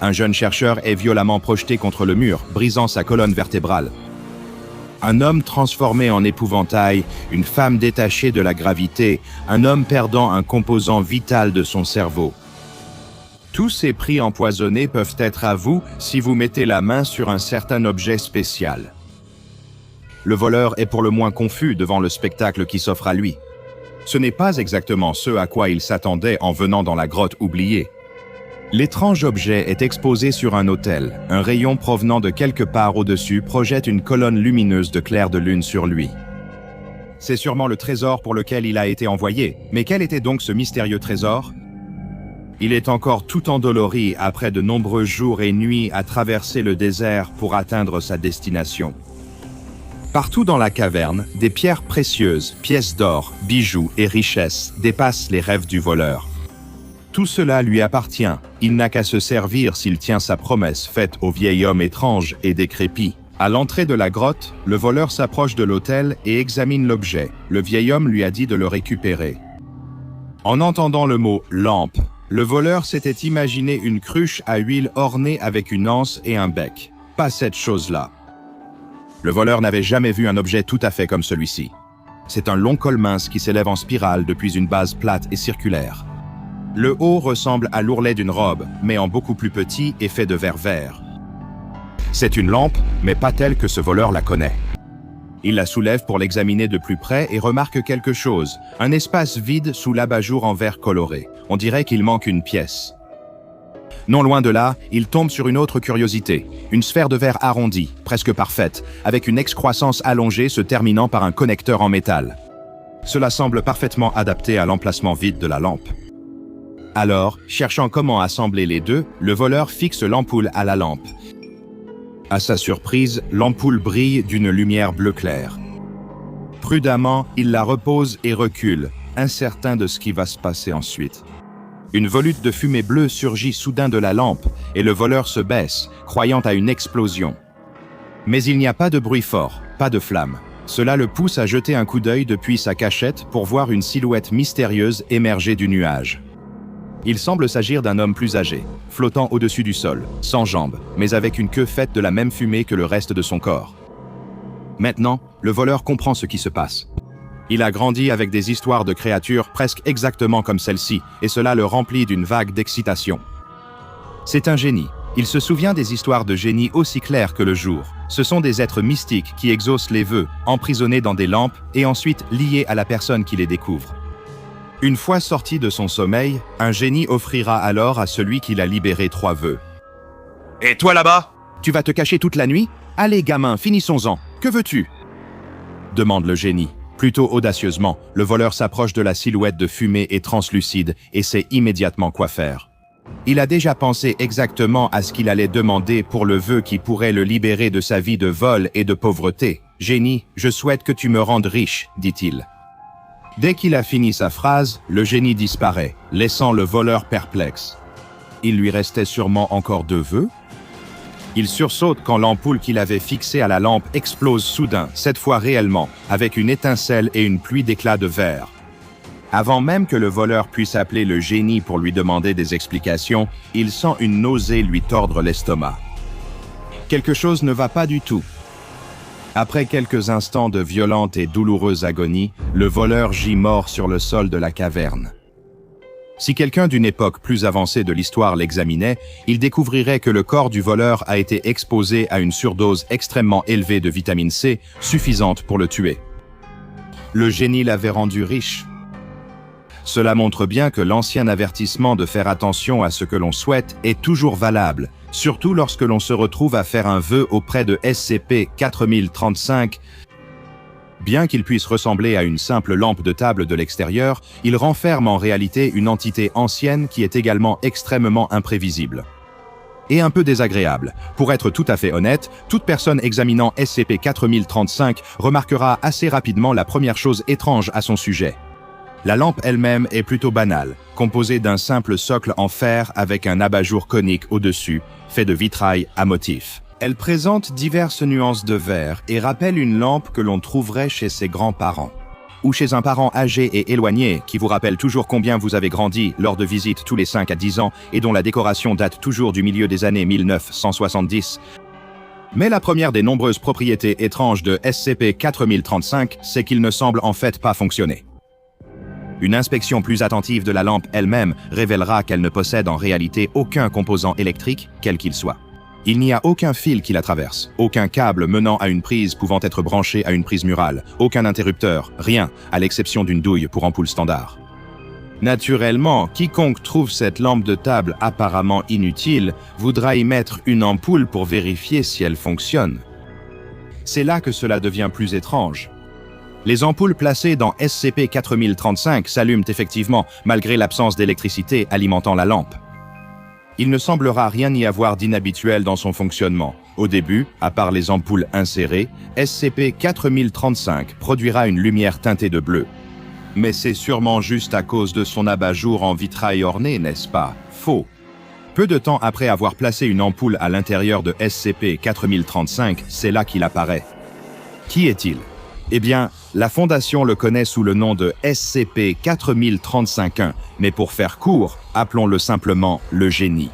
Un jeune chercheur est violemment projeté contre le mur, brisant sa colonne vertébrale. Un homme transformé en épouvantail, une femme détachée de la gravité, un homme perdant un composant vital de son cerveau. Tous ces prix empoisonnés peuvent être à vous si vous mettez la main sur un certain objet spécial. Le voleur est pour le moins confus devant le spectacle qui s'offre à lui. Ce n'est pas exactement ce à quoi il s'attendait en venant dans la grotte oubliée. L'étrange objet est exposé sur un autel. Un rayon provenant de quelque part au-dessus projette une colonne lumineuse de clair de lune sur lui. C'est sûrement le trésor pour lequel il a été envoyé. Mais quel était donc ce mystérieux trésor ? Il est encore tout endolori après de nombreux jours et nuits à traverser le désert pour atteindre sa destination. Partout dans la caverne, des pierres précieuses, pièces d'or, bijoux et richesses dépassent les rêves du voleur. Tout cela lui appartient, il n'a qu'à se servir s'il tient sa promesse faite au vieil homme étrange et décrépit. À l'entrée de la grotte, le voleur s'approche de l'autel et examine l'objet. Le vieil homme lui a dit de le récupérer. En entendant le mot « lampe », le voleur s'était imaginé une cruche à huile ornée avec une anse et un bec. Pas cette chose-là. Le voleur n'avait jamais vu un objet tout à fait comme celui-ci. C'est un long col mince qui s'élève en spirale depuis une base plate et circulaire. Le haut ressemble à l'ourlet d'une robe, mais en beaucoup plus petit et fait de verre vert. C'est une lampe, mais pas telle que ce voleur la connaît. Il la soulève pour l'examiner de plus près et remarque quelque chose, un espace vide sous l'abat-jour en verre coloré. On dirait qu'il manque une pièce. Non loin de là, il tombe sur une autre curiosité, une sphère de verre arrondie, presque parfaite, avec une excroissance allongée se terminant par un connecteur en métal. Cela semble parfaitement adapté à l'emplacement vide de la lampe. Alors, cherchant comment assembler les deux, le voleur fixe l'ampoule à la lampe. À sa surprise, l'ampoule brille d'une lumière bleu clair. Prudemment, il la repose et recule, incertain de ce qui va se passer ensuite. Une volute de fumée bleue surgit soudain de la lampe et le voleur se baisse, croyant à une explosion. Mais il n'y a pas de bruit fort, pas de flamme. Cela le pousse à jeter un coup d'œil depuis sa cachette pour voir une silhouette mystérieuse émerger du nuage. Il semble s'agir d'un homme plus âgé, flottant au-dessus du sol, sans jambes, mais avec une queue faite de la même fumée que le reste de son corps. Maintenant, le voleur comprend ce qui se passe. Il a grandi avec des histoires de créatures presque exactement comme celle-ci, et cela le remplit d'une vague d'excitation. C'est un génie. Il se souvient des histoires de génies aussi claires que le jour. Ce sont des êtres mystiques qui exaucent les vœux, emprisonnés dans des lampes et ensuite liés à la personne qui les découvre. Une fois sorti de son sommeil, un génie offrira alors à celui qui l'a libéré 3 vœux. « Et toi là-bas ? Tu vas te cacher toute la nuit ? Allez gamin, finissons-en. Que veux-tu » demande le génie. Plutôt audacieusement, le voleur s'approche de la silhouette de fumée et translucide et sait immédiatement quoi faire. Il a déjà pensé exactement à ce qu'il allait demander pour le vœu qui pourrait le libérer de sa vie de vol et de pauvreté. « Génie, je souhaite que tu me rendes riche, » dit-il. Dès qu'il a fini sa phrase, le génie disparaît, laissant le voleur perplexe. Il lui restait sûrement encore 2 vœux. Il sursaute quand l'ampoule qu'il avait fixée à la lampe explose soudain, cette fois réellement, avec une étincelle et une pluie d'éclats de verre. Avant même que le voleur puisse appeler le génie pour lui demander des explications, il sent une nausée lui tordre l'estomac. Quelque chose ne va pas du tout. Après quelques instants de violente et douloureuse agonie, le voleur gît mort sur le sol de la caverne. Si quelqu'un d'une époque plus avancée de l'histoire l'examinait, il découvrirait que le corps du voleur a été exposé à une surdose extrêmement élevée de vitamine C, suffisante pour le tuer. Le génie l'avait rendu riche. Cela montre bien que l'ancien avertissement de faire attention à ce que l'on souhaite est toujours valable, surtout lorsque l'on se retrouve à faire un vœu auprès de SCP-4035. Bien qu'il puisse ressembler à une simple lampe de table de l'extérieur, il renferme en réalité une entité ancienne qui est également extrêmement imprévisible. Et un peu désagréable. Pour être tout à fait honnête, toute personne examinant SCP-4035 remarquera assez rapidement la première chose étrange à son sujet. La lampe elle-même est plutôt banale, composée d'un simple socle en fer avec un abat-jour conique au-dessus, fait de vitrail à motif. Elle présente diverses nuances de vert et rappelle une lampe que l'on trouverait chez ses grands-parents. ou chez un parent âgé et éloigné qui vous rappelle toujours combien vous avez grandi lors de visites tous les 5 à 10 ans et dont la décoration date toujours du milieu des années 1970. Mais la première des nombreuses propriétés étranges de SCP-4035, c'est qu'il ne semble en fait pas fonctionner. Une inspection plus attentive de la lampe elle-même révélera qu'elle ne possède en réalité aucun composant électrique, quel qu'il soit. Il n'y a aucun fil qui la traverse, aucun câble menant à une prise pouvant être branché à une prise murale, aucun interrupteur, rien, à l'exception d'une douille pour ampoule standard. Naturellement, quiconque trouve cette lampe de table apparemment inutile voudra y mettre une ampoule pour vérifier si elle fonctionne. C'est là que cela devient plus étrange. Les ampoules placées dans SCP-4035 s'allument effectivement, malgré l'absence d'électricité alimentant la lampe. Il ne semblera rien y avoir d'inhabituel dans son fonctionnement. Au début, à part les ampoules insérées, SCP-4035 produira une lumière teintée de bleu. Mais c'est sûrement juste à cause de son abat-jour en vitrail orné, n'est-ce pas? Faux. Peu de temps après avoir placé une ampoule à l'intérieur de SCP-4035, c'est là qu'il apparaît. Qui est-il? Eh bien, la Fondation le connaît sous le nom de SCP-4035-1, mais pour faire court, appelons-le simplement le génie.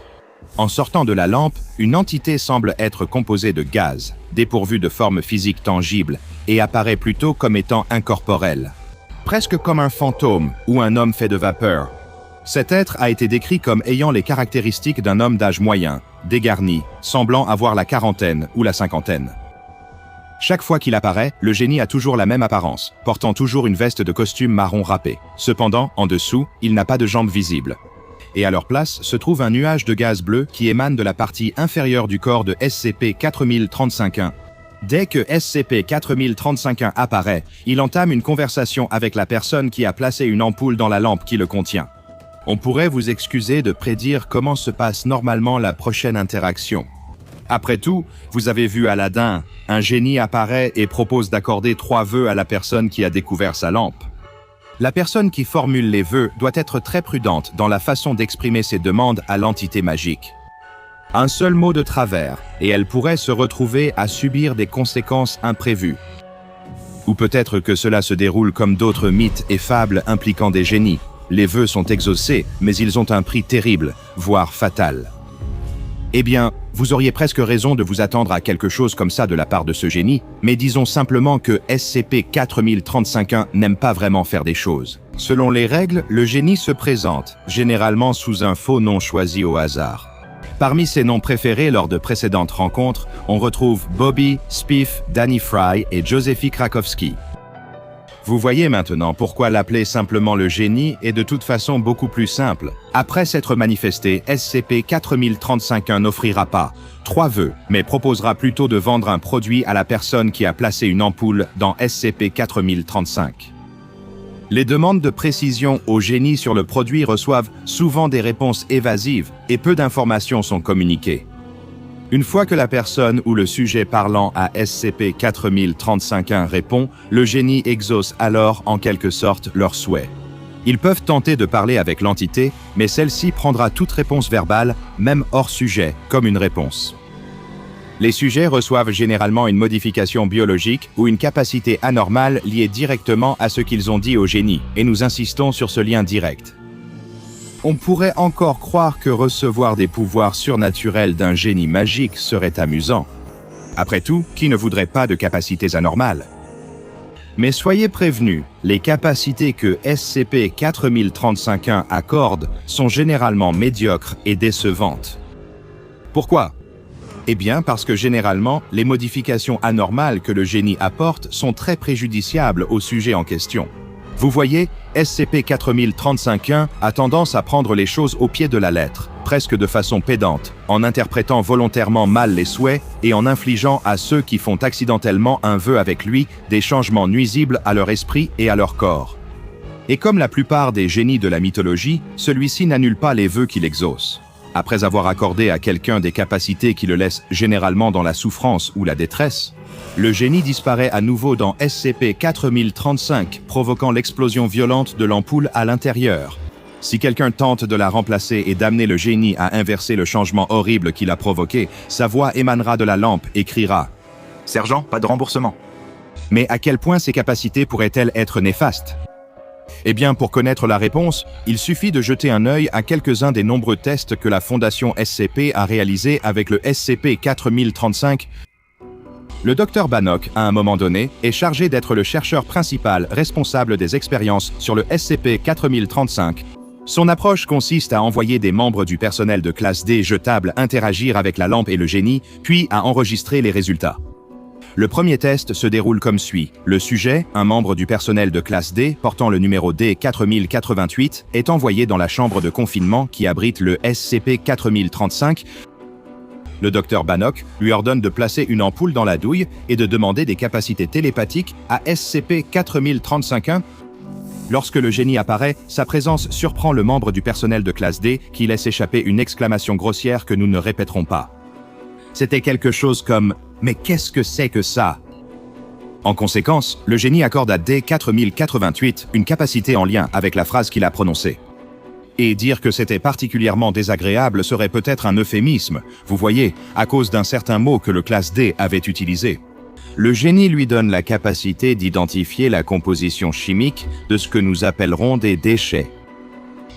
En sortant de la lampe, une entité semble être composée de gaz, dépourvue de forme physique tangible, et apparaît plutôt comme étant incorporelle. Presque comme un fantôme ou un homme fait de vapeur. Cet être a été décrit comme ayant les caractéristiques d'un homme d'âge moyen, dégarni, semblant avoir la quarantaine ou la cinquantaine. Chaque fois qu'il apparaît, le génie a toujours la même apparence, portant toujours une veste de costume marron râpé. Cependant, en dessous, il n'a pas de jambes visibles. Et à leur place se trouve un nuage de gaz bleu qui émane de la partie inférieure du corps de SCP-4035-1. Dès que SCP-4035-1 apparaît, il entame une conversation avec la personne qui a placé une ampoule dans la lampe qui le contient. On pourrait vous excuser de prédire comment se passe normalement la prochaine interaction. Après tout, vous avez vu Aladdin, un génie apparaît et propose d'accorder 3 vœux à la personne qui a découvert sa lampe. La personne qui formule les vœux doit être très prudente dans la façon d'exprimer ses demandes à l'entité magique. Un seul mot de travers, et elle pourrait se retrouver à subir des conséquences imprévues. Ou peut-être que cela se déroule comme d'autres mythes et fables impliquant des génies. Les vœux sont exaucés, mais ils ont un prix terrible, voire fatal. Eh bien, vous auriez presque raison de vous attendre à quelque chose comme ça de la part de ce génie, mais disons simplement que SCP-4035-1 n'aime pas vraiment faire des choses. Selon les règles, le génie se présente, généralement sous un faux nom choisi au hasard. Parmi ses noms préférés lors de précédentes rencontres, on retrouve Bobby, Spiff, Danny Fry et Josephie Krakowski. Vous voyez maintenant pourquoi l'appeler simplement le génie est de toute façon beaucoup plus simple. Après s'être manifesté, SCP-4035-1 n'offrira pas 3 vœux, mais proposera plutôt de vendre un produit à la personne qui a placé une ampoule dans SCP-4035. Les demandes de précision au génie sur le produit reçoivent souvent des réponses évasives et peu d'informations sont communiquées. Une fois que la personne ou le sujet parlant à SCP-4035-1 répond, le génie exauce alors en quelque sorte leurs souhaits. Ils peuvent tenter de parler avec l'entité, mais celle-ci prendra toute réponse verbale, même hors sujet, comme une réponse. Les sujets reçoivent généralement une modification biologique ou une capacité anormale liée directement à ce qu'ils ont dit au génie, et nous insistons sur ce lien direct. On pourrait encore croire que recevoir des pouvoirs surnaturels d'un génie magique serait amusant. Après tout, qui ne voudrait pas de capacités anormales? Mais soyez prévenus, les capacités que SCP-4035-1 accorde sont généralement médiocres et décevantes. Pourquoi? Eh bien parce que généralement, les modifications anormales que le génie apporte sont très préjudiciables au sujet en question. Vous voyez, SCP-4035-1 a tendance à prendre les choses au pied de la lettre, presque de façon pédante, en interprétant volontairement mal les souhaits et en infligeant à ceux qui font accidentellement un vœu avec lui des changements nuisibles à leur esprit et à leur corps. Et comme la plupart des génies de la mythologie, celui-ci n'annule pas les vœux qu'il exauce. Après avoir accordé à quelqu'un des capacités qui le laissent généralement dans la souffrance ou la détresse, le génie disparaît à nouveau dans SCP-4035, provoquant l'explosion violente de l'ampoule à l'intérieur. Si quelqu'un tente de la remplacer et d'amener le génie à inverser le changement horrible qu'il a provoqué, sa voix émanera de la lampe et criera « Sergent, pas de remboursement ». Mais à quel point ces capacités pourraient-elles être néfastes? Eh bien, pour connaître la réponse, il suffit de jeter un œil à quelques-uns des nombreux tests que la Fondation SCP a réalisés avec le SCP-4035. Le Dr Bannock, à un moment donné, est chargé d'être le chercheur principal responsable des expériences sur le SCP-4035. Son approche consiste à envoyer des membres du personnel de classe D jetable interagir avec la lampe et le génie, puis à enregistrer les résultats. Le premier test se déroule comme suit. Le sujet, un membre du personnel de classe D portant le numéro D4088, est envoyé dans la chambre de confinement qui abrite le SCP-4035. Le Dr Bannock lui ordonne de placer une ampoule dans la douille et de demander des capacités télépathiques à SCP-4035-1. Lorsque le génie apparaît, sa présence surprend le membre du personnel de classe D qui laisse échapper une exclamation grossière que nous ne répéterons pas. C'était quelque chose comme « Mais qu'est-ce que c'est que ça ?» En conséquence, le génie accorde à D4088 une capacité en lien avec la phrase qu'il a prononcée. Et dire que c'était particulièrement désagréable serait peut-être un euphémisme, vous voyez, à cause d'un certain mot que le classe D avait utilisé. Le génie lui donne la capacité d'identifier la composition chimique de ce que nous appellerons des déchets.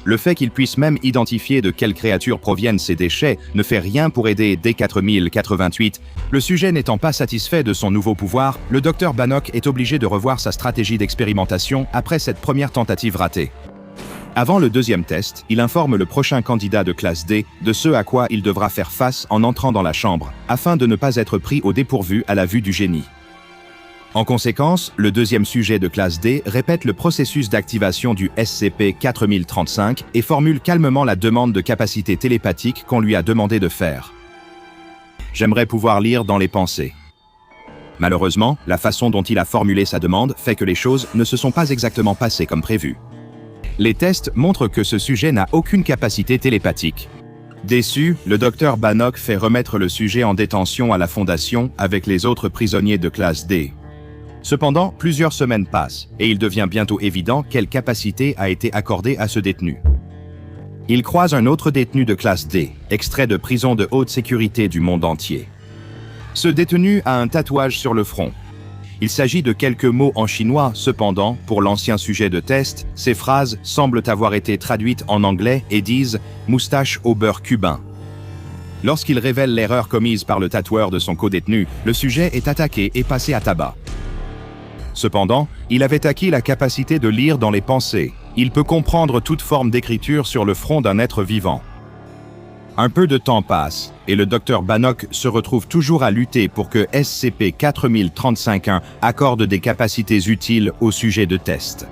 Le fait qu'il puisse même identifier de quelle créature proviennent ces déchets ne fait rien pour aider D4088. Le sujet n'étant pas satisfait de son nouveau pouvoir, le Dr Bannock est obligé de revoir sa stratégie d'expérimentation après cette première tentative ratée. Avant le deuxième test, il informe le prochain candidat de classe D de ce à quoi il devra faire face en entrant dans la chambre, afin de ne pas être pris au dépourvu à la vue du génie. En conséquence, le deuxième sujet de classe D répète le processus d'activation du SCP-4035 et formule calmement la demande de capacité télépathique qu'on lui a demandé de faire. J'aimerais pouvoir lire dans les pensées. Malheureusement, la façon dont il a formulé sa demande fait que les choses ne se sont pas exactement passées comme prévu. Les tests montrent que ce sujet n'a aucune capacité télépathique. Déçu, le Dr Bannock fait remettre le sujet en détention à la Fondation avec les autres prisonniers de classe D. Cependant, plusieurs semaines passent, et il devient bientôt évident quelle capacité a été accordée à ce détenu. Il croise un autre détenu de classe D, extrait de prison de haute sécurité du monde entier. Ce détenu a un tatouage sur le front. Il s'agit de quelques mots en chinois, cependant, pour l'ancien sujet de test, ces phrases semblent avoir été traduites en anglais et disent « moustache au beurre cubain ». Lorsqu'il révèle l'erreur commise par le tatoueur de son codétenu, le sujet est attaqué et passé à tabac. Cependant, il avait acquis la capacité de lire dans les pensées. Il peut comprendre toute forme d'écriture sur le front d'un être vivant. Un peu de temps passe, et le Dr Bannock se retrouve toujours à lutter pour que SCP-4035-1 accorde des capacités utiles au sujet de test.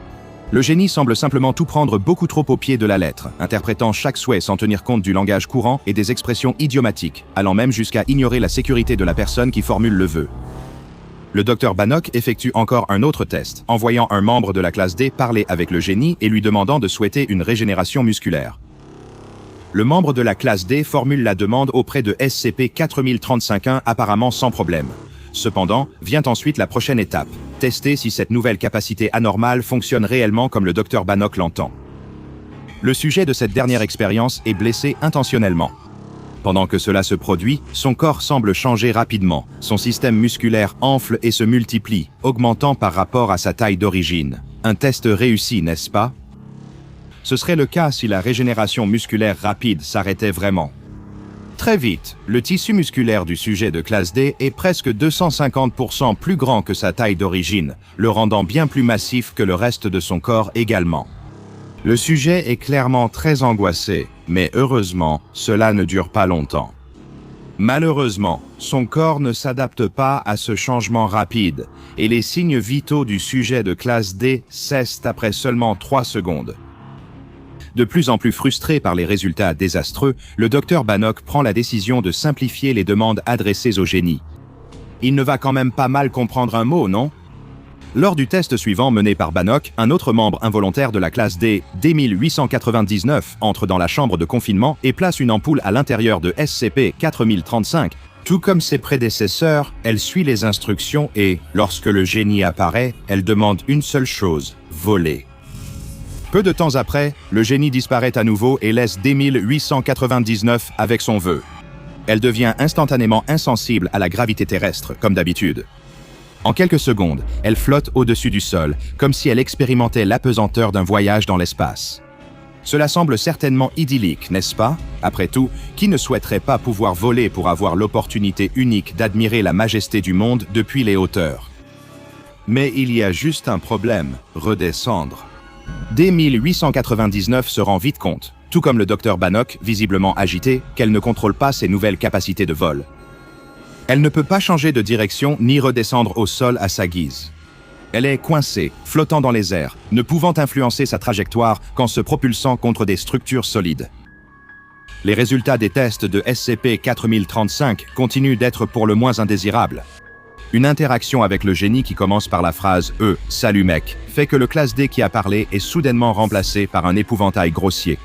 Le génie semble simplement tout prendre beaucoup trop au pied de la lettre, interprétant chaque souhait sans tenir compte du langage courant et des expressions idiomatiques, allant même jusqu'à ignorer la sécurité de la personne qui formule le vœu. Le Dr Bannock effectue encore un autre test, envoyant un membre de la classe D parler avec le génie et lui demandant de souhaiter une régénération musculaire. Le membre de la classe D formule la demande auprès de SCP-4035-1 apparemment sans problème. Cependant, vient ensuite la prochaine étape, tester si cette nouvelle capacité anormale fonctionne réellement comme le Dr Bannock l'entend. Le sujet de cette dernière expérience est blessé intentionnellement. Pendant que cela se produit, son corps semble changer rapidement. Son système musculaire enfle et se multiplie, augmentant par rapport à sa taille d'origine. Un test réussi, n'est-ce pas? Ce serait le cas si la régénération musculaire rapide s'arrêtait vraiment. Très vite, le tissu musculaire du sujet de classe D est presque 250% plus grand que sa taille d'origine, le rendant bien plus massif que le reste de son corps également. Le sujet est clairement très angoissé, mais heureusement, cela ne dure pas longtemps. Malheureusement, son corps ne s'adapte pas à ce changement rapide, et les signes vitaux du sujet de classe D cessent après seulement 3 secondes. De plus en plus frustré par les résultats désastreux, le Dr Bannock prend la décision de simplifier les demandes adressées au génie. Il ne va quand même pas mal comprendre un mot, non? Lors du test suivant mené par Bannock, un autre membre involontaire de la classe D, D1899, entre dans la chambre de confinement et place une ampoule à l'intérieur de SCP-4035. Tout comme ses prédécesseurs, elle suit les instructions et, lorsque le génie apparaît, elle demande une seule chose, voler. Peu de temps après, le génie disparaît à nouveau et laisse D1899 avec son vœu. Elle devient instantanément insensible à la gravité terrestre, comme d'habitude. En quelques secondes, elle flotte au-dessus du sol, comme si elle expérimentait l'apesanteur d'un voyage dans l'espace. Cela semble certainement idyllique, n'est-ce pas? Après tout, qui ne souhaiterait pas pouvoir voler pour avoir l'opportunité unique d'admirer la majesté du monde depuis les hauteurs? Mais il y a juste un problème, redescendre. Dès 1899 se rend vite compte, tout comme le docteur Bannock, visiblement agité, qu'elle ne contrôle pas ses nouvelles capacités de vol. Elle ne peut pas changer de direction ni redescendre au sol à sa guise. Elle est coincée, flottant dans les airs, ne pouvant influencer sa trajectoire qu'en se propulsant contre des structures solides. Les résultats des tests de SCP-4035 continuent d'être pour le moins indésirables. Une interaction avec le génie qui commence par la phrase « salut mec » fait que le classe D qui a parlé est soudainement remplacé par un épouvantail grossier.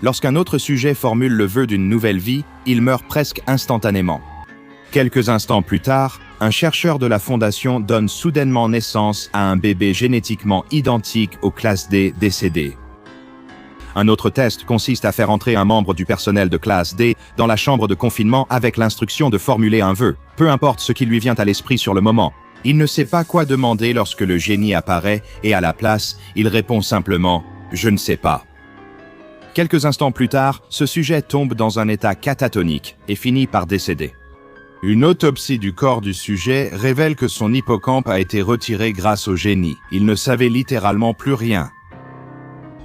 Lorsqu'un autre sujet formule le vœu d'une nouvelle vie, il meurt presque instantanément. Quelques instants plus tard, un chercheur de la Fondation donne soudainement naissance à un bébé génétiquement identique au classe D décédé. Un autre test consiste à faire entrer un membre du personnel de classe D dans la chambre de confinement avec l'instruction de formuler un vœu, peu importe ce qui lui vient à l'esprit sur le moment. Il ne sait pas quoi demander lorsque le génie apparaît et à la place, il répond simplement « Je ne sais pas ». Quelques instants plus tard, ce sujet tombe dans un état catatonique et finit par décéder. Une autopsie du corps du sujet révèle que son hippocampe a été retiré grâce au génie. Il ne savait littéralement plus rien.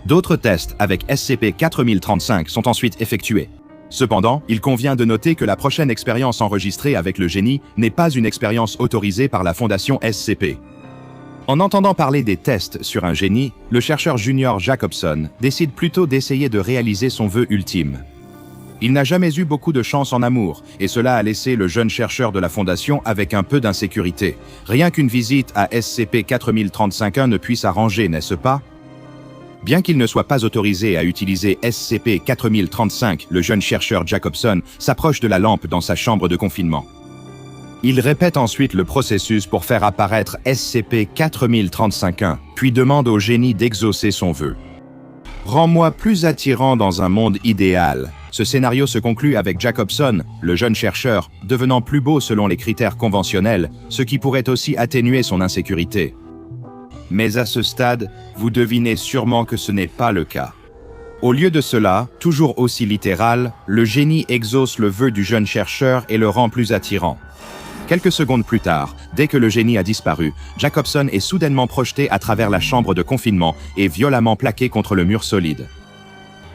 D'autres tests avec SCP-4035 sont ensuite effectués. Cependant, il convient de noter que la prochaine expérience enregistrée avec le génie n'est pas une expérience autorisée par la Fondation SCP. En entendant parler des tests sur un génie, le chercheur Junior Jacobson décide plutôt d'essayer de réaliser son vœu ultime. Il n'a jamais eu beaucoup de chance en amour, et cela a laissé le jeune chercheur de la Fondation avec un peu d'insécurité. Rien qu'une visite à SCP-4035-1 ne puisse arranger, n'est-ce pas? Bien qu'il ne soit pas autorisé à utiliser SCP-4035, le jeune chercheur Jacobson s'approche de la lampe dans sa chambre de confinement. Il répète ensuite le processus pour faire apparaître SCP-4035-1, puis demande au génie d'exaucer son vœu. « Rends-moi plus attirant dans un monde idéal ». Ce scénario se conclut avec Jacobson, le jeune chercheur, devenant plus beau selon les critères conventionnels, ce qui pourrait aussi atténuer son insécurité. Mais à ce stade, vous devinez sûrement que ce n'est pas le cas. Au lieu de cela, toujours aussi littéral, le génie exauce le vœu du jeune chercheur et le rend plus attirant. Quelques secondes plus tard, dès que le génie a disparu, Jacobson est soudainement projeté à travers la chambre de confinement et violemment plaqué contre le mur solide.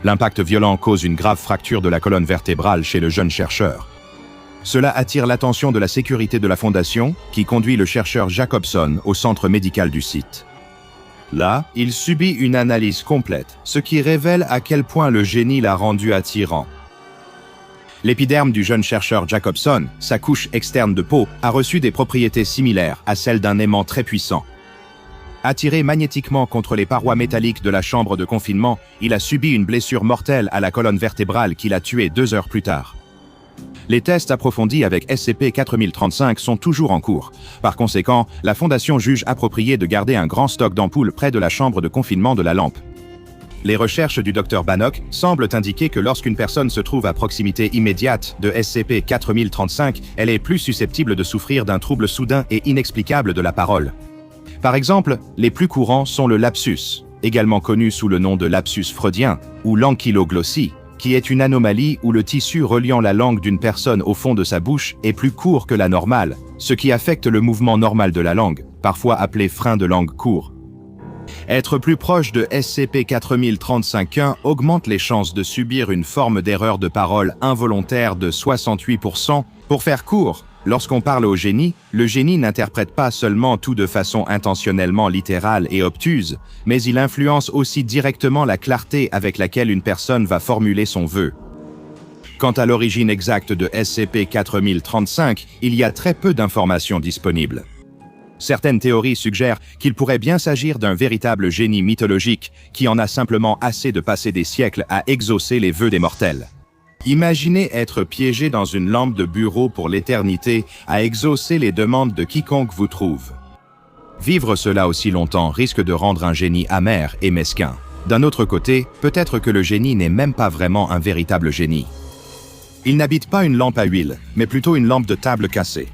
L'impact violent cause une grave fracture de la colonne vertébrale chez le jeune chercheur. Cela attire l'attention de la sécurité de la Fondation, qui conduit le chercheur Jacobson au centre médical du site. Là, il subit une analyse complète, ce qui révèle à quel point le génie l'a rendu attirant. L'épiderme du jeune chercheur Jacobson, sa couche externe de peau, a reçu des propriétés similaires à celles d'un aimant très puissant. Attiré magnétiquement contre les parois métalliques de la chambre de confinement, il a subi une blessure mortelle à la colonne vertébrale qui l'a tué 2 heures plus tard. Les tests approfondis avec SCP-4035 sont toujours en cours. Par conséquent, la Fondation juge approprié de garder un grand stock d'ampoules près de la chambre de confinement de la lampe. Les recherches du Dr Bannock semblent indiquer que lorsqu'une personne se trouve à proximité immédiate de SCP-4035, elle est plus susceptible de souffrir d'un trouble soudain et inexplicable de la parole. Par exemple, les plus courants sont le lapsus, également connu sous le nom de lapsus freudien, ou l'ankyloglossie, qui est une anomalie où le tissu reliant la langue d'une personne au fond de sa bouche est plus court que la normale, ce qui affecte le mouvement normal de la langue, parfois appelé frein de langue court. Être plus proche de SCP-4035-1 augmente les chances de subir une forme d'erreur de parole involontaire de 68%. Pour faire court, lorsqu'on parle au génie, le génie n'interprète pas seulement tout de façon intentionnellement littérale et obtuse, mais il influence aussi directement la clarté avec laquelle une personne va formuler son vœu. Quant à l'origine exacte de SCP-4035, il y a très peu d'informations disponibles. Certaines théories suggèrent qu'il pourrait bien s'agir d'un véritable génie mythologique qui en a simplement assez de passer des siècles à exaucer les vœux des mortels. Imaginez être piégé dans une lampe de bureau pour l'éternité à exaucer les demandes de quiconque vous trouve. Vivre cela aussi longtemps risque de rendre un génie amer et mesquin. D'un autre côté, peut-être que le génie n'est même pas vraiment un véritable génie. Il n'habite pas une lampe à huile, mais plutôt une lampe de table cassée.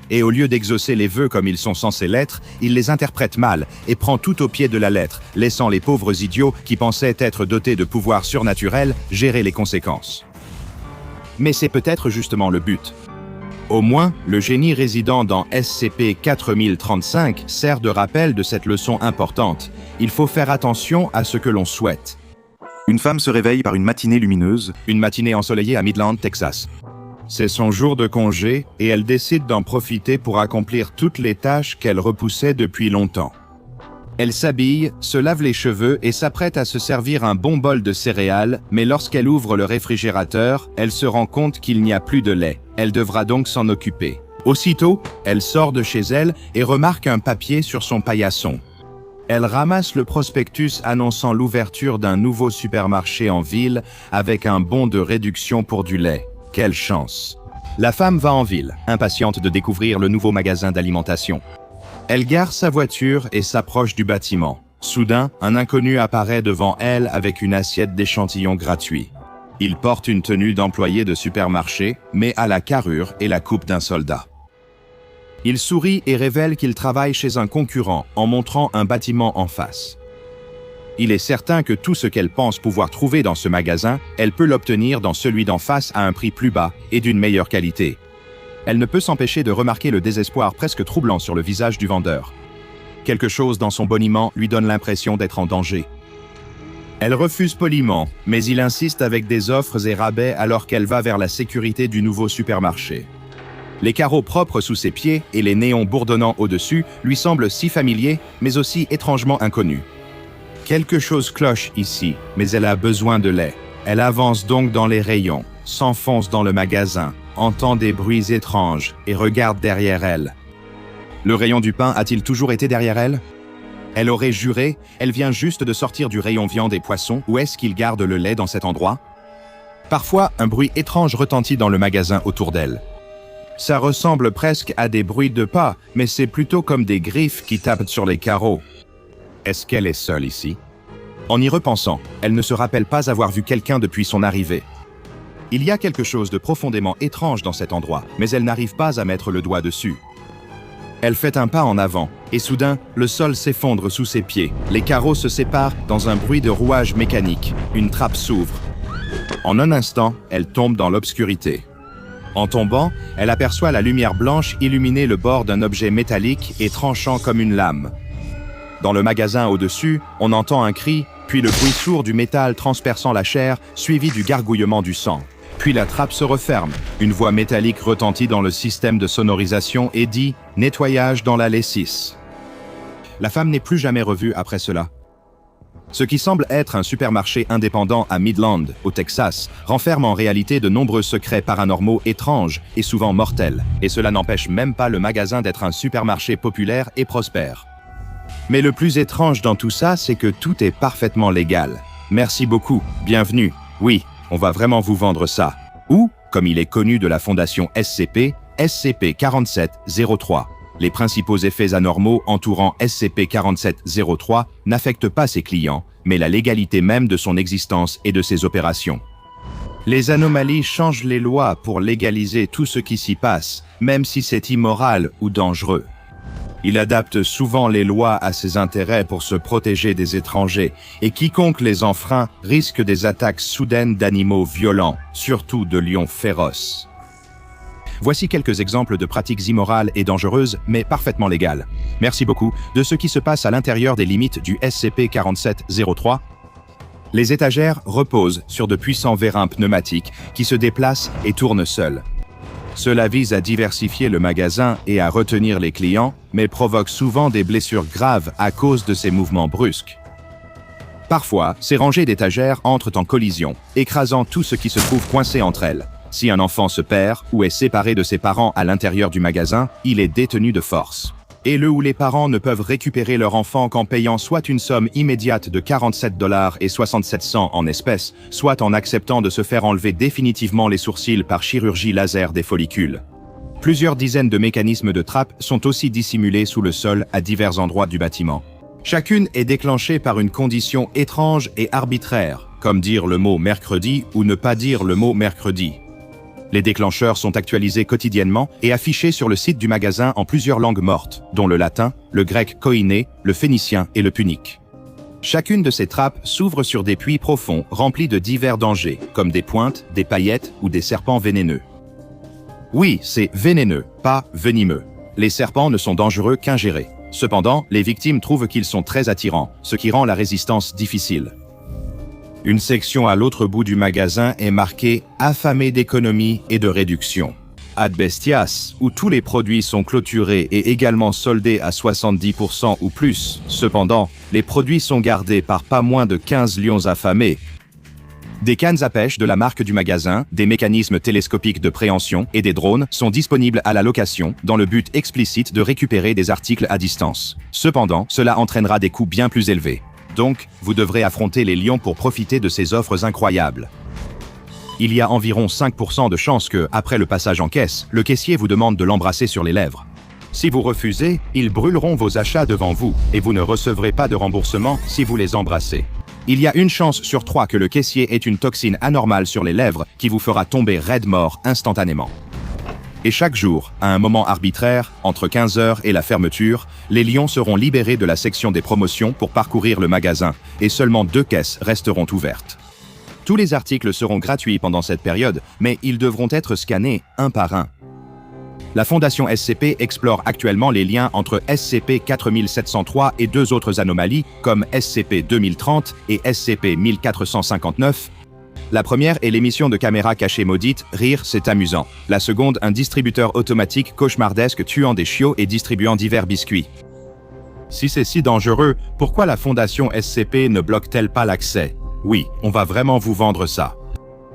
Et au lieu d'exaucer les vœux comme ils sont censés l'être, il les interprète mal et prend tout au pied de la lettre, laissant les pauvres idiots qui pensaient être dotés de pouvoirs surnaturels gérer les conséquences. Mais c'est peut-être justement le but. Au moins, le génie résidant dans SCP-4035 sert de rappel de cette leçon importante. Il faut faire attention à ce que l'on souhaite. Une femme se réveille par une matinée lumineuse. Une matinée ensoleillée à Midland, Texas. C'est son jour de congé et elle décide d'en profiter pour accomplir toutes les tâches qu'elle repoussait depuis longtemps. Elle s'habille, se lave les cheveux et s'apprête à se servir un bon bol de céréales, mais lorsqu'elle ouvre le réfrigérateur, elle se rend compte qu'il n'y a plus de lait. Elle devra donc s'en occuper. Aussitôt, elle sort de chez elle et remarque un papier sur son paillasson. Elle ramasse le prospectus annonçant l'ouverture d'un nouveau supermarché en ville avec un bon de réduction pour du lait. Quelle chance! La femme va en ville, impatiente de découvrir le nouveau magasin d'alimentation. Elle gare sa voiture et s'approche du bâtiment. Soudain, un inconnu apparaît devant elle avec une assiette d'échantillons gratuits. Il porte une tenue d'employé de supermarché, mais a la carrure et la coupe d'un soldat. Il sourit et révèle qu'il travaille chez un concurrent en montrant un bâtiment en face. Il est certain que tout ce qu'elle pense pouvoir trouver dans ce magasin, elle peut l'obtenir dans celui d'en face à un prix plus bas et d'une meilleure qualité. Elle ne peut s'empêcher de remarquer le désespoir presque troublant sur le visage du vendeur. Quelque chose dans son boniment lui donne l'impression d'être en danger. Elle refuse poliment, mais il insiste avec des offres et rabais alors qu'elle va vers la sécurité du nouveau supermarché. Les carreaux propres sous ses pieds et les néons bourdonnants au-dessus lui semblent si familiers, mais aussi étrangement inconnus. Quelque chose cloche ici, mais elle a besoin de lait. Elle avance donc dans les rayons, s'enfonce dans le magasin, entend des bruits étranges et regarde derrière elle. Le rayon du pain a-t-il toujours été derrière elle? Elle aurait juré, elle vient juste de sortir du rayon viande et poissons, où est-ce qu'il garde le lait dans cet endroit? Parfois, un bruit étrange retentit dans le magasin autour d'elle. Ça ressemble presque à des bruits de pas, mais c'est plutôt comme des griffes qui tapent sur les carreaux. Est-ce qu'elle est seule ici? En y repensant, elle ne se rappelle pas avoir vu quelqu'un depuis son arrivée. Il y a quelque chose de profondément étrange dans cet endroit, mais elle n'arrive pas à mettre le doigt dessus. Elle fait un pas en avant, et soudain, le sol s'effondre sous ses pieds. Les carreaux se séparent dans un bruit de rouage mécanique. Une trappe s'ouvre. En un instant, elle tombe dans l'obscurité. En tombant, elle aperçoit la lumière blanche illuminer le bord d'un objet métallique et tranchant comme une lame. Dans le magasin au-dessus, on entend un cri, puis le bruit sourd du métal transperçant la chair, suivi du gargouillement du sang. Puis la trappe se referme. Une voix métallique retentit dans le système de sonorisation et dit « Nettoyage dans l'allée 6 ». La femme n'est plus jamais revue après cela. Ce qui semble être un supermarché indépendant à Midland, au Texas, renferme en réalité de nombreux secrets paranormaux étranges et souvent mortels. Et cela n'empêche même pas le magasin d'être un supermarché populaire et prospère. Mais le plus étrange dans tout ça, c'est que tout est parfaitement légal. Merci beaucoup, bienvenue. Oui, on va vraiment vous vendre ça. Ou, comme il est connu de la fondation SCP, SCP-4703. Les principaux effets anormaux entourant SCP-4703 n'affectent pas ses clients, mais la légalité même de son existence et de ses opérations. Les anomalies changent les lois pour légaliser tout ce qui s'y passe, même si c'est immoral ou dangereux. Il adapte souvent les lois à ses intérêts pour se protéger des étrangers, et quiconque les enfreint risque des attaques soudaines d'animaux violents, surtout de lions féroces. Voici quelques exemples de pratiques immorales et dangereuses, mais parfaitement légales. Merci beaucoup de ce qui se passe à l'intérieur des limites du SCP-4703. Les étagères reposent sur de puissants vérins pneumatiques qui se déplacent et tournent seuls. Cela vise à diversifier le magasin et à retenir les clients, mais provoque souvent des blessures graves à cause de ces mouvements brusques. Parfois, ces rangées d'étagères entrent en collision, écrasant tout ce qui se trouve coincé entre elles. Si un enfant se perd ou est séparé de ses parents à l'intérieur du magasin, il est détenu de force. Et le ou les parents ne peuvent récupérer leur enfant qu'en payant soit une somme immédiate de 47,67 $ en espèces, soit en acceptant de se faire enlever définitivement les sourcils par chirurgie laser des follicules. Plusieurs dizaines de mécanismes de trappe sont aussi dissimulés sous le sol à divers endroits du bâtiment. Chacune est déclenchée par une condition étrange et arbitraire, comme dire le mot mercredi ou ne pas dire le mot mercredi. Les déclencheurs sont actualisés quotidiennement et affichés sur le site du magasin en plusieurs langues mortes, dont le latin, le grec koiné, le phénicien et le punique. Chacune de ces trappes s'ouvre sur des puits profonds remplis de divers dangers, comme des pointes, des paillettes ou des serpents vénéneux. Oui, c'est vénéneux, pas venimeux. Les serpents ne sont dangereux qu'ingérés. Cependant, les victimes trouvent qu'ils sont très attirants, ce qui rend la résistance difficile. Une section à l'autre bout du magasin est marquée « Affamé d'économie et de réduction ». Ad bestias, où tous les produits sont clôturés et également soldés à 70% ou plus. Cependant, les produits sont gardés par pas moins de 15 lions affamés. Des cannes à pêche de la marque du magasin, des mécanismes télescopiques de préhension et des drones sont disponibles à la location dans le but explicite de récupérer des articles à distance. Cependant, cela entraînera des coûts bien plus élevés. Donc, vous devrez affronter les lions pour profiter de ces offres incroyables. Il y a environ 5% de chances que, après le passage en caisse, le caissier vous demande de l'embrasser sur les lèvres. Si vous refusez, ils brûleront vos achats devant vous et vous ne recevrez pas de remboursement si vous les embrassez. Il y a une chance sur 3 que le caissier ait une toxine anormale sur les lèvres qui vous fera tomber raide mort instantanément. Et chaque jour, à un moment arbitraire, entre 15h et la fermeture, les lions seront libérés de la section des promotions pour parcourir le magasin et seulement 2 caisses resteront ouvertes. Tous les articles seront gratuits pendant cette période, mais ils devront être scannés un par un. La Fondation SCP explore actuellement les liens entre SCP-4703 et 2 autres anomalies comme SCP-2030 et SCP-1459. La première est l'émission de caméra cachée maudite « Rire, c'est amusant ». La seconde, un distributeur automatique cauchemardesque tuant des chiots et distribuant divers biscuits. Si c'est si dangereux, pourquoi la Fondation SCP ne bloque-t-elle pas l'accès? Oui, on va vraiment vous vendre ça.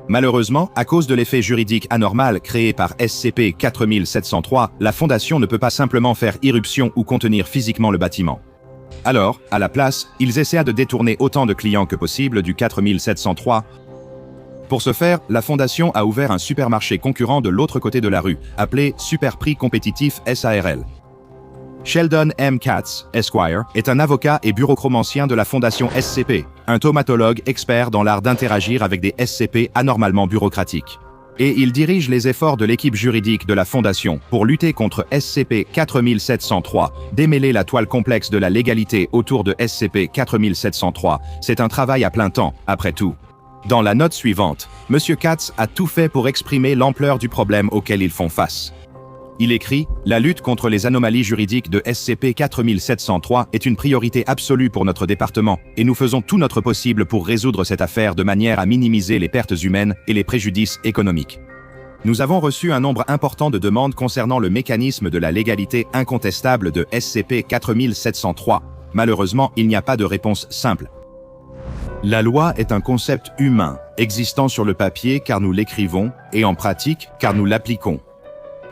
Malheureusement, à cause de l'effet juridique anormal créé par SCP-4703, la Fondation ne peut pas simplement faire irruption ou contenir physiquement le bâtiment. Alors, à la place, ils essaient de détourner autant de clients que possible du 4703. Pour ce faire, la Fondation a ouvert un supermarché concurrent de l'autre côté de la rue, appelé Superprix Compétitif SARL. Sheldon M. Katz, Esquire, est un avocat et bureaucromancien de la Fondation SCP, un thaumatologue expert dans l'art d'interagir avec des SCP anormalement bureaucratiques. Et il dirige les efforts de l'équipe juridique de la Fondation pour lutter contre SCP-4703, démêler la toile complexe de la légalité autour de SCP-4703. C'est un travail à plein temps, après tout. Dans la note suivante, M. Katz a tout fait pour exprimer l'ampleur du problème auquel ils font face. Il écrit « La lutte contre les anomalies juridiques de SCP-4703 est une priorité absolue pour notre département et nous faisons tout notre possible pour résoudre cette affaire de manière à minimiser les pertes humaines et les préjudices économiques. Nous avons reçu un nombre important de demandes concernant le mécanisme de la légalité incontestable de SCP-4703. Malheureusement, il n'y a pas de réponse simple. La loi est un concept humain, existant sur le papier car nous l'écrivons, et en pratique car nous l'appliquons.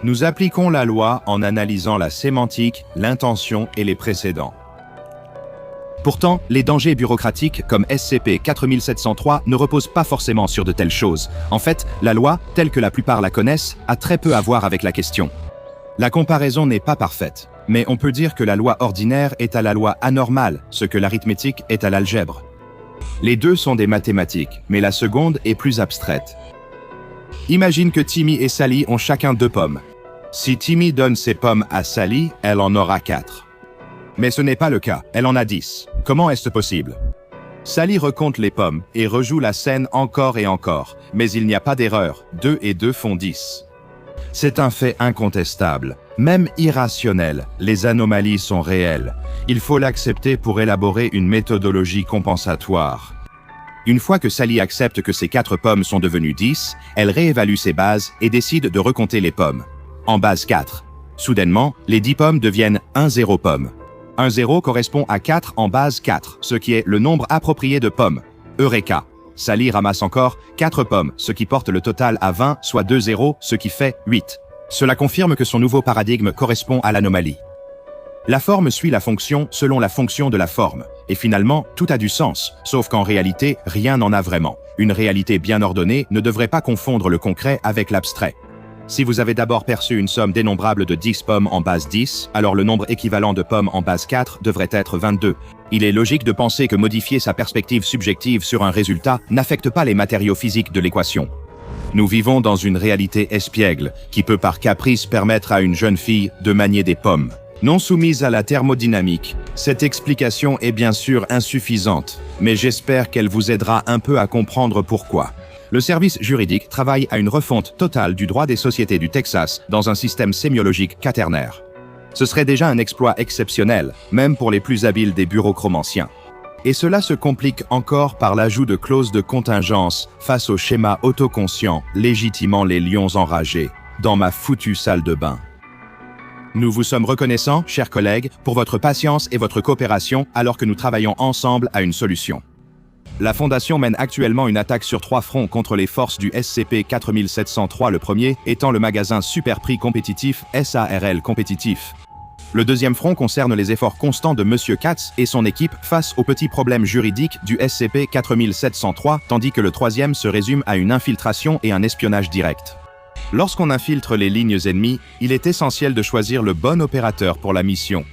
Nous appliquons la loi en analysant la sémantique, l'intention et les précédents. Pourtant, les dangers bureaucratiques comme SCP-4703 ne reposent pas forcément sur de telles choses. En fait, la loi, telle que la plupart la connaissent, a très peu à voir avec la question. La comparaison n'est pas parfaite, mais on peut dire que la loi ordinaire est à la loi anormale, ce que l'arithmétique est à l'algèbre. Les deux sont des mathématiques, mais la seconde est plus abstraite. Imagine que Timmy et Sally ont chacun 2 pommes. Si Timmy donne ses pommes à Sally, elle en aura 4. Mais ce n'est pas le cas, elle en a 10. Comment est-ce possible? Sally recompte les pommes et rejoue la scène encore et encore, mais il n'y a pas d'erreur, 2 et 2 font 10. C'est un fait incontestable, même irrationnel, les anomalies sont réelles. Il faut l'accepter pour élaborer une méthodologie compensatoire. Une fois que Sally accepte que ses 4 pommes sont devenues 10, elle réévalue ses bases et décide de recompter les pommes. En base 4. Soudainement, les 10 pommes deviennent 1 0 pomme. 1 0 correspond à 4 en base 4, ce qui est le nombre approprié de pommes. Eureka! Sally ramasse encore 4 pommes, ce qui porte le total à 20, soit 2 0, ce qui fait 8. Cela confirme que son nouveau paradigme correspond à l'anomalie. La forme suit la fonction selon la fonction de la forme. Et finalement, tout a du sens, sauf qu'en réalité, rien n'en a vraiment. Une réalité bien ordonnée ne devrait pas confondre le concret avec l'abstrait. Si vous avez d'abord perçu une somme dénombrable de 10 pommes en base 10, alors le nombre équivalent de pommes en base 4 devrait être 22. Il est logique de penser que modifier sa perspective subjective sur un résultat n'affecte pas les matériaux physiques de l'équation. Nous vivons dans une réalité espiègle qui peut par caprice permettre à une jeune fille de manier des pommes. Non soumise à la thermodynamique, cette explication est bien sûr insuffisante, mais j'espère qu'elle vous aidera un peu à comprendre pourquoi. Le service juridique travaille à une refonte totale du droit des sociétés du Texas dans un système sémiologique quaternaire. Ce serait déjà un exploit exceptionnel, même pour les plus habiles des bureaucromanciens. Et cela se complique encore par l'ajout de clauses de contingence face au schéma autoconscient légitimant les lions enragés dans ma foutue salle de bain. Nous vous sommes reconnaissants, chers collègues, pour votre patience et votre coopération alors que nous travaillons ensemble à une solution. La Fondation mène actuellement une attaque sur 3 fronts contre les forces du SCP-4703, le premier étant le magasin Superprix compétitif SARL compétitif. Le deuxième front concerne les efforts constants de Monsieur Katz et son équipe face aux petits problèmes juridiques du SCP-4703, tandis que le troisième se résume à une infiltration et un espionnage direct. Lorsqu'on infiltre les lignes ennemies, il est essentiel de choisir le bon opérateur pour la mission.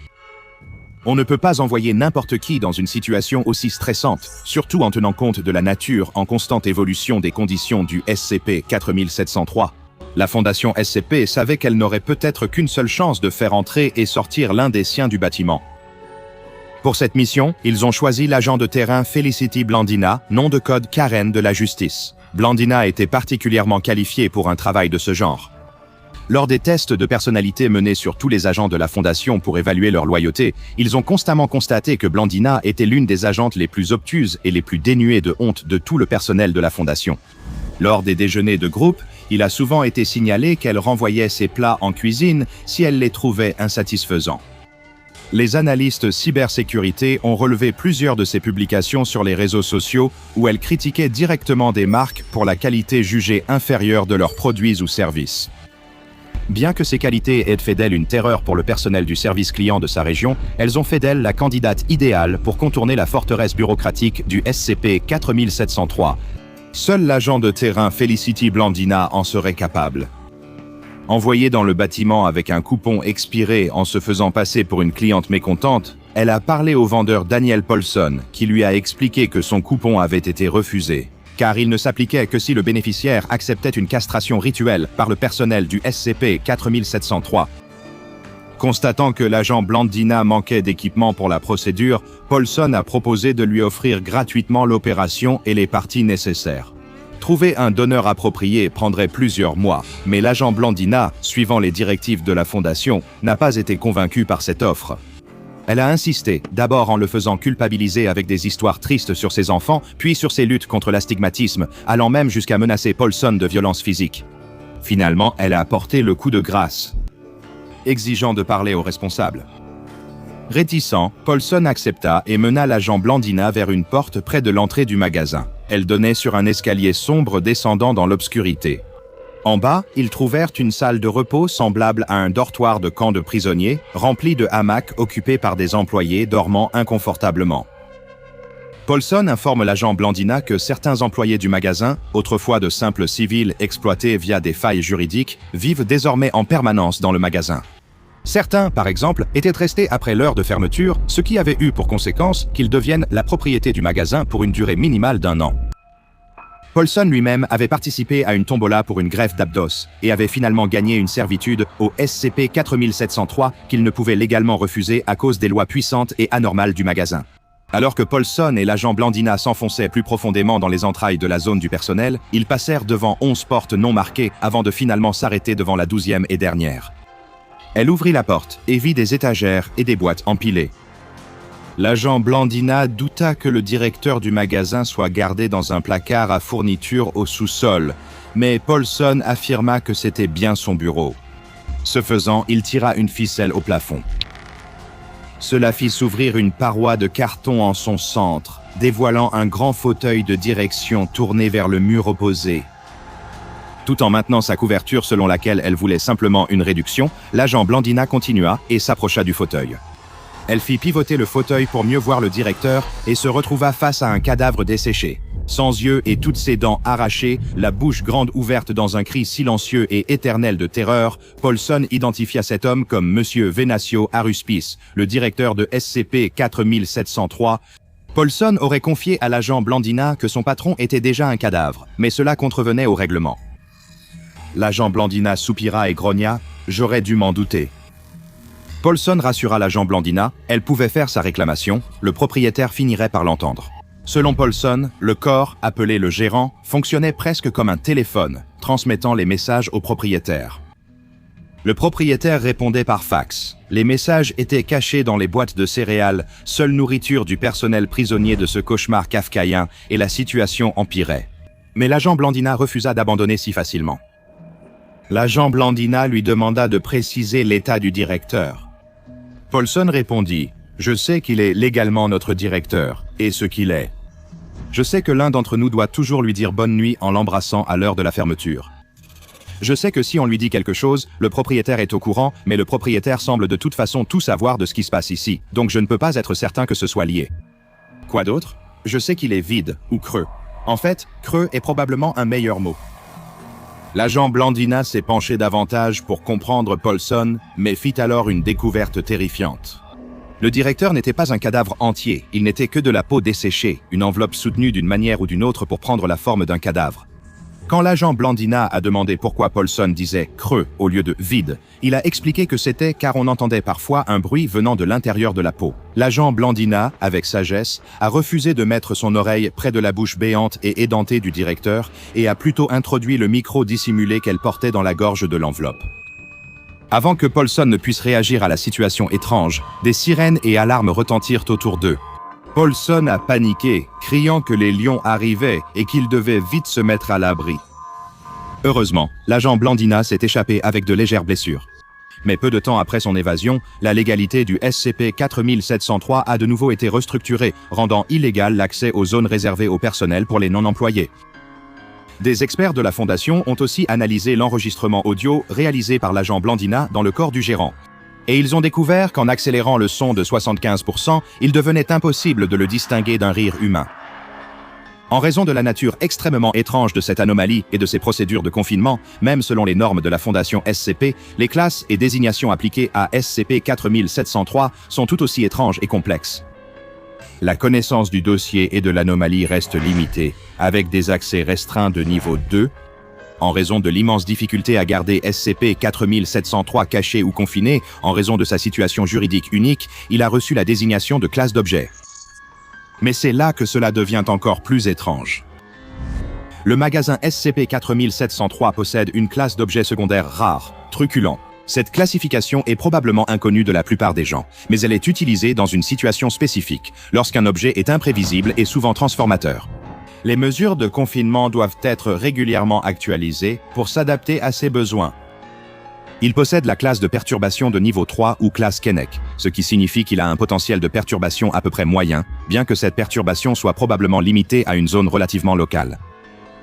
On ne peut pas envoyer n'importe qui dans une situation aussi stressante, surtout en tenant compte de la nature en constante évolution des conditions du SCP-4703. La Fondation SCP savait qu'elle n'aurait peut-être qu'une seule chance de faire entrer et sortir l'un des siens du bâtiment. Pour cette mission, ils ont choisi l'agent de terrain Felicity Blandina, nom de code Karen de la justice. Blandina était particulièrement qualifiée pour un travail de ce genre. Lors des tests de personnalité menés sur tous les agents de la Fondation pour évaluer leur loyauté, ils ont constamment constaté que Blandina était l'une des agentes les plus obtuses et les plus dénuées de honte de tout le personnel de la Fondation. Lors des déjeuners de groupe, il a souvent été signalé qu'elle renvoyait ses plats en cuisine si elle les trouvait insatisfaisants. Les analystes cybersécurité ont relevé plusieurs de ses publications sur les réseaux sociaux où elle critiquait directement des marques pour la qualité jugée inférieure de leurs produits ou services. Bien que ces qualités aient fait d'elle une terreur pour le personnel du service client de sa région, elles ont fait d'elle la candidate idéale pour contourner la forteresse bureaucratique du SCP-4703. Seul l'agent de terrain Felicity Blandina en serait capable. Envoyée dans le bâtiment avec un coupon expiré en se faisant passer pour une cliente mécontente, elle a parlé au vendeur Daniel Paulson, qui lui a expliqué que son coupon avait été refusé, car il ne s'appliquait que si le bénéficiaire acceptait une castration rituelle par le personnel du SCP-4703. Constatant que l'agent Blandina manquait d'équipement pour la procédure, Paulson a proposé de lui offrir gratuitement l'opération et les parties nécessaires. Trouver un donneur approprié prendrait plusieurs mois, mais l'agent Blandina, suivant les directives de la Fondation, n'a pas été convaincu par cette offre. Elle a insisté, d'abord en le faisant culpabiliser avec des histoires tristes sur ses enfants, puis sur ses luttes contre l'astigmatisme, allant même jusqu'à menacer Paulson de violences physiques. Finalement, elle a apporté le coup de grâce, exigeant de parler au responsable. Réticent, Paulson accepta et mena l'agent Blandina vers une porte près de l'entrée du magasin. Elle donnait sur un escalier sombre descendant dans l'obscurité. En bas, ils trouvèrent une salle de repos semblable à un dortoir de camp de prisonniers, remplie de hamacs occupés par des employés dormant inconfortablement. Paulson informe l'agent Blandina que certains employés du magasin, autrefois de simples civils exploités via des failles juridiques, vivent désormais en permanence dans le magasin. Certains, par exemple, étaient restés après l'heure de fermeture, ce qui avait eu pour conséquence qu'ils deviennent la propriété du magasin pour une durée minimale d'1 an. Paulson lui-même avait participé à une tombola pour une greffe d'abdos et avait finalement gagné une servitude au SCP-4703 qu'il ne pouvait légalement refuser à cause des lois puissantes et anormales du magasin. Alors que Paulson et l'agent Blandina s'enfonçaient plus profondément dans les entrailles de la zone du personnel, ils passèrent devant 11 portes non marquées avant de finalement s'arrêter devant la 12e et dernière. Elle ouvrit la porte et vit des étagères et des boîtes empilées. L'agent Blandina douta que le directeur du magasin soit gardé dans un placard à fournitures au sous-sol, mais Paulson affirma que c'était bien son bureau. Ce faisant, il tira une ficelle au plafond. Cela fit s'ouvrir une paroi de carton en son centre, dévoilant un grand fauteuil de direction tourné vers le mur opposé. Tout en maintenant sa couverture selon laquelle elle voulait simplement une réduction, l'agent Blandina continua et s'approcha du fauteuil. Elle fit pivoter le fauteuil pour mieux voir le directeur et se retrouva face à un cadavre desséché. Sans yeux et toutes ses dents arrachées, la bouche grande ouverte dans un cri silencieux et éternel de terreur, Paulson identifia cet homme comme Monsieur Venancio Aruspis, le directeur de SCP-4703. Paulson aurait confié à l'agent Blandina que son patron était déjà un cadavre, mais cela contrevenait au règlement. L'agent Blandina soupira et grogna. J'aurais dû m'en douter. Paulson rassura l'agent Blandina, elle pouvait faire sa réclamation, le propriétaire finirait par l'entendre. Selon Paulson, le corps, appelé le gérant, fonctionnait presque comme un téléphone, transmettant les messages au propriétaire. Le propriétaire répondait par fax. Les messages étaient cachés dans les boîtes de céréales, seule nourriture du personnel prisonnier de ce cauchemar kafkaïen, et la situation empirait. Mais l'agent Blandina refusa d'abandonner si facilement. L'agent Blandina lui demanda de préciser l'état du directeur. Paulson répondit « Je sais qu'il est légalement notre directeur, et ce qu'il est. Je sais que l'un d'entre nous doit toujours lui dire bonne nuit en l'embrassant à l'heure de la fermeture. Je sais que si on lui dit quelque chose, le propriétaire est au courant, mais le propriétaire semble de toute façon tout savoir de ce qui se passe ici, donc je ne peux pas être certain que ce soit lié. Quoi d'autre? Je sais qu'il est vide, ou creux. En fait, creux est probablement un meilleur mot. » L'agent Blandina s'est penché davantage pour comprendre Paulson, mais fit alors une découverte terrifiante. Le directeur n'était pas un cadavre entier, il n'était que de la peau desséchée, une enveloppe soutenue d'une manière ou d'une autre pour prendre la forme d'un cadavre. Quand l'agent Blandina a demandé pourquoi Paulson disait « creux » au lieu de « vide », il a expliqué que c'était car on entendait parfois un bruit venant de l'intérieur de la peau. L'agent Blandina, avec sagesse, a refusé de mettre son oreille près de la bouche béante et édentée du directeur et a plutôt introduit le micro dissimulé qu'elle portait dans la gorge de l'enveloppe. Avant que Paulson ne puisse réagir à la situation étrange, des sirènes et alarmes retentirent autour d'eux. Paulson a paniqué, criant que les lions arrivaient et qu'il devait vite se mettre à l'abri. Heureusement, l'agent Blandina s'est échappé avec de légères blessures. Mais peu de temps après son évasion, la légalité du SCP-4703 a de nouveau été restructurée, rendant illégal l'accès aux zones réservées au personnel pour les non-employés. Des experts de la Fondation ont aussi analysé l'enregistrement audio réalisé par l'agent Blandina dans le corps du gérant. Et ils ont découvert qu'en accélérant le son de 75%, il devenait impossible de le distinguer d'un rire humain. En raison de la nature extrêmement étrange de cette anomalie et de ses procédures de confinement, même selon les normes de la Fondation SCP, les classes et désignations appliquées à SCP-4703 sont tout aussi étranges et complexes. La connaissance du dossier et de l'anomalie reste limitée, avec des accès restreints de niveau 2, en raison de l'immense difficulté à garder SCP-4703 caché ou confiné, en raison de sa situation juridique unique, il a reçu la désignation de classe d'objet. Mais c'est là que cela devient encore plus étrange. Le magasin SCP-4703 possède une classe d'objet secondaire rare, truculent. Cette classification est probablement inconnue de la plupart des gens, mais elle est utilisée dans une situation spécifique, lorsqu'un objet est imprévisible et souvent transformateur. Les mesures de confinement doivent être régulièrement actualisées pour s'adapter à ses besoins. Il possède la classe de perturbation de niveau 3 ou classe Kennec, ce qui signifie qu'il a un potentiel de perturbation à peu près moyen, bien que cette perturbation soit probablement limitée à une zone relativement locale.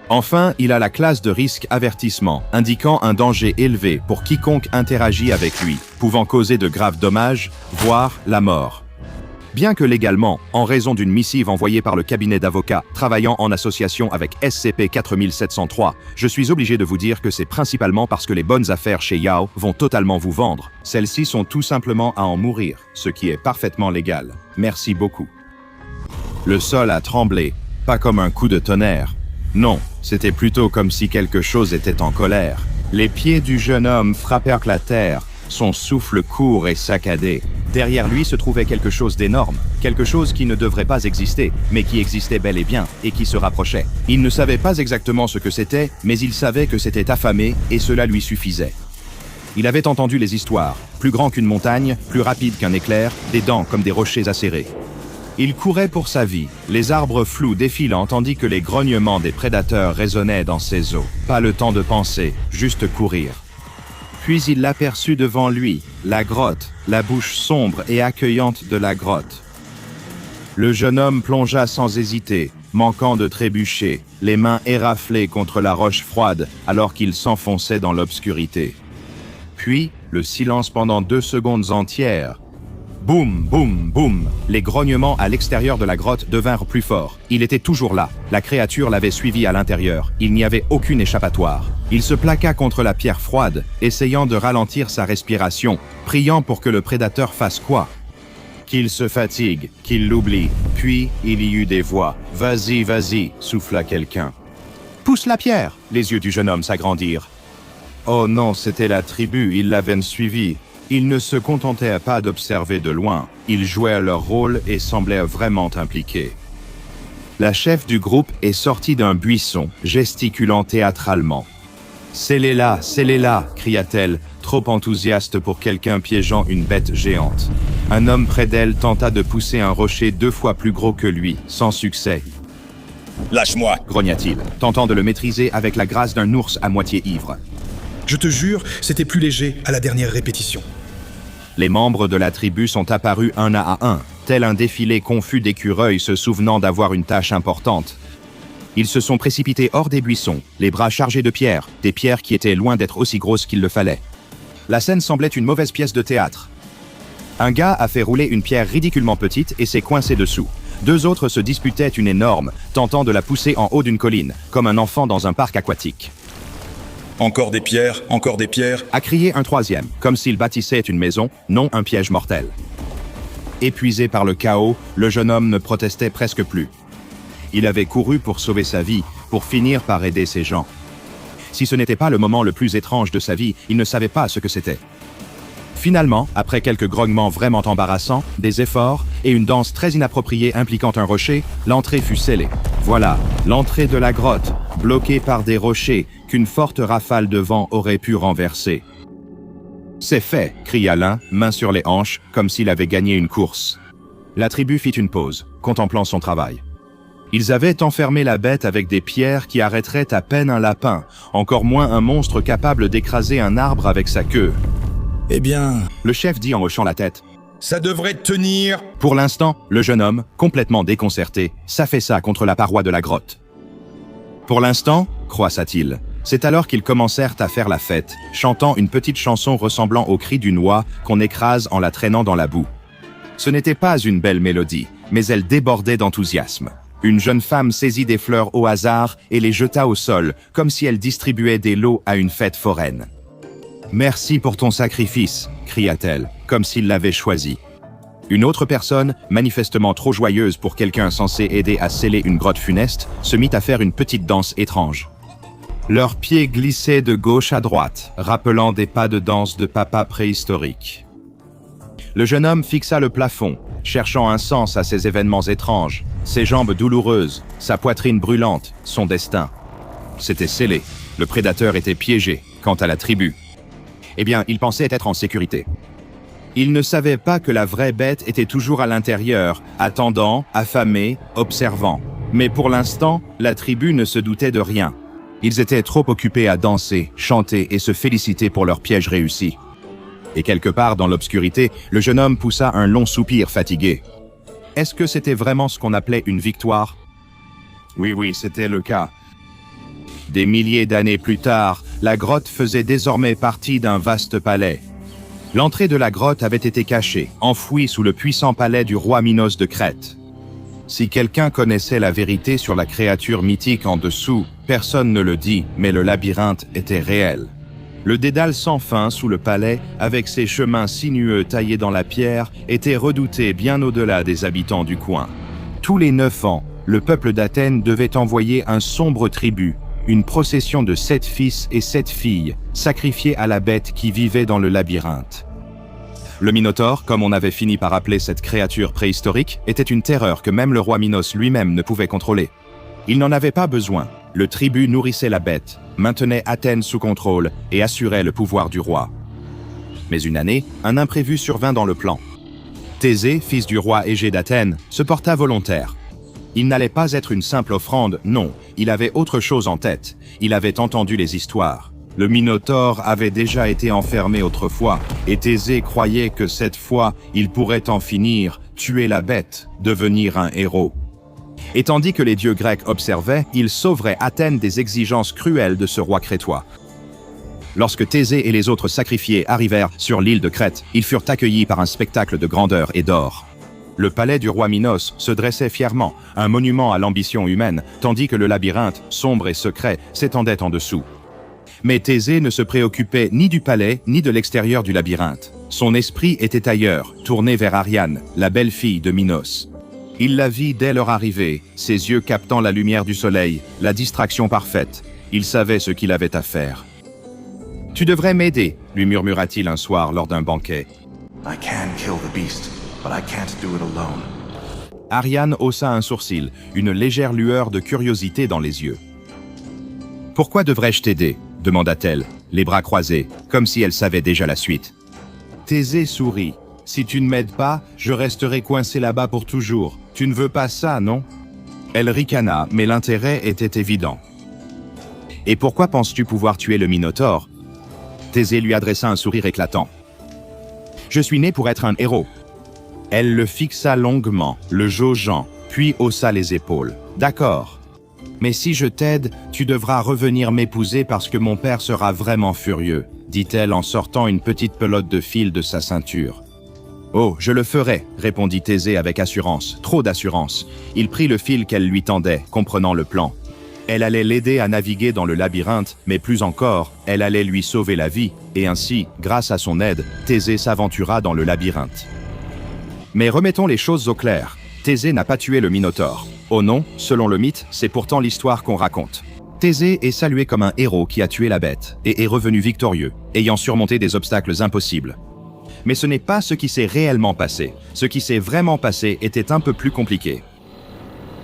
Enfin, il a la classe de risque avertissement, indiquant un danger élevé pour quiconque interagit avec lui, pouvant causer de graves dommages, voire la mort. Bien que légalement, en raison d'une missive envoyée par le cabinet d'avocats travaillant en association avec SCP-4703, je suis obligé de vous dire que c'est principalement parce que les bonnes affaires chez Yao vont totalement vous vendre. Celles-ci sont tout simplement à en mourir, ce qui est parfaitement légal. Merci beaucoup. Le sol a tremblé, pas comme un coup de tonnerre. Non, c'était plutôt comme si quelque chose était en colère. Les pieds du jeune homme frappèrent la terre, son souffle court et saccadé. Derrière lui se trouvait quelque chose d'énorme, quelque chose qui ne devrait pas exister, mais qui existait bel et bien, et qui se rapprochait. Il ne savait pas exactement ce que c'était, mais il savait que c'était affamé, et cela lui suffisait. Il avait entendu les histoires, plus grand qu'une montagne, plus rapide qu'un éclair, des dents comme des rochers acérés. Il courait pour sa vie, les arbres flous défilant tandis que les grognements des prédateurs résonnaient dans ses os. Pas le temps de penser, juste courir. Puis il l'aperçut devant lui, la grotte, la bouche sombre et accueillante de la grotte. Le jeune homme plongea sans hésiter, manquant de trébucher, les mains éraflées contre la roche froide alors qu'il s'enfonçait dans l'obscurité. Puis, le silence pendant 2 secondes entières. Boum, boum, boum. Les grognements à l'extérieur de la grotte devinrent plus forts. Il était toujours là. La créature l'avait suivi à l'intérieur. Il n'y avait aucune échappatoire. Il se plaqua contre la pierre froide, essayant de ralentir sa respiration, priant pour que le prédateur fasse quoi? Qu'il se fatigue, qu'il l'oublie. Puis, il y eut des voix. « Vas-y, vas-y » souffla quelqu'un. « Pousse la pierre !» Les yeux du jeune homme s'agrandirent. Oh non, c'était la tribu, ils l'avaient suivi. Ils ne se contentaient pas d'observer de loin, ils jouaient leur rôle et semblaient vraiment impliqués. La chef du groupe est sortie d'un buisson, gesticulant théâtralement. « Scellez-la, scellez-la » cria-t-elle, trop enthousiaste pour quelqu'un piégeant une bête géante. Un homme près d'elle tenta de pousser un rocher 2 fois plus gros que lui, sans succès. « Lâche-moi » grogna-t-il, tentant de le maîtriser avec la grâce d'un ours à moitié ivre. Je te jure, c'était plus léger à la dernière répétition. Les membres de la tribu sont apparus un à un, tel un défilé confus d'écureuils se souvenant d'avoir une tâche importante. Ils se sont précipités hors des buissons, les bras chargés de pierres, des pierres qui étaient loin d'être aussi grosses qu'il le fallait. La scène semblait une mauvaise pièce de théâtre. Un gars a fait rouler une pierre ridiculement petite et s'est coincé dessous. 2 autres se disputaient une énorme, tentant de la pousser en haut d'une colline, comme un enfant dans un parc aquatique. Encore des pierres, a crié un troisième, comme s'il bâtissait une maison, non un piège mortel. Épuisé par le chaos, le jeune homme ne protestait presque plus. Il avait couru pour sauver sa vie, pour finir par aider ses gens. Si ce n'était pas le moment le plus étrange de sa vie, il ne savait pas ce que c'était. Finalement, après quelques grognements vraiment embarrassants, des efforts et une danse très inappropriée impliquant un rocher, l'entrée fut scellée. Voilà, l'entrée de la grotte, bloquée par des rochers qu'une forte rafale de vent aurait pu renverser. « C'est fait !» cria l'un, main sur les hanches, comme s'il avait gagné une course. La tribu fit une pause, contemplant son travail. Ils avaient enfermé la bête avec des pierres qui arrêteraient à peine un lapin, encore moins un monstre capable d'écraser un arbre avec sa queue. « Eh bien... » le chef dit en hochant la tête. « Ça devrait tenir !» Pour l'instant, le jeune homme, complètement déconcerté, s'affaissa contre la paroi de la grotte. « Pour l'instant » croissa-t-il. C'est alors qu'ils commencèrent à faire la fête, chantant une petite chanson ressemblant au cri d'une oie qu'on écrase en la traînant dans la boue. Ce n'était pas une belle mélodie, mais elle débordait d'enthousiasme. Une jeune femme saisit des fleurs au hasard et les jeta au sol, comme si elle distribuait des lots à une fête foraine. « Merci pour ton sacrifice » cria-t-elle, comme s'il l'avait choisi. Une autre personne, manifestement trop joyeuse pour quelqu'un censé aider à sceller une grotte funeste, se mit à faire une petite danse étrange. Leurs pieds glissaient de gauche à droite, rappelant des pas de danse de papa préhistorique. Le jeune homme fixa le plafond, cherchant un sens à ces événements étranges, ses jambes douloureuses, sa poitrine brûlante, son destin. C'était scellé, le prédateur était piégé, quant à la tribu. Eh bien, il pensait être en sécurité. Il ne savait pas que la vraie bête était toujours à l'intérieur, attendant, affamé, observant. Mais pour l'instant, la tribu ne se doutait de rien. Ils étaient trop occupés à danser, chanter et se féliciter pour leur piège réussi. Et quelque part dans l'obscurité, le jeune homme poussa un long soupir fatigué. Est-ce que c'était vraiment ce qu'on appelait une victoire? Oui, c'était le cas. Des milliers d'années plus tard, la grotte faisait désormais partie d'un vaste palais. L'entrée de la grotte avait été cachée, enfouie sous le puissant palais du roi Minos de Crète. Si quelqu'un connaissait la vérité sur la créature mythique en dessous, personne ne le dit, mais le labyrinthe était réel. Le dédale sans fin sous le palais, avec ses chemins sinueux taillés dans la pierre, était redouté bien au-delà des habitants du coin. Tous les 9 ans, le peuple d'Athènes devait envoyer un sombre tribut, une procession de 7 fils et 7 filles, sacrifiés à la bête qui vivait dans le labyrinthe. Le Minotaure, comme on avait fini par appeler cette créature préhistorique, était une terreur que même le roi Minos lui-même ne pouvait contrôler. Il n'en avait pas besoin. Le tribut nourrissait la bête, maintenait Athènes sous contrôle et assurait le pouvoir du roi. Mais une année, un imprévu survint dans le plan. Thésée, fils du roi Égée d'Athènes, se porta volontaire. Il n'allait pas être une simple offrande, non, il avait autre chose en tête. Il avait entendu les histoires. Le Minotaure avait déjà été enfermé autrefois, et Thésée croyait que cette fois, il pourrait en finir, tuer la bête, devenir un héros. Et tandis que les dieux grecs observaient, il sauverait Athènes des exigences cruelles de ce roi crétois. Lorsque Thésée et les autres sacrifiés arrivèrent sur l'île de Crète, ils furent accueillis par un spectacle de grandeur et d'or. Le palais du roi Minos se dressait fièrement, un monument à l'ambition humaine, tandis que le labyrinthe, sombre et secret, s'étendait en dessous. Mais Thésée ne se préoccupait ni du palais, ni de l'extérieur du labyrinthe. Son esprit était ailleurs, tourné vers Ariane, la belle-fille de Minos. Il la vit dès leur arrivée, ses yeux captant la lumière du soleil, la distraction parfaite. Il savait ce qu'il avait à faire. Tu devrais m'aider, lui murmura-t-il un soir lors d'un banquet. I can kill the beast, but I can't do it alone. Ariane haussa un sourcil, une légère lueur de curiosité dans les yeux. « Pourquoi devrais-je t'aider » demanda-t-elle, les bras croisés, comme si elle savait déjà la suite. Thésée sourit. « Si tu ne m'aides pas, je resterai coincé là-bas pour toujours. Tu ne veux pas ça, non ?» Elle ricana, mais l'intérêt était évident. « Et pourquoi penses-tu pouvoir tuer le Minotaure » Thésée lui adressa un sourire éclatant. « Je suis né pour être un héros. » Elle le fixa longuement, le jaugeant, puis haussa les épaules. « D'accord. Mais si je t'aide, tu devras revenir m'épouser parce que mon père sera vraiment furieux, » dit-elle en sortant une petite pelote de fil de sa ceinture. « Oh, je le ferai, » répondit Thésée avec assurance, trop d'assurance. Il prit le fil qu'elle lui tendait, comprenant le plan. Elle allait l'aider à naviguer dans le labyrinthe, mais plus encore, elle allait lui sauver la vie, et ainsi, grâce à son aide, Thésée s'aventura dans le labyrinthe. Mais remettons les choses au clair. Thésée n'a pas tué le Minotaure. Oh non, selon le mythe, c'est pourtant l'histoire qu'on raconte. Thésée est salué comme un héros qui a tué la bête, et est revenu victorieux, ayant surmonté des obstacles impossibles. Mais ce n'est pas ce qui s'est réellement passé. Ce qui s'est vraiment passé était un peu plus compliqué.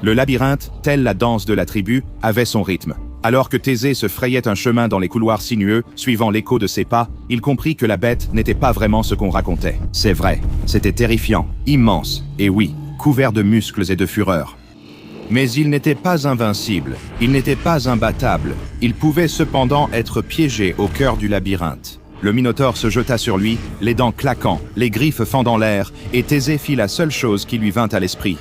Le labyrinthe, tel la danse de la tribu, avait son rythme. Alors que Thésée se frayait un chemin dans les couloirs sinueux, suivant l'écho de ses pas, il comprit que la bête n'était pas vraiment ce qu'on racontait. C'est vrai, c'était terrifiant, immense, et oui, couvert de muscles et de fureur. Mais il n'était pas invincible, il n'était pas imbattable, il pouvait cependant être piégé au cœur du labyrinthe. Le Minotaure se jeta sur lui, les dents claquant, les griffes fendant l'air, et Thésée fit la seule chose qui lui vint à l'esprit.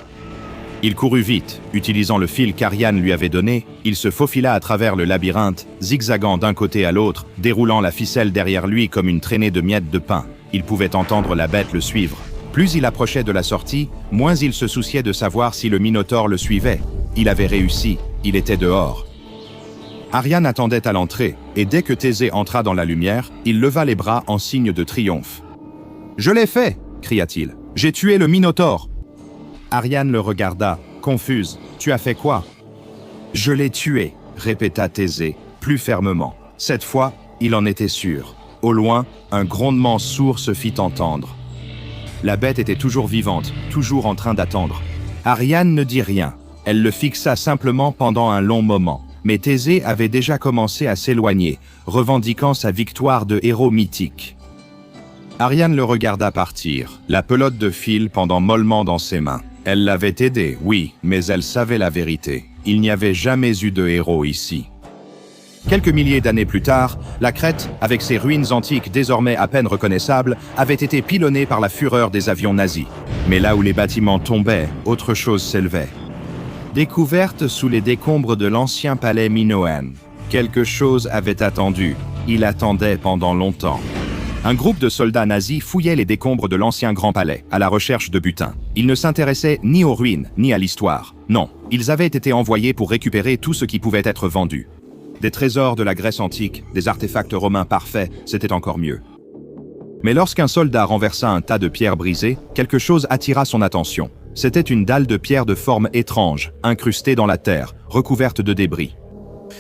Il courut vite, utilisant le fil qu'Ariane lui avait donné, il se faufila à travers le labyrinthe, zigzagant d'un côté à l'autre, déroulant la ficelle derrière lui comme une traînée de miettes de pain. Il pouvait entendre la bête le suivre. Plus il approchait de la sortie, moins il se souciait de savoir si le Minotaure le suivait. Il avait réussi, il était dehors. Ariane attendait à l'entrée, et dès que Thésée entra dans la lumière, il leva les bras en signe de triomphe. « Je l'ai fait !» cria-t-il. « J'ai tué le Minotaure !» Ariane le regarda, confuse. « Tu as fait quoi ?»« Je l'ai tué », répéta Thésée, plus fermement. Cette fois, il en était sûr. Au loin, un grondement sourd se fit entendre. La bête était toujours vivante, toujours en train d'attendre. Ariane ne dit rien. Elle le fixa simplement pendant un long moment. Mais Thésée avait déjà commencé à s'éloigner, revendiquant sa victoire de héros mythique. Ariane le regarda partir, la pelote de fil pendant mollement dans ses mains. Elle l'avait aidé, oui, mais elle savait la vérité. Il n'y avait jamais eu de héros ici. Quelques milliers d'années plus tard, la Crète, avec ses ruines antiques désormais à peine reconnaissables, avait été pilonnée par la fureur des avions nazis. Mais là où les bâtiments tombaient, autre chose s'élevait. Découverte sous les décombres de l'ancien palais minoen. Quelque chose avait attendu. Il attendait pendant longtemps. Un groupe de soldats nazis fouillait les décombres de l'ancien Grand Palais, à la recherche de butin. Ils ne s'intéressaient ni aux ruines, ni à l'histoire. Non, ils avaient été envoyés pour récupérer tout ce qui pouvait être vendu. Des trésors de la Grèce antique, des artefacts romains parfaits, c'était encore mieux. Mais lorsqu'un soldat renversa un tas de pierres brisées, quelque chose attira son attention. C'était une dalle de pierre de forme étrange, incrustée dans la terre, recouverte de débris.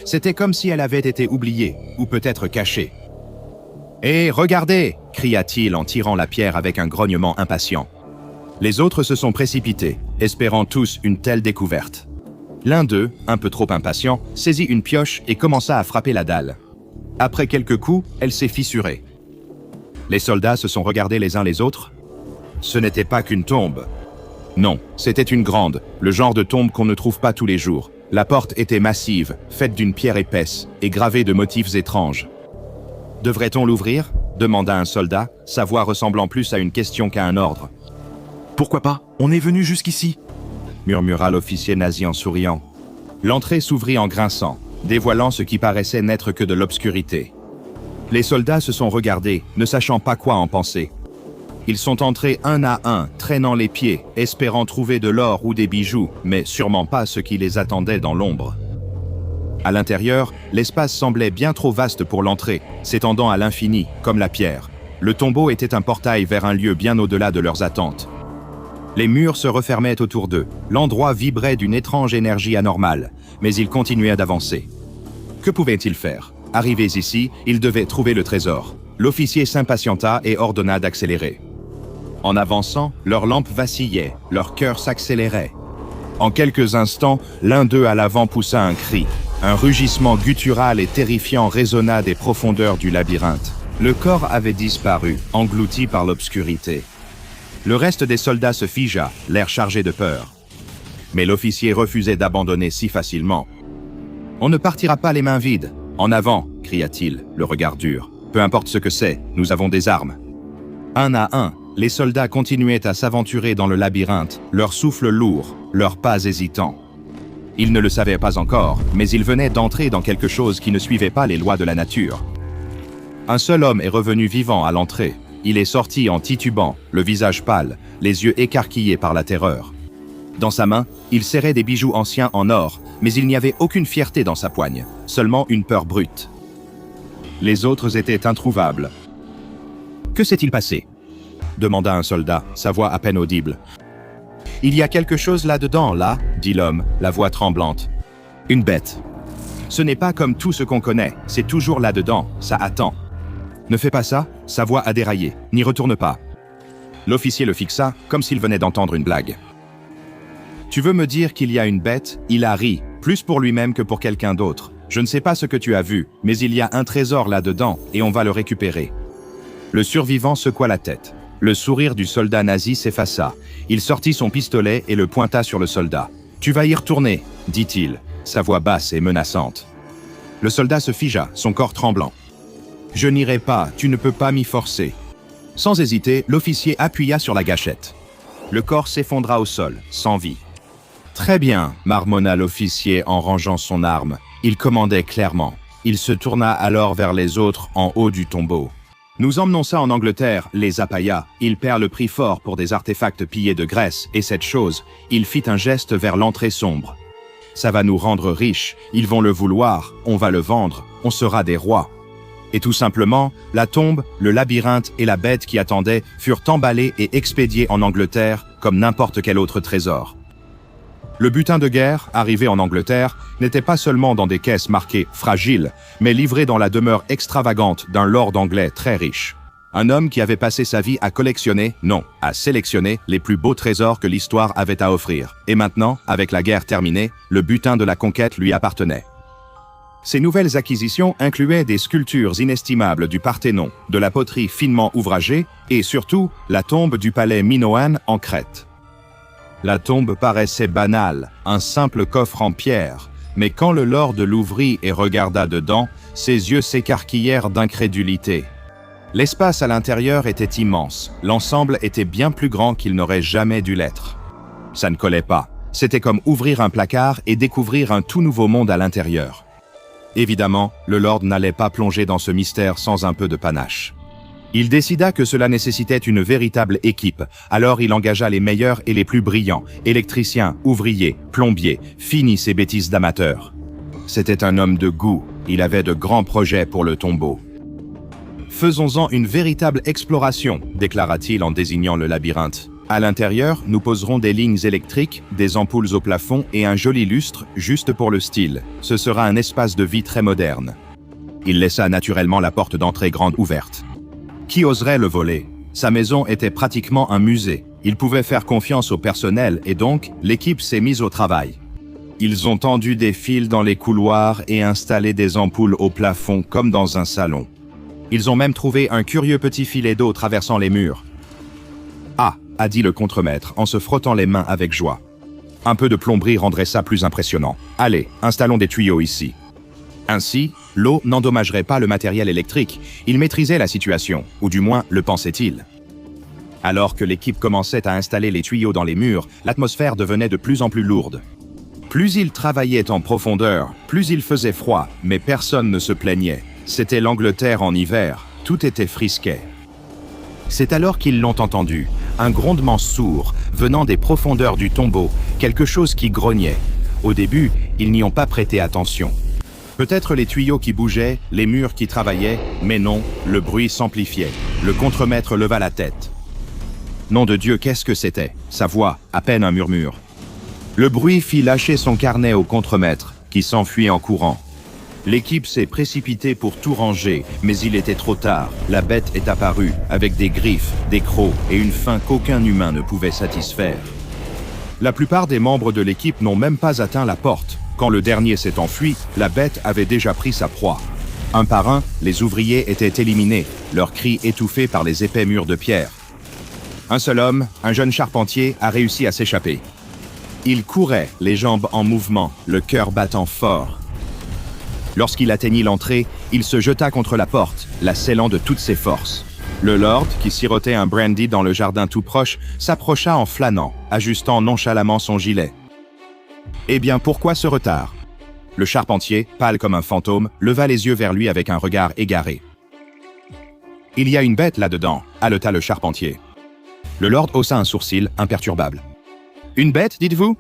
C'était comme si elle avait été oubliée, ou peut-être cachée. « Hé, regardez !» cria-t-il en tirant la pierre avec un grognement impatient. Les autres se sont précipités, espérant tous une telle découverte. L'un d'eux, un peu trop impatient, saisit une pioche et commença à frapper la dalle. Après quelques coups, elle s'est fissurée. Les soldats se sont regardés les uns les autres. Ce n'était pas qu'une tombe. Non, c'était une grande, le genre de tombe qu'on ne trouve pas tous les jours. La porte était massive, faite d'une pierre épaisse et gravée de motifs étranges. « Devrait-on l'ouvrir » demanda un soldat, sa voix ressemblant plus à une question qu'à un ordre. « Pourquoi pas? On est venu jusqu'ici » murmura l'officier nazi en souriant. L'entrée s'ouvrit en grinçant, dévoilant ce qui paraissait n'être que de l'obscurité. Les soldats se sont regardés, ne sachant pas quoi en penser. Ils sont entrés un à un, traînant les pieds, espérant trouver de l'or ou des bijoux, mais sûrement pas ce qui les attendait dans l'ombre. À l'intérieur, l'espace semblait bien trop vaste pour l'entrée, s'étendant à l'infini, comme la pierre. Le tombeau était un portail vers un lieu bien au-delà de leurs attentes. Les murs se refermaient autour d'eux, l'endroit vibrait d'une étrange énergie anormale, mais ils continuaient d'avancer. Que pouvaient-ils faire? Arrivés ici, ils devaient trouver le trésor. L'officier s'impatienta et ordonna d'accélérer. En avançant, leurs lampes vacillaient, leur cœur s'accélérait. En quelques instants, l'un d'eux à l'avant poussa un cri. Un rugissement guttural et terrifiant résonna des profondeurs du labyrinthe. Le corps avait disparu, englouti par l'obscurité. Le reste des soldats se figea, l'air chargé de peur. Mais l'officier refusait d'abandonner si facilement. « On ne partira pas les mains vides. En avant !» cria-t-il, le regard dur. « Peu importe ce que c'est, nous avons des armes. » Un à un, les soldats continuaient à s'aventurer dans le labyrinthe, leur souffle lourd, leurs pas hésitants. Ils ne le savaient pas encore, mais ils venaient d'entrer dans quelque chose qui ne suivait pas les lois de la nature. Un seul homme est revenu vivant à l'entrée. Il est sorti en titubant, le visage pâle, les yeux écarquillés par la terreur. Dans sa main, il serrait des bijoux anciens en or, mais il n'y avait aucune fierté dans sa poigne, seulement une peur brute. Les autres étaient introuvables. « Que s'est-il passé ?» demanda un soldat, sa voix à peine audible. « Il y a quelque chose là-dedans, là » dit l'homme, la voix tremblante. « Une bête. Ce n'est pas comme tout ce qu'on connaît, c'est toujours là-dedans, ça attend. Ne fais pas ça, sa voix a déraillé, n'y retourne pas. » L'officier le fixa, comme s'il venait d'entendre une blague. « Tu veux me dire qu'il y a une bête ?» Il a ri, plus pour lui-même que pour quelqu'un d'autre. « Je ne sais pas ce que tu as vu, mais il y a un trésor là-dedans, et on va le récupérer. » Le survivant secoua la tête. Le sourire du soldat nazi s'effaça. Il sortit son pistolet et le pointa sur le soldat. « Tu vas y retourner, » dit-il, sa voix basse et menaçante. Le soldat se figea, son corps tremblant. « Je n'irai pas, tu ne peux pas m'y forcer. » Sans hésiter, l'officier appuya sur la gâchette. Le corps s'effondra au sol, sans vie. « Très bien, » marmonna l'officier en rangeant son arme. Il commandait clairement. Il se tourna alors vers les autres en haut du tombeau. « Nous emmenons ça en Angleterre, les Apayas. Il perd le prix fort pour des artefacts pillés de Grèce, et cette chose, il fit un geste vers l'entrée sombre. Ça va nous rendre riches, ils vont le vouloir, on va le vendre, on sera des rois. » Et tout simplement, la tombe, le labyrinthe et la bête qui attendait furent emballés et expédiés en Angleterre comme n'importe quel autre trésor. Le butin de guerre, arrivé en Angleterre, n'était pas seulement dans des caisses marquées « fragiles », mais livré dans la demeure extravagante d'un lord anglais très riche. Un homme qui avait passé sa vie à collectionner, non, à sélectionner les plus beaux trésors que l'histoire avait à offrir. Et maintenant, avec la guerre terminée, le butin de la conquête lui appartenait. Ces nouvelles acquisitions incluaient des sculptures inestimables du Parthénon, de la poterie finement ouvragée et surtout la tombe du palais Minoan en Crète. La tombe paraissait banale, un simple coffre en pierre, mais quand le lord l'ouvrit et regarda dedans, ses yeux s'écarquillèrent d'incrédulité. L'espace à l'intérieur était immense, l'ensemble était bien plus grand qu'il n'aurait jamais dû l'être. Ça ne collait pas, c'était comme ouvrir un placard et découvrir un tout nouveau monde à l'intérieur. Évidemment, le lord n'allait pas plonger dans ce mystère sans un peu de panache. Il décida que cela nécessitait une véritable équipe, alors il engagea les meilleurs et les plus brillants, électriciens, ouvriers, plombiers, finis ces bêtises d'amateurs. C'était un homme de goût, il avait de grands projets pour le tombeau. « Faisons-en une véritable exploration », déclara-t-il en désignant le labyrinthe. « À l'intérieur, nous poserons des lignes électriques, des ampoules au plafond et un joli lustre juste pour le style. Ce sera un espace de vie très moderne. » Il laissa naturellement la porte d'entrée grande ouverte. Qui oserait le voler? Sa maison était pratiquement un musée. Il pouvait faire confiance au personnel et donc, l'équipe s'est mise au travail. Ils ont tendu des fils dans les couloirs et installé des ampoules au plafond comme dans un salon. Ils ont même trouvé un curieux petit filet d'eau traversant les murs. « Ah !» a dit le contremaître en se frottant les mains avec joie. « Un peu de plomberie rendrait ça plus impressionnant. Allez, installons des tuyaux ici. » Ainsi, l'eau n'endommagerait pas le matériel électrique. Il maîtrisait la situation, ou du moins le pensait-il. Alors que l'équipe commençait à installer les tuyaux dans les murs, l'atmosphère devenait de plus en plus lourde. Plus ils travaillaient en profondeur, plus il faisait froid, mais personne ne se plaignait. C'était l'Angleterre en hiver, tout était frisquet. C'est alors qu'ils l'ont entendu, un grondement sourd, venant des profondeurs du tombeau, quelque chose qui grognait. Au début, ils n'y ont pas prêté attention. Peut-être les tuyaux qui bougeaient, les murs qui travaillaient, mais non, le bruit s'amplifiait. Le contremaître leva la tête. Nom de Dieu, qu'est-ce que c'était? Sa voix, à peine un murmure. Le bruit fit lâcher son carnet au contremaître, qui s'enfuit en courant. L'équipe s'est précipitée pour tout ranger, mais il était trop tard. La bête est apparue, avec des griffes, des crocs et une faim qu'aucun humain ne pouvait satisfaire. La plupart des membres de l'équipe n'ont même pas atteint la porte. Quand le dernier s'est enfui, la bête avait déjà pris sa proie. Un par un, les ouvriers étaient éliminés, leurs cris étouffés par les épais murs de pierre. Un seul homme, un jeune charpentier, a réussi à s'échapper. Il courait, les jambes en mouvement, le cœur battant fort. Lorsqu'il atteignit l'entrée, il se jeta contre la porte, la scellant de toutes ses forces. Le lord, qui sirotait un brandy dans le jardin tout proche, s'approcha en flânant, ajustant nonchalamment son gilet. Eh bien, pourquoi ce retard? Le charpentier, pâle comme un fantôme, leva les yeux vers lui avec un regard égaré. « Il y a une bête là-dedans », haleta le charpentier. Le lord haussa un sourcil, imperturbable. « Une bête, dites-vous »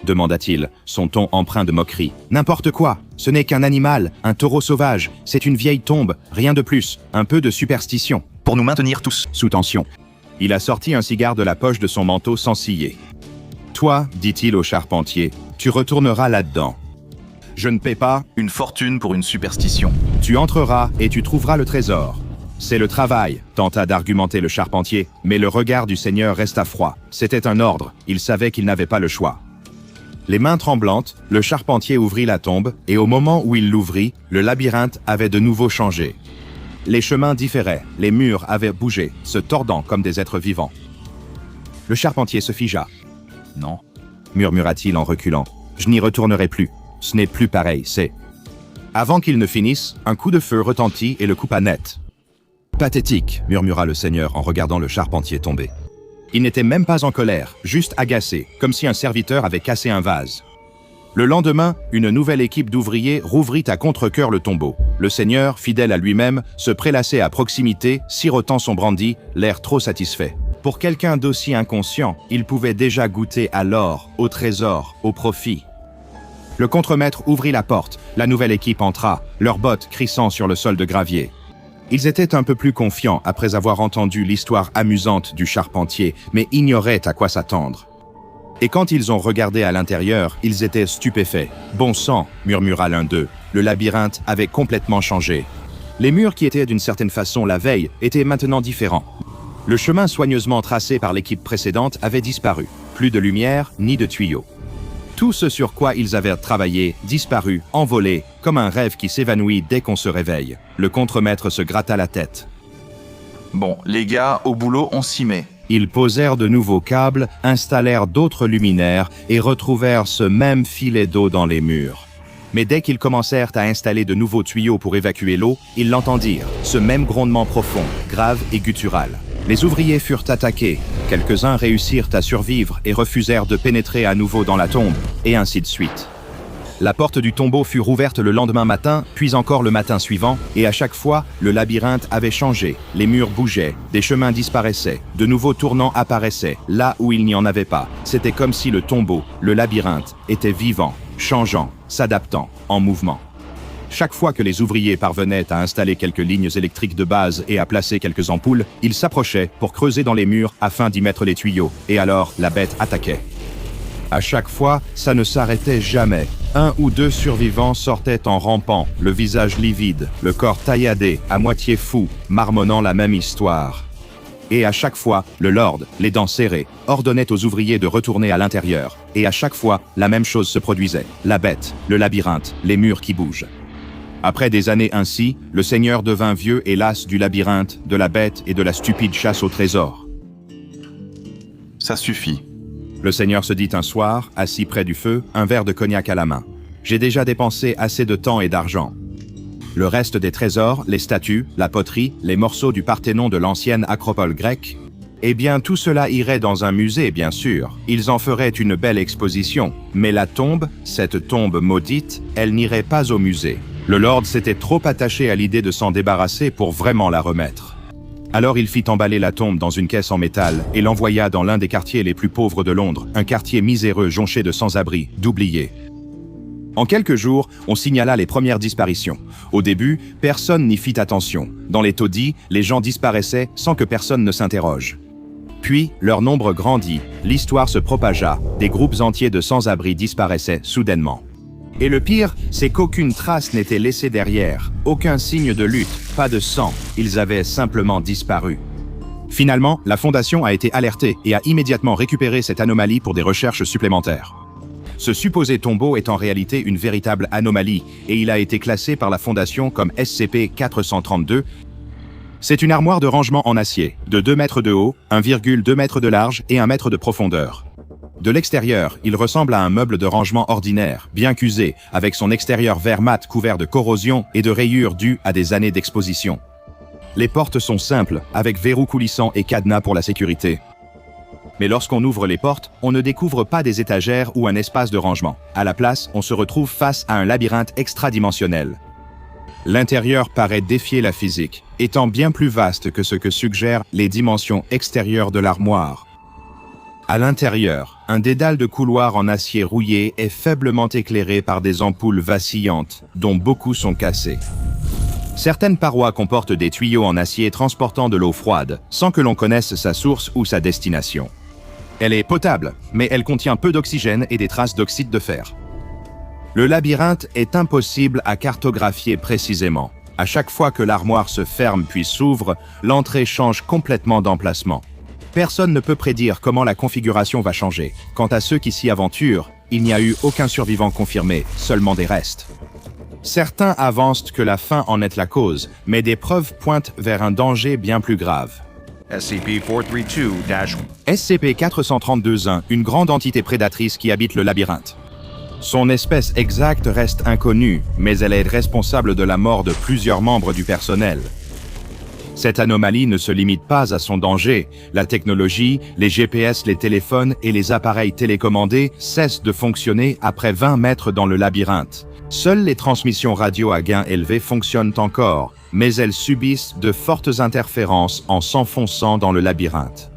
demanda-t-il, son ton empreint de moquerie. « N'importe quoi, ce n'est qu'un animal, un taureau sauvage, c'est une vieille tombe, rien de plus, un peu de superstition. » Pour nous maintenir tous Sous tension. Il a sorti un cigare de la poche de son manteau sans ciller. « Toi, dit-il au charpentier, tu retourneras là-dedans. Je ne paie pas. Une fortune pour une superstition. Tu entreras et tu trouveras le trésor. C'est le travail, tenta d'argumenter le charpentier, mais le regard du seigneur resta froid. C'était un ordre, il savait qu'il n'avait pas le choix. Les mains tremblantes, le charpentier ouvrit la tombe, et au moment où il l'ouvrit, le labyrinthe avait de nouveau changé. Les chemins différaient, les murs avaient bougé, se tordant comme des êtres vivants. Le charpentier se figea. « Non. » murmura-t-il en reculant. « Je n'y retournerai plus. Ce n'est plus pareil, c'est... » Avant qu'il ne finisse, un coup de feu retentit et le coupa net. « Pathétique, » murmura le seigneur en regardant le charpentier tomber. Il n'était même pas en colère, juste agacé, comme si un serviteur avait cassé un vase. Le lendemain, une nouvelle équipe d'ouvriers rouvrit à contre-cœur le tombeau. Le seigneur, fidèle à lui-même, se prélassait à proximité, sirotant son brandy, l'air trop satisfait. Pour quelqu'un d'aussi inconscient, il pouvait déjà goûter à l'or, au trésor, au profit. Le contremaître ouvrit la porte, la nouvelle équipe entra, leurs bottes crissant sur le sol de gravier. Ils étaient un peu plus confiants après avoir entendu l'histoire amusante du charpentier, mais ignoraient à quoi s'attendre. Et quand ils ont regardé à l'intérieur, ils étaient stupéfaits. « Bon sang !» murmura l'un d'eux. Le labyrinthe avait complètement changé. Les murs qui étaient d'une certaine façon la veille étaient maintenant différents. Le chemin soigneusement tracé par l'équipe précédente avait disparu. Plus de lumière, ni de tuyaux. Tout ce sur quoi ils avaient travaillé, disparu, envolé, comme un rêve qui s'évanouit dès qu'on se réveille. Le contremaître se gratta la tête. Bon, les gars, au boulot, on s'y met. Ils posèrent de nouveaux câbles, installèrent d'autres luminaires et retrouvèrent ce même filet d'eau dans les murs. Mais dès qu'ils commencèrent à installer de nouveaux tuyaux pour évacuer l'eau, ils l'entendirent, ce même grondement profond, grave et guttural. Les ouvriers furent attaqués, quelques-uns réussirent à survivre et refusèrent de pénétrer à nouveau dans la tombe, et ainsi de suite. La porte du tombeau fut rouverte le lendemain matin, puis encore le matin suivant, et à chaque fois, le labyrinthe avait changé, les murs bougeaient, des chemins disparaissaient, de nouveaux tournants apparaissaient, là où il n'y en avait pas. C'était comme si le tombeau, le labyrinthe, était vivant, changeant, s'adaptant, en mouvement. Chaque fois que les ouvriers parvenaient à installer quelques lignes électriques de base et à placer quelques ampoules, ils s'approchaient pour creuser dans les murs afin d'y mettre les tuyaux, et alors la bête attaquait. À chaque fois, ça ne s'arrêtait jamais. Un ou deux survivants sortaient en rampant, le visage livide, le corps tailladé, à moitié fou, marmonnant la même histoire. Et à chaque fois, le lord, les dents serrées, ordonnait aux ouvriers de retourner à l'intérieur. Et à chaque fois, la même chose se produisait. La bête, le labyrinthe, les murs qui bougent. Après des années ainsi, le seigneur devint vieux et las du labyrinthe, de la bête et de la stupide chasse au trésor. Ça suffit. Le seigneur se dit un soir, assis près du feu, un verre de cognac à la main. J'ai déjà dépensé assez de temps et d'argent. Le reste des trésors, les statues, la poterie, les morceaux du Parthénon de l'ancienne acropole grecque, eh bien tout cela irait dans un musée, bien sûr. Ils en feraient une belle exposition. Mais la tombe, cette tombe maudite, elle n'irait pas au musée. Le lord s'était trop attaché à l'idée de s'en débarrasser pour vraiment la remettre. Alors il fit emballer la tombe dans une caisse en métal et l'envoya dans l'un des quartiers les plus pauvres de Londres, un quartier miséreux jonché de sans-abri, d'oubliés. En quelques jours, on signala les premières disparitions. Au début, personne n'y fit attention. Dans les taudis, les gens disparaissaient sans que personne ne s'interroge. Puis, leur nombre grandit, l'histoire se propagea, des groupes entiers de sans-abri disparaissaient soudainement. Et le pire, c'est qu'aucune trace n'était laissée derrière, aucun signe de lutte, pas de sang, ils avaient simplement disparu. Finalement, la Fondation a été alertée et a immédiatement récupéré cette anomalie pour des recherches supplémentaires. Ce supposé tombeau est en réalité une véritable anomalie et il a été classé par la Fondation comme SCP-432. C'est une armoire de rangement en acier, de 2 mètres de haut, 1,2 mètre de large et 1 mètre de profondeur. De l'extérieur, il ressemble à un meuble de rangement ordinaire, bien qu'usé, avec son extérieur vert mat couvert de corrosion et de rayures dues à des années d'exposition. Les portes sont simples, avec verrous coulissants et cadenas pour la sécurité. Mais lorsqu'on ouvre les portes, on ne découvre pas des étagères ou un espace de rangement. À la place, on se retrouve face à un labyrinthe extradimensionnel. L'intérieur paraît défier la physique, étant bien plus vaste que ce que suggèrent les dimensions extérieures de l'armoire. À l'intérieur, un dédale de couloirs en acier rouillé est faiblement éclairé par des ampoules vacillantes, dont beaucoup sont cassées. Certaines parois comportent des tuyaux en acier transportant de l'eau froide, sans que l'on connaisse sa source ou sa destination. Elle est potable, mais elle contient peu d'oxygène et des traces d'oxyde de fer. Le labyrinthe est impossible à cartographier précisément. À chaque fois que l'armoire se ferme puis s'ouvre, l'entrée change complètement d'emplacement. Personne ne peut prédire comment la configuration va changer. Quant à ceux qui s'y aventurent, il n'y a eu aucun survivant confirmé, seulement des restes. Certains avancent que la faim en est la cause, mais des preuves pointent vers un danger bien plus grave. SCP-432-1, une grande entité prédatrice qui habite le labyrinthe. Son espèce exacte reste inconnue, mais elle est responsable de la mort de plusieurs membres du personnel. Cette anomalie ne se limite pas à son danger. La technologie, les GPS, les téléphones et les appareils télécommandés cessent de fonctionner après 20 mètres dans le labyrinthe. Seules les transmissions radio à gain élevé fonctionnent encore, mais elles subissent de fortes interférences en s'enfonçant dans le labyrinthe.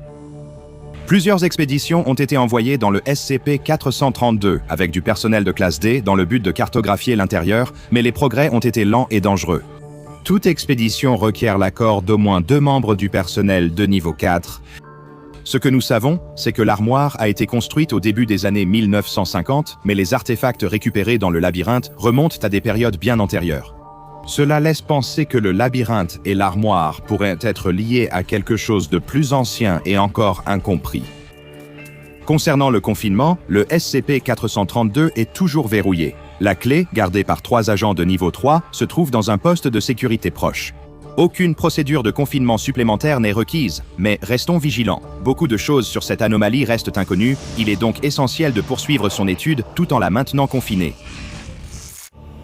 Plusieurs expéditions ont été envoyées dans le SCP-432 avec du personnel de classe D dans le but de cartographier l'intérieur, mais les progrès ont été lents et dangereux. Toute expédition requiert l'accord d'au moins 2 membres du personnel de niveau 4. Ce que nous savons, c'est que l'armoire a été construite au début des années 1950, mais les artefacts récupérés dans le labyrinthe remontent à des périodes bien antérieures. Cela laisse penser que le labyrinthe et l'armoire pourraient être liés à quelque chose de plus ancien et encore incompris. Concernant le confinement, le SCP-432 est toujours verrouillé. La clé, gardée par 3 agents de niveau 3, se trouve dans un poste de sécurité proche. Aucune procédure de confinement supplémentaire n'est requise, mais restons vigilants. Beaucoup de choses sur cette anomalie restent inconnues, il est donc essentiel de poursuivre son étude tout en la maintenant confinée.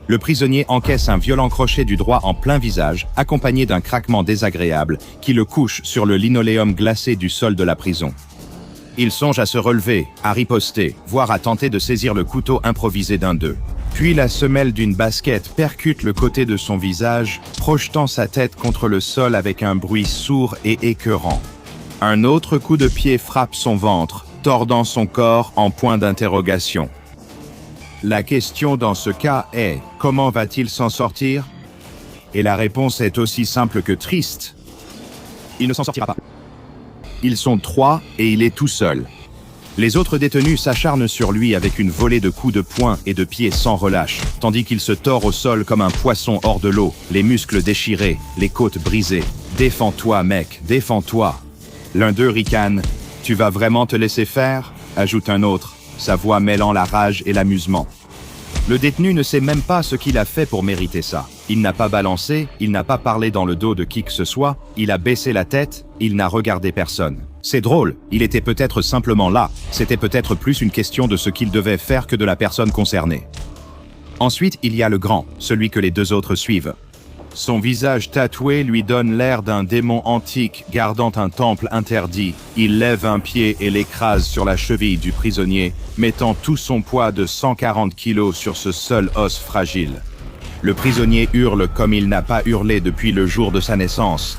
Le prisonnier encaisse un violent crochet du droit en plein visage, accompagné d'un craquement désagréable qui le couche sur le linoléum glacé du sol de la prison. Il songe à se relever, à riposter, voire à tenter de saisir le couteau improvisé d'un d'eux. Puis la semelle d'une basket percute le côté de son visage, projetant sa tête contre le sol avec un bruit sourd et écœurant. Un autre coup de pied frappe son ventre, tordant son corps en point d'interrogation. La question dans ce cas est, comment va-t-il s'en sortir? Et la réponse est aussi simple que triste. Il ne s'en sortira pas. Ils sont 3 et il est tout seul. Les autres détenus s'acharnent sur lui avec une volée de coups de poing et de pied sans relâche, tandis qu'il se tord au sol comme un poisson hors de l'eau, les muscles déchirés, les côtes brisées. « Défends-toi, mec, défends-toi !» L'un d'eux ricane. « Tu vas vraiment te laisser faire ?» ajoute un autre, sa voix mêlant la rage et l'amusement. Le détenu ne sait même pas ce qu'il a fait pour mériter ça. Il n'a pas balancé, il n'a pas parlé dans le dos de qui que ce soit, il a baissé la tête, il n'a regardé personne. C'est drôle, il était peut-être simplement là, c'était peut-être plus une question de ce qu'il devait faire que de la personne concernée. Ensuite, il y a le grand, celui que les 2 autres suivent. Son visage tatoué lui donne l'air d'un démon antique gardant un temple interdit. Il lève un pied et l'écrase sur la cheville du prisonnier, mettant tout son poids de 140 kilos sur ce seul os fragile. Le prisonnier hurle comme il n'a pas hurlé depuis le jour de sa naissance.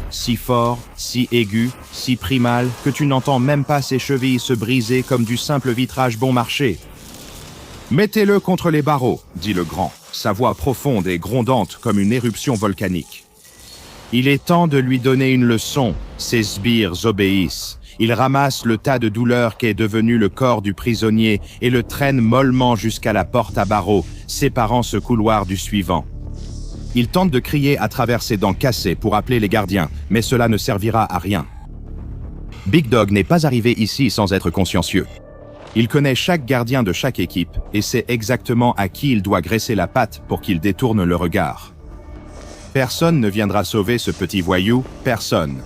Si fort, si aigu, si primal, que tu n'entends même pas ses chevilles se briser comme du simple vitrage bon marché. « Mettez-le contre les barreaux », dit le grand, sa voix profonde et grondante comme une éruption volcanique. Il est temps de lui donner une leçon, ses sbires obéissent. Il ramasse le tas de douleur qu'est devenu le corps du prisonnier et le traîne mollement jusqu'à la porte à barreaux, séparant ce couloir du suivant. Il tente de crier à travers ses dents cassées pour appeler les gardiens, mais cela ne servira à rien. Big Dog n'est pas arrivé ici sans être consciencieux. Il connaît chaque gardien de chaque équipe et sait exactement à qui il doit graisser la patte pour qu'il détourne le regard. Personne ne viendra sauver ce petit voyou, personne.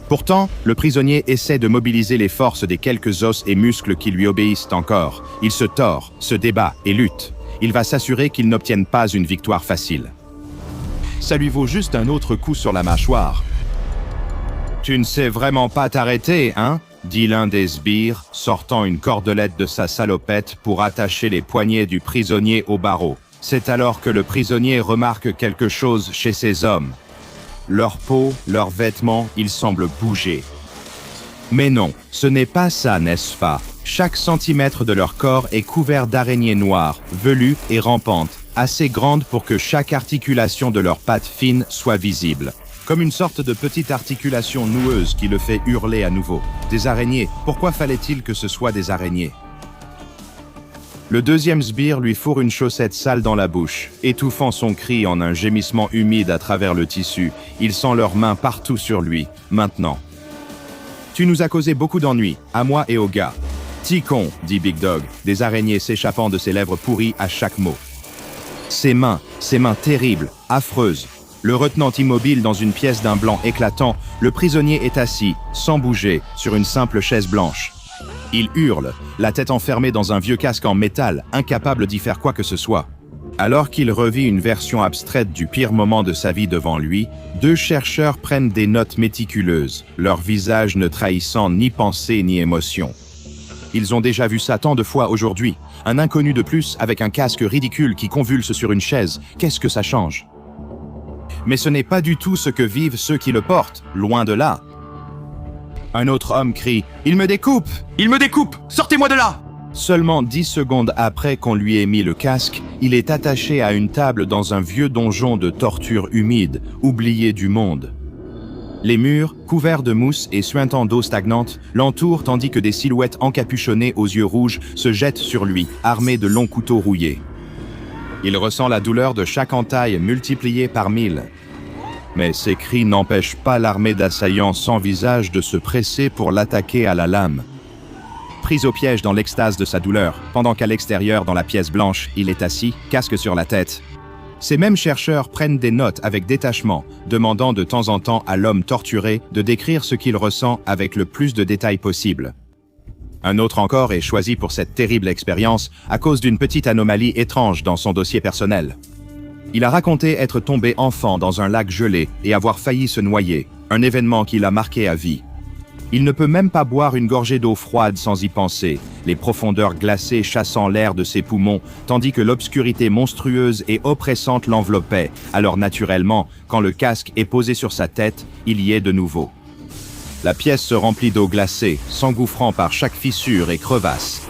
Pourtant, le prisonnier essaie de mobiliser les forces des quelques os et muscles qui lui obéissent encore. Il se tord, se débat et lutte. Il va s'assurer qu'il n'obtienne pas une victoire facile. Ça lui vaut juste un autre coup sur la mâchoire. « Tu ne sais vraiment pas t'arrêter, hein ?» dit l'un des sbires, sortant une cordelette de sa salopette pour attacher les poignets du prisonnier au barreau. C'est alors que le prisonnier remarque quelque chose chez ces hommes. Leur peau, leurs vêtements, ils semblent bouger. Mais non, ce n'est pas ça, n'est-ce pas? Chaque centimètre de leur corps est couvert d'araignées noires, velues et rampantes, assez grandes pour que chaque articulation de leurs pattes fines soit visible. Comme une sorte de petite articulation noueuse qui le fait hurler à nouveau. Des araignées, pourquoi fallait-il que ce soit des araignées? Le deuxième sbire lui fourre une chaussette sale dans la bouche, étouffant son cri en un gémissement humide à travers le tissu. Il sent leurs mains partout sur lui, maintenant. « Tu nous as causé beaucoup d'ennuis, à moi et au gars. »« Ticon » dit Big Dog, des araignées s'échappant de ses lèvres pourries à chaque mot. Ses mains terribles, affreuses. Le retenant immobile dans une pièce d'un blanc éclatant, le prisonnier est assis, sans bouger, sur une simple chaise blanche. Il hurle, la tête enfermée dans un vieux casque en métal, incapable d'y faire quoi que ce soit. Alors qu'il revit une version abstraite du pire moment de sa vie devant lui, deux chercheurs prennent des notes méticuleuses, leur visage ne trahissant ni pensée ni émotion. Ils ont déjà vu ça tant de fois aujourd'hui. Un inconnu de plus avec un casque ridicule qui convulse sur une chaise, qu'est-ce que ça change? Mais ce n'est pas du tout ce que vivent ceux qui le portent, loin de là. Un autre homme crie « Il me découpe ! Il me découpe! Sortez-moi de là !» Seulement 10 secondes après qu'on lui ait mis le casque, il est attaché à une table dans un vieux donjon de torture humide, oublié du monde. Les murs, couverts de mousse et suintant d'eau stagnante, l'entourent tandis que des silhouettes encapuchonnées aux yeux rouges se jettent sur lui, armées de longs couteaux rouillés. Il ressent la douleur de chaque entaille multipliée par 1000. Mais ces cris n'empêchent pas l'armée d'assaillants sans visage de se presser pour l'attaquer à la lame. Pris au piège dans l'extase de sa douleur, pendant qu'à l'extérieur, dans la pièce blanche, il est assis, casque sur la tête. Ces mêmes chercheurs prennent des notes avec détachement, demandant de temps en temps à l'homme torturé de décrire ce qu'il ressent avec le plus de détails possible. Un autre encore est choisi pour cette terrible expérience à cause d'une petite anomalie étrange dans son dossier personnel. Il a raconté être tombé enfant dans un lac gelé et avoir failli se noyer, un événement qui l'a marqué à vie. Il ne peut même pas boire une gorgée d'eau froide sans y penser, les profondeurs glacées chassant l'air de ses poumons, tandis que l'obscurité monstrueuse et oppressante l'enveloppait. Alors naturellement, quand le casque est posé sur sa tête, il y est de nouveau. La pièce se remplit d'eau glacée, s'engouffrant par chaque fissure et crevasse.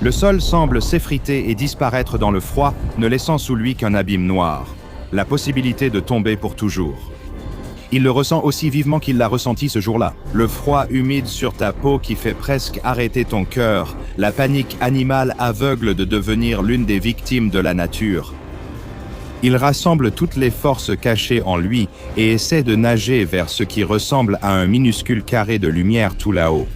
Le sol semble s'effriter et disparaître dans le froid, ne laissant sous lui qu'un abîme noir. La possibilité de tomber pour toujours. Il le ressent aussi vivement qu'il l'a ressenti ce jour-là. Le froid humide sur ta peau qui fait presque arrêter ton cœur. La panique animale aveugle de devenir l'une des victimes de la nature. Il rassemble toutes les forces cachées en lui et essaie de nager vers ce qui ressemble à un minuscule carré de lumière tout là-haut.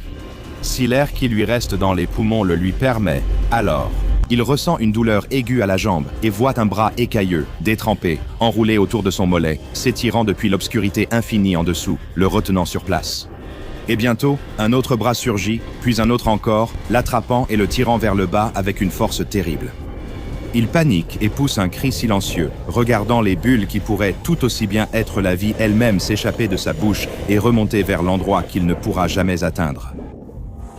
Si l'air qui lui reste dans les poumons le lui permet, alors, il ressent une douleur aiguë à la jambe et voit un bras écailleux, détrempé, enroulé autour de son mollet, s'étirant depuis l'obscurité infinie en dessous, le retenant sur place. Et bientôt, un autre bras surgit, puis un autre encore, l'attrapant et le tirant vers le bas avec une force terrible. Il panique et pousse un cri silencieux, regardant les bulles qui pourraient tout aussi bien être la vie elle-même s'échapper de sa bouche et remonter vers l'endroit qu'il ne pourra jamais atteindre.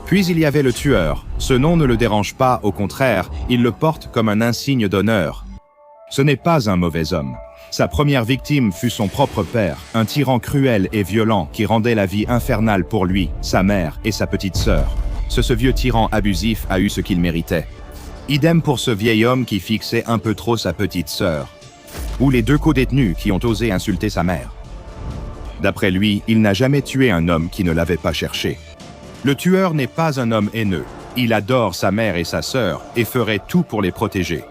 Puis il y avait le tueur. Ce nom ne le dérange pas, au contraire, il le porte comme un insigne d'honneur. Ce n'est pas un mauvais homme. Sa première victime fut son propre père, un tyran cruel et violent qui rendait la vie infernale pour lui, sa mère et sa petite sœur. Ce vieux tyran abusif a eu ce qu'il méritait. Idem pour ce vieil homme qui fixait un peu trop sa petite sœur. Ou les deux co-détenus qui ont osé insulter sa mère. D'après lui, il n'a jamais tué un homme qui ne l'avait pas cherché. Le tueur n'est pas un homme haineux. Il adore sa mère et sa sœur et ferait tout pour les protéger.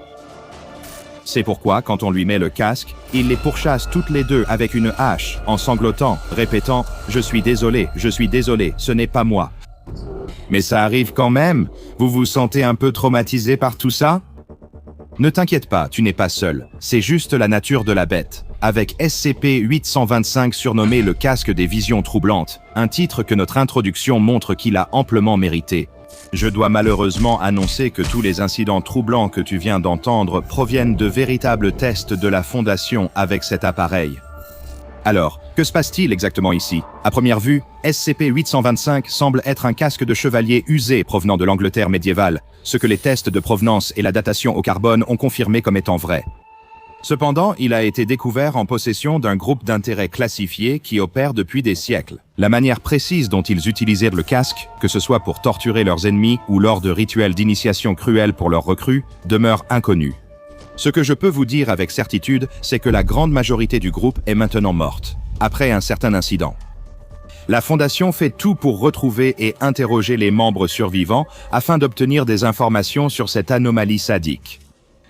C'est pourquoi, quand on lui met le casque, il les pourchasse toutes les deux avec une hache, en sanglotant, répétant « Je suis désolé, ce n'est pas moi ». Mais ça arrive quand même. Vous vous sentez un peu traumatisé par tout ça? Ne t'inquiète pas, tu n'es pas seul. C'est juste la nature de la bête. Avec SCP-825 surnommé le casque des visions troublantes, un titre que notre introduction montre qu'il a amplement mérité. Je dois malheureusement annoncer que tous les incidents troublants que tu viens d'entendre proviennent de véritables tests de la Fondation avec cet appareil. Alors, que se passe-t-il exactement ici? À première vue, SCP-825 semble être un casque de chevalier usé provenant de l'Angleterre médiévale, ce que les tests de provenance et la datation au carbone ont confirmé comme étant vrai. Cependant, il a été découvert en possession d'un groupe d'intérêts classifiés qui opère depuis des siècles. La manière précise dont ils utilisaient le casque, que ce soit pour torturer leurs ennemis ou lors de rituels d'initiation cruels pour leurs recrues, demeure inconnue. Ce que je peux vous dire avec certitude, c'est que la grande majorité du groupe est maintenant morte, après un certain incident. La Fondation fait tout pour retrouver et interroger les membres survivants afin d'obtenir des informations sur cette anomalie sadique.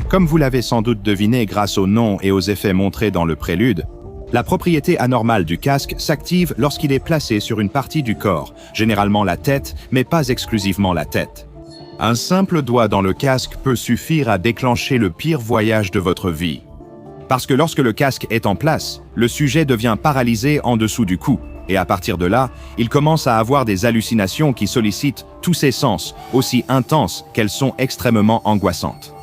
Comme vous l'avez sans doute deviné grâce aux noms et aux effets montrés dans le prélude, la propriété anormale du casque s'active lorsqu'il est placé sur une partie du corps, généralement la tête, mais pas exclusivement la tête. Un simple doigt dans le casque peut suffire à déclencher le pire voyage de votre vie. Parce que lorsque le casque est en place, le sujet devient paralysé en dessous du cou, et à partir de là, il commence à avoir des hallucinations qui sollicitent tous ses sens, aussi intenses qu'elles sont extrêmement angoissantes.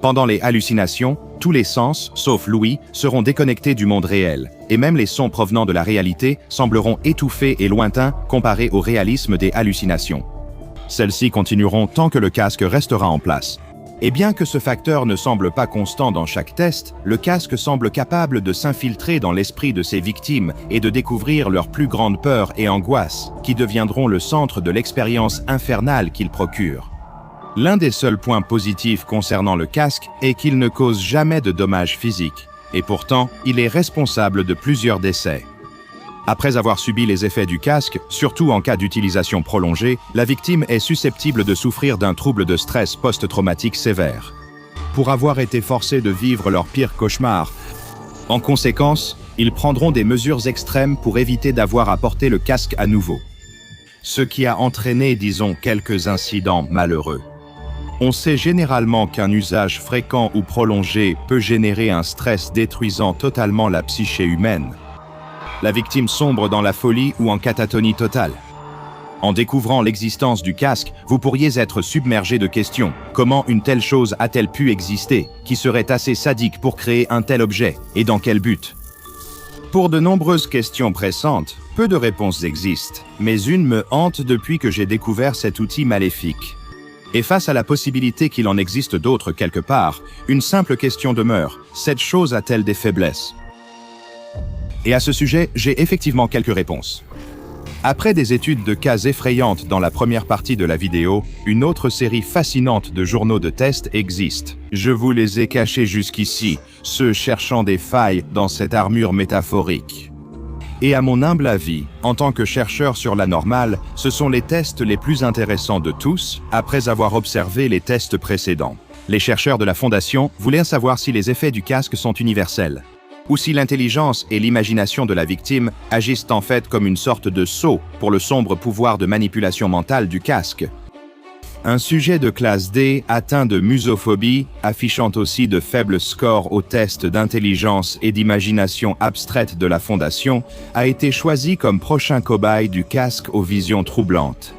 Pendant les hallucinations, tous les sens, sauf l'ouïe, seront déconnectés du monde réel, et même les sons provenant de la réalité sembleront étouffés et lointains comparés au réalisme des hallucinations. Celles-ci continueront tant que le casque restera en place. Et bien que ce facteur ne semble pas constant dans chaque test, le casque semble capable de s'infiltrer dans l'esprit de ses victimes et de découvrir leurs plus grandes peurs et angoisses, qui deviendront le centre de l'expérience infernale qu'il procure. L'un des seuls points positifs concernant le casque est qu'il ne cause jamais de dommages physiques, et pourtant, il est responsable de plusieurs décès. Après avoir subi les effets du casque, surtout en cas d'utilisation prolongée, la victime est susceptible de souffrir d'un trouble de stress post-traumatique sévère. Pour avoir été forcés de vivre leur pire cauchemar. En conséquence, ils prendront des mesures extrêmes pour éviter d'avoir à porter le casque à nouveau. Ce qui a entraîné, disons, quelques incidents malheureux. On sait généralement qu'un usage fréquent ou prolongé peut générer un stress détruisant totalement la psyché humaine. La victime sombre dans la folie ou en catatonie totale. En découvrant l'existence du casque, vous pourriez être submergé de questions. Comment une telle chose a-t-elle pu exister? Qui serait assez sadique pour créer un tel objet? Et dans quel but? Pour de nombreuses questions pressantes, peu de réponses existent, mais une me hante depuis que j'ai découvert cet outil maléfique. Et face à la possibilité qu'il en existe d'autres quelque part, une simple question demeure. Cette chose a-t-elle des faiblesses? Et à ce sujet, j'ai effectivement quelques réponses. Après des études de cas effrayantes dans la première partie de la vidéo, une autre série fascinante de journaux de test existe. Je vous les ai cachés jusqu'ici, ceux cherchant des failles dans cette armure métaphorique. Et à mon humble avis, en tant que chercheur sur l'anormal, ce sont les tests les plus intéressants de tous, après avoir observé les tests précédents. Les chercheurs de la Fondation voulaient savoir si les effets du casque sont universels, ou si l'intelligence et l'imagination de la victime agissent en fait comme une sorte de sceau pour le sombre pouvoir de manipulation mentale du casque. Un sujet de classe D atteint de musophobie, affichant aussi de faibles scores aux tests d'intelligence et d'imagination abstraite de la Fondation, a été choisi comme prochain cobaye du casque aux visions troublantes.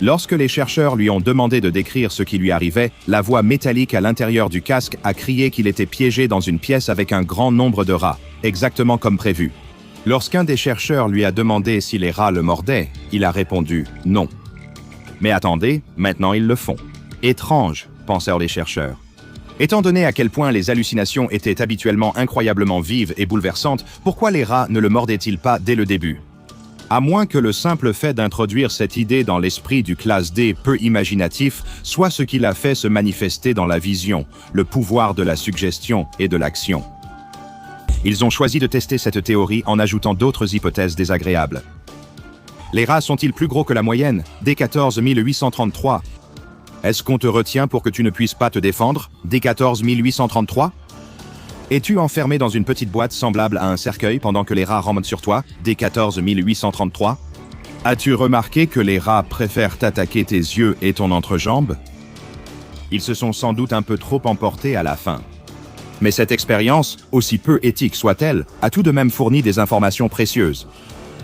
Lorsque les chercheurs lui ont demandé de décrire ce qui lui arrivait, la voix métallique à l'intérieur du casque a crié qu'il était piégé dans une pièce avec un grand nombre de rats, exactement comme prévu. Lorsqu'un des chercheurs lui a demandé si les rats le mordaient, il a répondu « non ». Mais attendez, maintenant ils le font. Étrange, pensèrent les chercheurs. Étant donné à quel point les hallucinations étaient habituellement incroyablement vives et bouleversantes, pourquoi les rats ne le mordaient-ils pas dès le début? À moins que le simple fait d'introduire cette idée dans l'esprit du classe D peu imaginatif soit ce qui l'a fait se manifester dans la vision, le pouvoir de la suggestion et de l'action. Ils ont choisi de tester cette théorie en ajoutant d'autres hypothèses désagréables. Les rats sont-ils plus gros que la moyenne? D14 833. Est-ce qu'on te retient pour que tu ne puisses pas te défendre? D14 833. Es-tu enfermé dans une petite boîte semblable à un cercueil pendant que les rats remontent sur toi? D14 833. As-tu remarqué que les rats préfèrent attaquer tes yeux et ton entrejambe? Ils se sont sans doute un peu trop emportés à la fin. Mais cette expérience, aussi peu éthique soit-elle, a tout de même fourni des informations précieuses.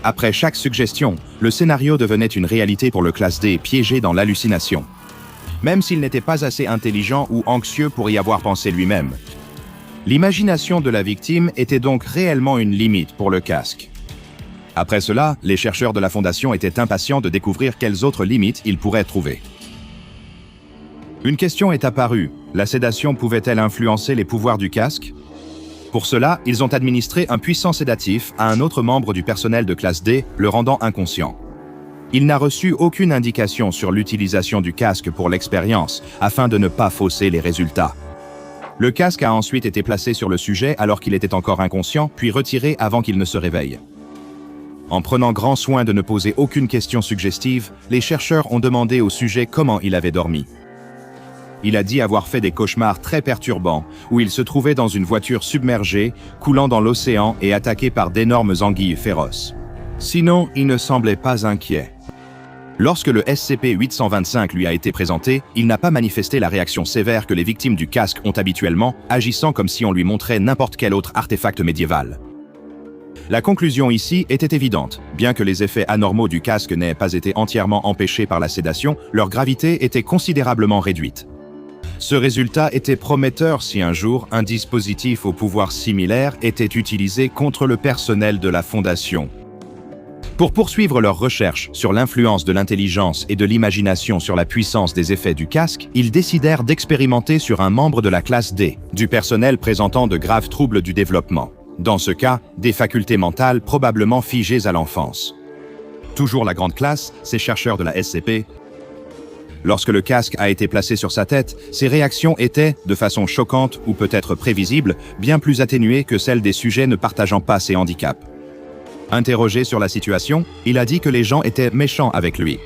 Après chaque suggestion, le scénario devenait une réalité pour le classe D piégé dans l'hallucination. Même s'il n'était pas assez intelligent ou anxieux pour y avoir pensé lui-même. L'imagination de la victime était donc réellement une limite pour le casque. Après cela, les chercheurs de la Fondation étaient impatients de découvrir quelles autres limites ils pourraient trouver. Une question est apparue. La sédation pouvait-elle influencer les pouvoirs du casque? Pour cela, ils ont administré un puissant sédatif à un autre membre du personnel de classe D, le rendant inconscient. Il n'a reçu aucune indication sur l'utilisation du casque pour l'expérience, afin de ne pas fausser les résultats. Le casque a ensuite été placé sur le sujet alors qu'il était encore inconscient, puis retiré avant qu'il ne se réveille. En prenant grand soin de ne poser aucune question suggestive, les chercheurs ont demandé au sujet comment il avait dormi. Il a dit avoir fait des cauchemars très perturbants, où il se trouvait dans une voiture submergée, coulant dans l'océan et attaqué par d'énormes anguilles féroces. Sinon, il ne semblait pas inquiet. Lorsque le SCP-825 lui a été présenté, il n'a pas manifesté la réaction sévère que les victimes du casque ont habituellement, agissant comme si on lui montrait n'importe quel autre artefact médiéval. La conclusion ici était évidente. Bien que les effets anormaux du casque n'aient pas été entièrement empêchés par la sédation, leur gravité était considérablement réduite. Ce résultat était prometteur si un jour un dispositif au pouvoir similaire était utilisé contre le personnel de la Fondation. Pour poursuivre leurs recherches sur l'influence de l'intelligence et de l'imagination sur la puissance des effets du casque, ils décidèrent d'expérimenter sur un membre de la classe D, du personnel présentant de graves troubles du développement. Dans ce cas, des facultés mentales probablement figées à l'enfance. Toujours la grande classe, ces chercheurs de la SCP. Lorsque le casque a été placé sur sa tête, ses réactions étaient, de façon choquante ou peut-être prévisible, bien plus atténuées que celles des sujets ne partageant pas ses handicaps. Interrogé sur la situation, il a dit que les gens étaient méchants avec lui.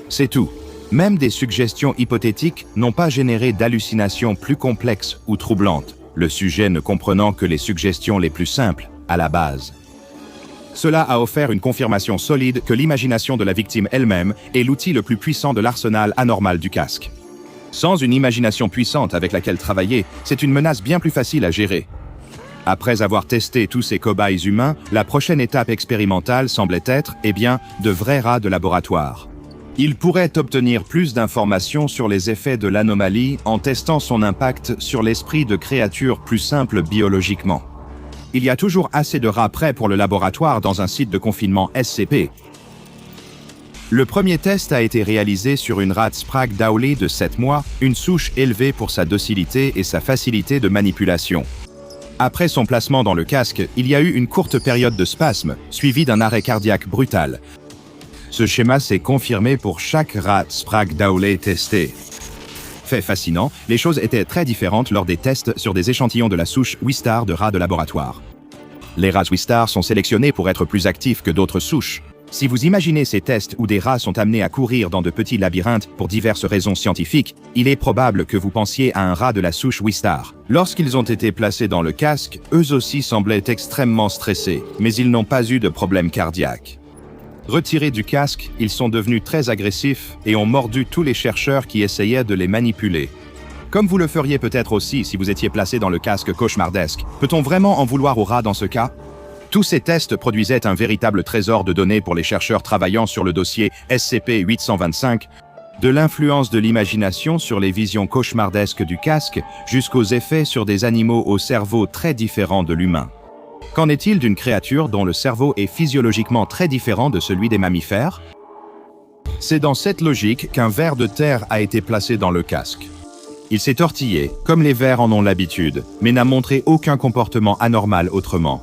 C'est tout. Même des suggestions hypothétiques n'ont pas généré d'hallucinations plus complexes ou troublantes, le sujet ne comprenant que les suggestions les plus simples, à la base. Cela a offert une confirmation solide que l'imagination de la victime elle-même est l'outil le plus puissant de l'arsenal anormal du casque. Sans une imagination puissante avec laquelle travailler, c'est une menace bien plus facile à gérer. Après avoir testé tous ces cobayes humains, la prochaine étape expérimentale semblait être, de vrais rats de laboratoire. Il pourrait obtenir plus d'informations sur les effets de l'anomalie en testant son impact sur l'esprit de créatures plus simples biologiquement. Il y a toujours assez de rats prêts pour le laboratoire dans un site de confinement SCP. Le premier test a été réalisé sur une rate Sprague Dowley de 7 mois, une souche élevée pour sa docilité et sa facilité de manipulation. Après son placement dans le casque, il y a eu une courte période de spasme, suivie d'un arrêt cardiaque brutal. Ce schéma s'est confirmé pour chaque rat Sprague Dowley testé. Fait fascinant, les choses étaient très différentes lors des tests sur des échantillons de la souche Wistar de rats de laboratoire. Les rats Wistar sont sélectionnés pour être plus actifs que d'autres souches. Si vous imaginez ces tests où des rats sont amenés à courir dans de petits labyrinthes pour diverses raisons scientifiques, il est probable que vous pensiez à un rat de la souche Wistar. Lorsqu'ils ont été placés dans le casque, eux aussi semblaient extrêmement stressés, mais ils n'ont pas eu de problème cardiaque. Retirés du casque, ils sont devenus très agressifs et ont mordu tous les chercheurs qui essayaient de les manipuler. Comme vous le feriez peut-être aussi si vous étiez placé dans le casque cauchemardesque, peut-on vraiment en vouloir aux rats dans ce cas? Tous ces tests produisaient un véritable trésor de données pour les chercheurs travaillant sur le dossier SCP-825, de l'influence de l'imagination sur les visions cauchemardesques du casque jusqu'aux effets sur des animaux au cerveau très différents de l'humain. Qu'en est-il d'une créature dont le cerveau est physiologiquement très différent de celui des mammifères? C'est dans cette logique qu'un ver de terre a été placé dans le casque. Il s'est tortillé, comme les vers en ont l'habitude, mais n'a montré aucun comportement anormal autrement.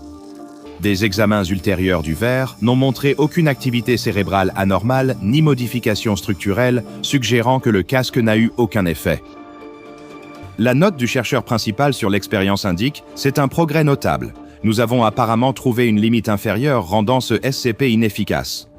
Des examens ultérieurs du ver n'ont montré aucune activité cérébrale anormale ni modification structurelle, suggérant que le casque n'a eu aucun effet. La note du chercheur principal sur l'expérience indique « C'est un progrès notable ». nous avons apparemment trouvé une limite inférieure rendant ce SCP inefficace.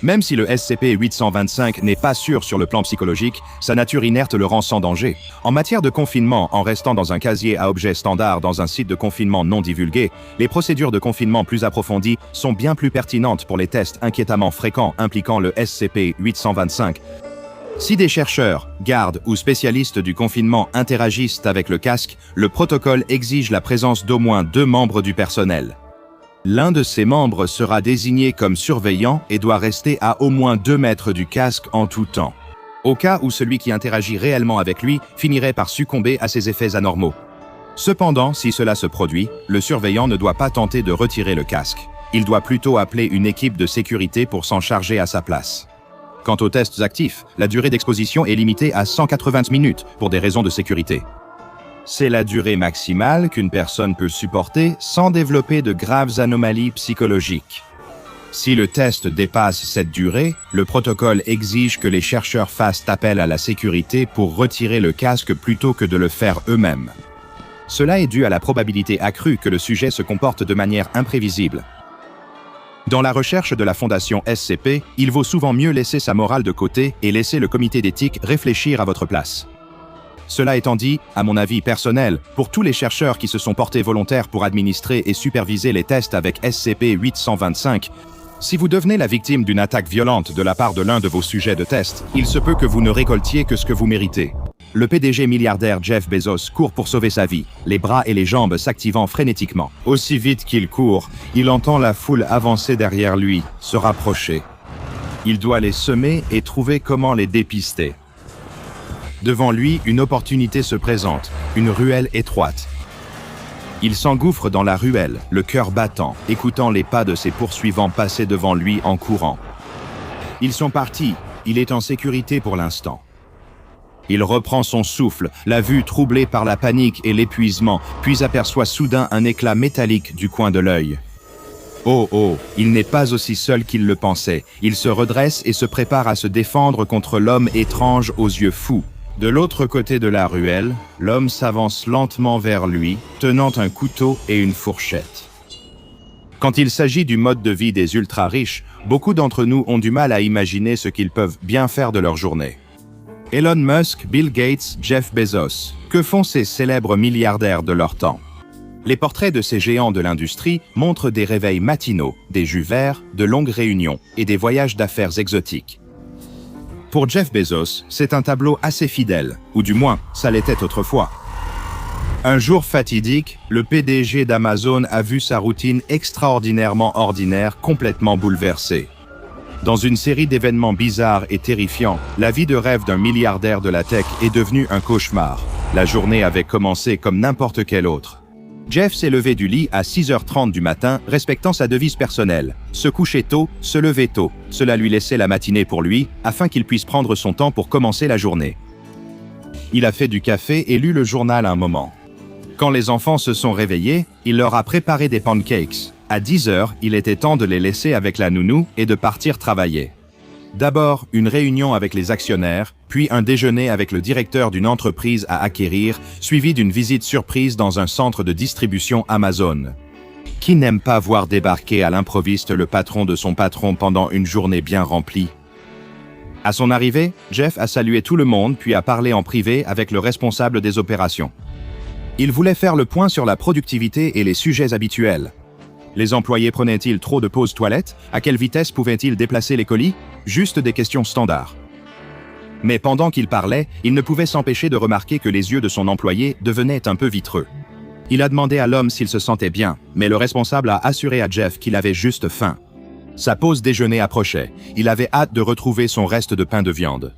Même si le SCP-825 n'est pas sûr sur le plan psychologique, sa nature inerte le rend sans danger. En matière de confinement, en restant dans un casier à objets standard dans un site de confinement non divulgué, les procédures de confinement plus approfondies sont bien plus pertinentes pour les tests inquiétamment fréquents impliquant le SCP-825. Si des chercheurs, gardes ou spécialistes du confinement interagissent avec le casque, le protocole exige la présence d'au moins 2 membres du personnel. L'un de ces membres sera désigné comme surveillant et doit rester à au moins 2 mètres du casque en tout temps, au cas où celui qui interagit réellement avec lui finirait par succomber à ses effets anormaux. Cependant, si cela se produit, le surveillant ne doit pas tenter de retirer le casque. Il doit plutôt appeler une équipe de sécurité pour s'en charger à sa place. Quant aux tests actifs, la durée d'exposition est limitée à 180 minutes pour des raisons de sécurité. C'est la durée maximale qu'une personne peut supporter sans développer de graves anomalies psychologiques. Si le test dépasse cette durée, le protocole exige que les chercheurs fassent appel à la sécurité pour retirer le casque plutôt que de le faire eux-mêmes. Cela est dû à la probabilité accrue que le sujet se comporte de manière imprévisible. Dans la recherche de la Fondation SCP, il vaut souvent mieux laisser sa morale de côté et laisser le comité d'éthique réfléchir à votre place. Cela étant dit, à mon avis personnel, pour tous les chercheurs qui se sont portés volontaires pour administrer et superviser les tests avec SCP-825, si vous devenez la victime d'une attaque violente de la part de l'un de vos sujets de test, il se peut que vous ne récoltiez que ce que vous méritez. Le PDG milliardaire Jeff Bezos court pour sauver sa vie, les bras et les jambes s'activant frénétiquement. Aussi vite qu'il court, il entend la foule avancer derrière lui, se rapprocher. Il doit les semer et trouver comment les dépister. Devant lui, une opportunité se présente, une ruelle étroite. Il s'engouffre dans la ruelle, le cœur battant, écoutant les pas de ses poursuivants passer devant lui en courant. Ils sont partis, il est en sécurité pour l'instant. Il reprend son souffle, la vue troublée par la panique et l'épuisement, puis aperçoit soudain un éclat métallique du coin de l'œil. Oh, il n'est pas aussi seul qu'il le pensait. Il se redresse et se prépare à se défendre contre l'homme étrange aux yeux fous. De l'autre côté de la ruelle, l'homme s'avance lentement vers lui, tenant un couteau et une fourchette. Quand il s'agit du mode de vie des ultra-riches, beaucoup d'entre nous ont du mal à imaginer ce qu'ils peuvent bien faire de leur journée. Elon Musk, Bill Gates, Jeff Bezos, que font ces célèbres milliardaires de leur temps? Les portraits de ces géants de l'industrie montrent des réveils matinaux, des jus verts, de longues réunions et des voyages d'affaires exotiques. Pour Jeff Bezos, c'est un tableau assez fidèle, ou du moins, ça l'était autrefois. Un jour fatidique, le PDG d'Amazon a vu sa routine extraordinairement ordinaire complètement bouleversée. Dans une série d'événements bizarres et terrifiants, la vie de rêve d'un milliardaire de la tech est devenue un cauchemar. La journée avait commencé comme n'importe quelle autre. Jeff s'est levé du lit à 6h30 du matin, respectant sa devise personnelle. Se coucher tôt, se lever tôt. Cela lui laissait la matinée pour lui, afin qu'il puisse prendre son temps pour commencer la journée. Il a fait du café et lu le journal un moment. Quand les enfants se sont réveillés, il leur a préparé des pancakes. À 10h, il était temps de les laisser avec la nounou et de partir travailler. D'abord, une réunion avec les actionnaires, puis un déjeuner avec le directeur d'une entreprise à acquérir, suivi d'une visite surprise dans un centre de distribution Amazon. Qui n'aime pas voir débarquer à l'improviste le patron de son patron pendant une journée bien remplie? À son arrivée, Jeff a salué tout le monde puis a parlé en privé avec le responsable des opérations. Il voulait faire le point sur la productivité et les sujets habituels. Les employés prenaient-ils trop de pauses toilettes? À quelle vitesse pouvaient-ils déplacer les colis? Juste des questions standards. Mais pendant qu'il parlait, il ne pouvait s'empêcher de remarquer que les yeux de son employé devenaient un peu vitreux. Il a demandé à l'homme s'il se sentait bien, mais le responsable a assuré à Jeff qu'il avait juste faim. Sa pause déjeuner approchait. Il avait hâte de retrouver son reste de pain de viande.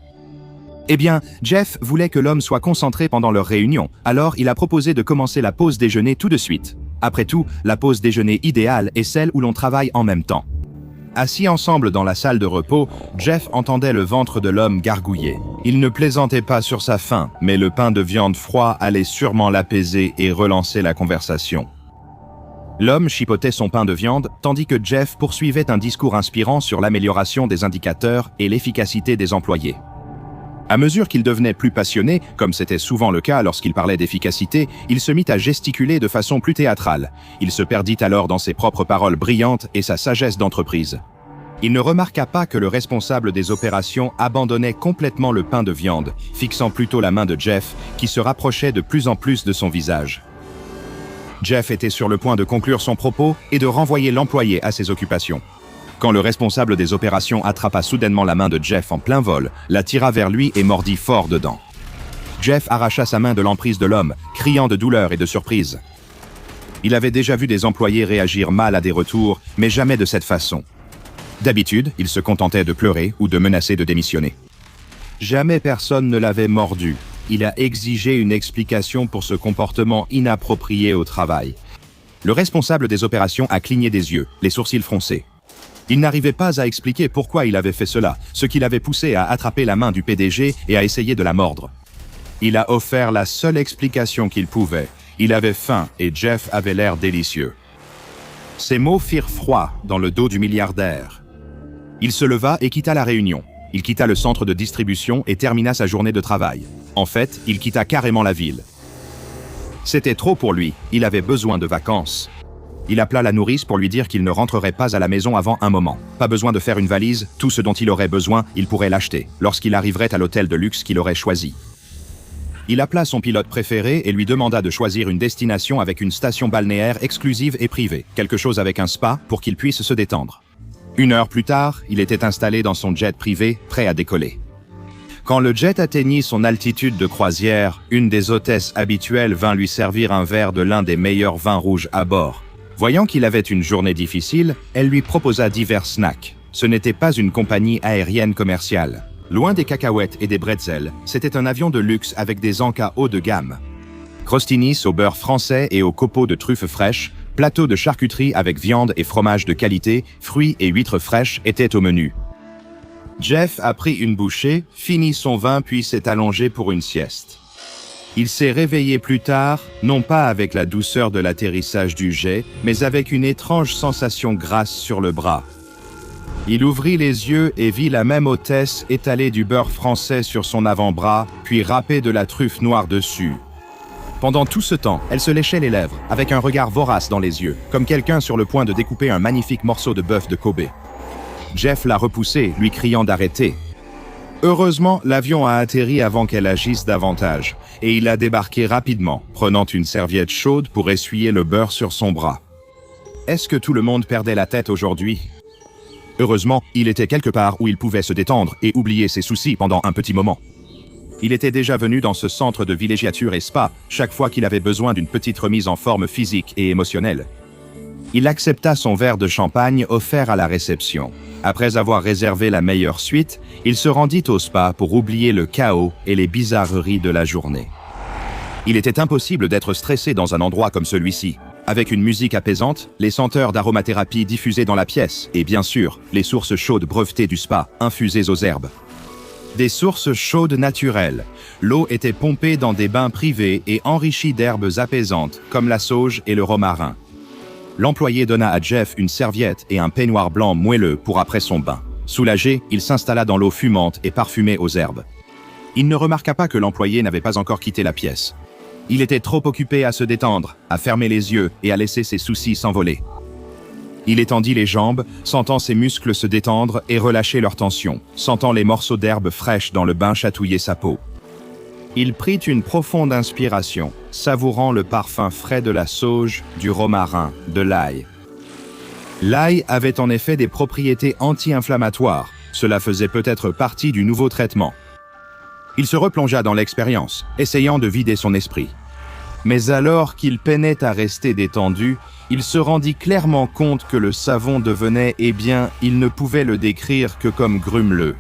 Eh bien, Jeff voulait que l'homme soit concentré pendant leur réunion, alors il a proposé de commencer la pause déjeuner tout de suite. Après tout, la pause déjeuner idéale est celle où l'on travaille en même temps. Assis ensemble dans la salle de repos, Jeff entendait le ventre de l'homme gargouiller. Il ne plaisantait pas sur sa faim, mais le pain de viande froid allait sûrement l'apaiser et relancer la conversation. L'homme chipotait son pain de viande, tandis que Jeff poursuivait un discours inspirant sur l'amélioration des indicateurs et l'efficacité des employés. À mesure qu'il devenait plus passionné, comme c'était souvent le cas lorsqu'il parlait d'efficacité, il se mit à gesticuler de façon plus théâtrale. Il se perdit alors dans ses propres paroles brillantes et sa sagesse d'entreprise. Il ne remarqua pas que le responsable des opérations abandonnait complètement le pain de viande, fixant plutôt la main de Jeff, qui se rapprochait de plus en plus de son visage. Jeff était sur le point de conclure son propos et de renvoyer l'employé à ses occupations. Quand le responsable des opérations attrapa soudainement la main de Jeff en plein vol, la tira vers lui et mordit fort dedans. Jeff arracha sa main de l'emprise de l'homme, criant de douleur et de surprise. Il avait déjà vu des employés réagir mal à des retours, mais jamais de cette façon. D'habitude, il se contentait de pleurer ou de menacer de démissionner. Jamais personne ne l'avait mordu. Il a exigé une explication pour ce comportement inapproprié au travail. Le responsable des opérations a cligné des yeux, les sourcils froncés. Il n'arrivait pas à expliquer pourquoi il avait fait cela, ce qui l'avait poussé à attraper la main du PDG et à essayer de la mordre. Il a offert la seule explication qu'il pouvait. Il avait faim et Jeff avait l'air délicieux. Ces mots firent froid dans le dos du milliardaire. Il se leva et quitta la réunion. Il quitta le centre de distribution et termina sa journée de travail. En fait, il quitta carrément la ville. C'était trop pour lui, il avait besoin de vacances. Il appela la nourrice pour lui dire qu'il ne rentrerait pas à la maison avant un moment. Pas besoin de faire une valise, tout ce dont il aurait besoin, il pourrait l'acheter, lorsqu'il arriverait à l'hôtel de luxe qu'il aurait choisi. Il appela son pilote préféré et lui demanda de choisir une destination avec une station balnéaire exclusive et privée, quelque chose avec un spa pour qu'il puisse se détendre. 1 heure plus tard, il était installé dans son jet privé, prêt à décoller. Quand le jet atteignit son altitude de croisière, une des hôtesses habituelles vint lui servir un verre de l'un des meilleurs vins rouges à bord. Voyant qu'il avait une journée difficile, elle lui proposa divers snacks. Ce n'était pas une compagnie aérienne commerciale. Loin des cacahuètes et des bretzels, c'était un avion de luxe avec des encas haut de gamme. Crostinis au beurre français et aux copeaux de truffes fraîches, plateau de charcuterie avec viande et fromage de qualité, fruits et huîtres fraîches étaient au menu. Jeff a pris une bouchée, finit son vin puis s'est allongé pour une sieste. Il s'est réveillé plus tard, non pas avec la douceur de l'atterrissage du jet, mais avec une étrange sensation grasse sur le bras. Il ouvrit les yeux et vit la même hôtesse étaler du beurre français sur son avant-bras, puis râper de la truffe noire dessus. Pendant tout ce temps, elle se léchait les lèvres, avec un regard vorace dans les yeux, comme quelqu'un sur le point de découper un magnifique morceau de bœuf de Kobe. Jeff l'a repoussé, lui criant d'arrêter. Heureusement, l'avion a atterri avant qu'elle agisse davantage, et il a débarqué rapidement, prenant une serviette chaude pour essuyer le beurre sur son bras. Est-ce que tout le monde perdait la tête aujourd'hui? Heureusement, il était quelque part où il pouvait se détendre et oublier ses soucis pendant un petit moment. Il était déjà venu dans ce centre de villégiature et spa chaque fois qu'il avait besoin d'une petite remise en forme physique et émotionnelle. Il accepta son verre de champagne offert à la réception. Après avoir réservé la meilleure suite, il se rendit au spa pour oublier le chaos et les bizarreries de la journée. Il était impossible d'être stressé dans un endroit comme celui-ci, avec une musique apaisante, les senteurs d'aromathérapie diffusées dans la pièce et bien sûr, les sources chaudes brevetées du spa, infusées aux herbes. Des sources chaudes naturelles. L'eau était pompée dans des bains privés et enrichie d'herbes apaisantes, comme la sauge et le romarin. L'employé donna à Jeff une serviette et un peignoir blanc moelleux pour après son bain. Soulagé, il s'installa dans l'eau fumante et parfumée aux herbes. Il ne remarqua pas que l'employé n'avait pas encore quitté la pièce. Il était trop occupé à se détendre, à fermer les yeux et à laisser ses soucis s'envoler. Il étendit les jambes, sentant ses muscles se détendre et relâcher leur tension, sentant les morceaux d'herbe fraîches dans le bain chatouiller sa peau. Il prit une profonde inspiration, savourant le parfum frais de la sauge, du romarin, de l'ail. L'ail avait en effet des propriétés anti-inflammatoires. Cela faisait peut-être partie du nouveau traitement. Il se replongea dans l'expérience, essayant de vider son esprit. Mais alors qu'il peinait à rester détendu, il se rendit clairement compte que le savon devenait, il ne pouvait le décrire que comme grumeleux.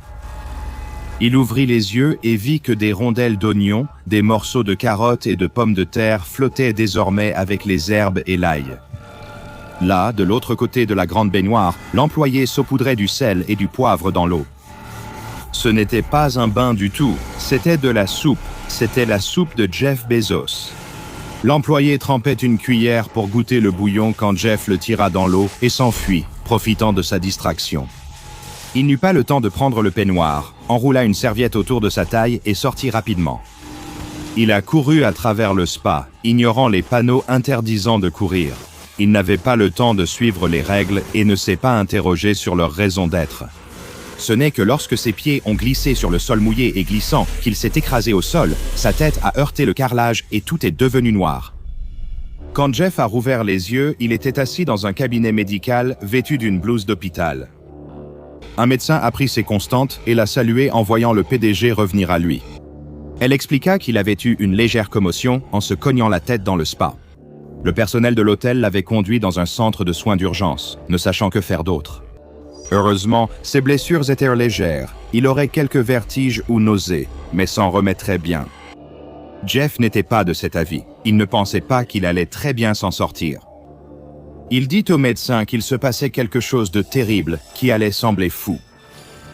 Il ouvrit les yeux et vit que des rondelles d'oignons, des morceaux de carottes et de pommes de terre flottaient désormais avec les herbes et l'ail. Là, de l'autre côté de la grande baignoire, l'employé saupoudrait du sel et du poivre dans l'eau. Ce n'était pas un bain du tout, c'était de la soupe. C'était la soupe de Jeff Bezos. L'employé trempait une cuillère pour goûter le bouillon quand Jeff le tira dans l'eau et s'enfuit, profitant de sa distraction. Il n'eut pas le temps de prendre le peignoir, enroula une serviette autour de sa taille et sortit rapidement. Il a couru à travers le spa, ignorant les panneaux interdisant de courir. Il n'avait pas le temps de suivre les règles et ne s'est pas interrogé sur leur raison d'être. Ce n'est que lorsque ses pieds ont glissé sur le sol mouillé et glissant qu'il s'est écrasé au sol, sa tête a heurté le carrelage et tout est devenu noir. Quand Jeff a rouvert les yeux, il était assis dans un cabinet médical vêtu d'une blouse d'hôpital. Un médecin a pris ses constantes et l'a salué en voyant le PDG revenir à lui. Elle expliqua qu'il avait eu une légère commotion en se cognant la tête dans le spa. Le personnel de l'hôtel l'avait conduit dans un centre de soins d'urgence, ne sachant que faire d'autre. Heureusement, ses blessures étaient légères. Il aurait quelques vertiges ou nausées, mais s'en remettrait bien. Jeff n'était pas de cet avis. Il ne pensait pas qu'il allait très bien s'en sortir. Il dit au médecin qu'il se passait quelque chose de terrible qui allait sembler fou.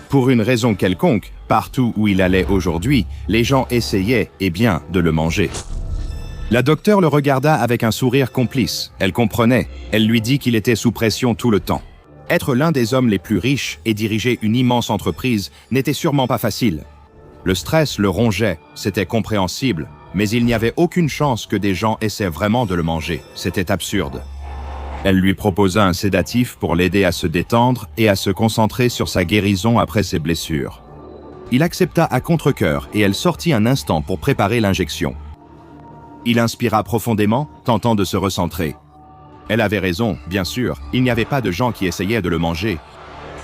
Pour une raison quelconque, partout où il allait aujourd'hui, les gens essayaient, eh bien, de le manger. La docteure le regarda avec un sourire complice. Elle comprenait. Elle lui dit qu'il était sous pression tout le temps. Être l'un des hommes les plus riches et diriger une immense entreprise n'était sûrement pas facile. Le stress le rongeait, c'était compréhensible, mais il n'y avait aucune chance que des gens essaient vraiment de le manger. C'était absurde. Elle lui proposa un sédatif pour l'aider à se détendre et à se concentrer sur sa guérison après ses blessures. Il accepta à contre-cœur et elle sortit un instant pour préparer l'injection. Il inspira profondément, tentant de se recentrer. Elle avait raison, bien sûr, il n'y avait pas de gens qui essayaient de le manger.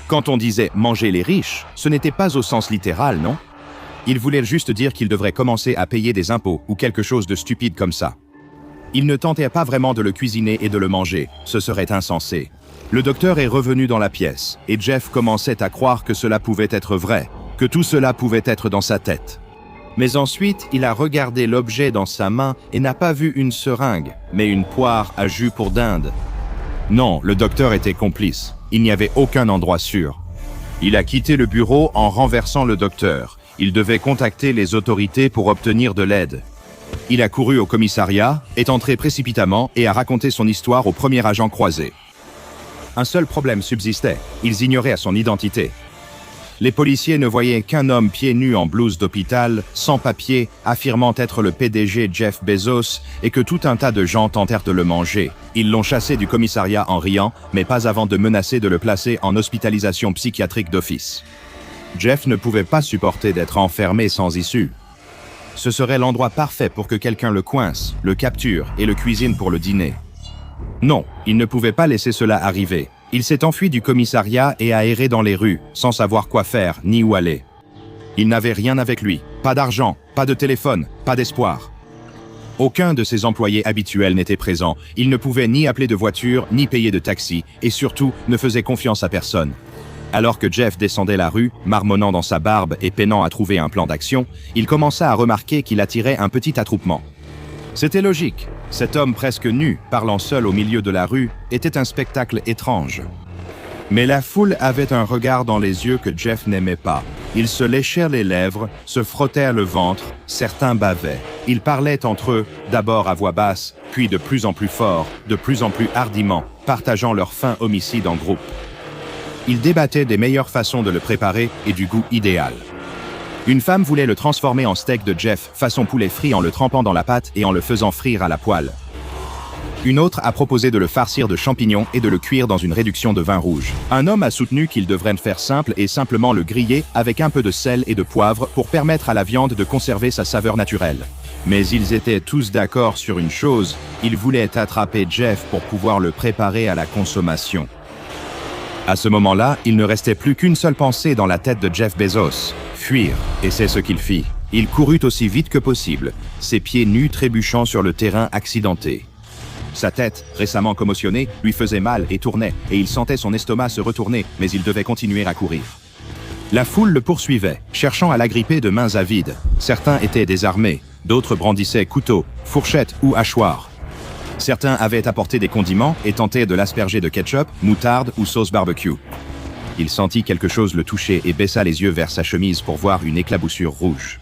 Quand on disait « manger les riches », ce n'était pas au sens littéral, non? Il voulait juste dire qu'il devrait commencer à payer des impôts ou quelque chose de stupide comme ça. Il ne tentait pas vraiment de le cuisiner et de le manger, ce serait insensé. Le docteur est revenu dans la pièce, et Jeff commençait à croire que cela pouvait être vrai, que tout cela pouvait être dans sa tête. Mais ensuite, il a regardé l'objet dans sa main et n'a pas vu une seringue, mais une poire à jus pour dinde. Non, le docteur était complice. Il n'y avait aucun endroit sûr. Il a quitté le bureau en renversant le docteur. Il devait contacter les autorités pour obtenir de l'aide. Il a couru au commissariat, est entré précipitamment et a raconté son histoire au premier agent croisé. Un seul problème subsistait, ils ignoraient son identité. Les policiers ne voyaient qu'un homme pieds nus en blouse d'hôpital, sans papier, affirmant être le PDG Jeff Bezos et que tout un tas de gens tentèrent de le manger. Ils l'ont chassé du commissariat en riant, mais pas avant de menacer de le placer en hospitalisation psychiatrique d'office. Jeff ne pouvait pas supporter d'être enfermé sans issue. Ce serait l'endroit parfait pour que quelqu'un le coince, le capture et le cuisine pour le dîner. Non, il ne pouvait pas laisser cela arriver. Il s'est enfui du commissariat et a erré dans les rues, sans savoir quoi faire ni où aller. Il n'avait rien avec lui, pas d'argent, pas de téléphone, pas d'espoir. Aucun de ses employés habituels n'était présent. Il ne pouvait ni appeler de voiture, ni payer de taxi, et surtout ne faisait confiance à personne. Alors que Jeff descendait la rue, marmonnant dans sa barbe et peinant à trouver un plan d'action, il commença à remarquer qu'il attirait un petit attroupement. C'était logique. Cet homme presque nu, parlant seul au milieu de la rue, était un spectacle étrange. Mais la foule avait un regard dans les yeux que Jeff n'aimait pas. Ils se léchèrent les lèvres, se frottèrent le ventre, certains bavaient. Ils parlaient entre eux, d'abord à voix basse, puis de plus en plus fort, de plus en plus hardiment, partageant leur faim homicide en groupe. Ils débattaient des meilleures façons de le préparer et du goût idéal. Une femme voulait le transformer en steak de Jeff, façon poulet frit en le trempant dans la pâte et en le faisant frire à la poêle. Une autre a proposé de le farcir de champignons et de le cuire dans une réduction de vin rouge. Un homme a soutenu qu'il devrait le faire simple et simplement le griller avec un peu de sel et de poivre pour permettre à la viande de conserver sa saveur naturelle. Mais ils étaient tous d'accord sur une chose, ils voulaient attraper Jeff pour pouvoir le préparer à la consommation. À ce moment-là, il ne restait plus qu'une seule pensée dans la tête de Jeff Bezos, fuir, et c'est ce qu'il fit. Il courut aussi vite que possible, ses pieds nus trébuchant sur le terrain accidenté. Sa tête, récemment commotionnée, lui faisait mal et tournait, et il sentait son estomac se retourner, mais il devait continuer à courir. La foule le poursuivait, cherchant à l'agripper de mains avides. Certains étaient désarmés, d'autres brandissaient couteaux, fourchettes ou hachoirs. Certains avaient apporté des condiments et tentaient de l'asperger de ketchup, moutarde ou sauce barbecue. Il sentit quelque chose le toucher et baissa les yeux vers sa chemise pour voir une éclaboussure rouge.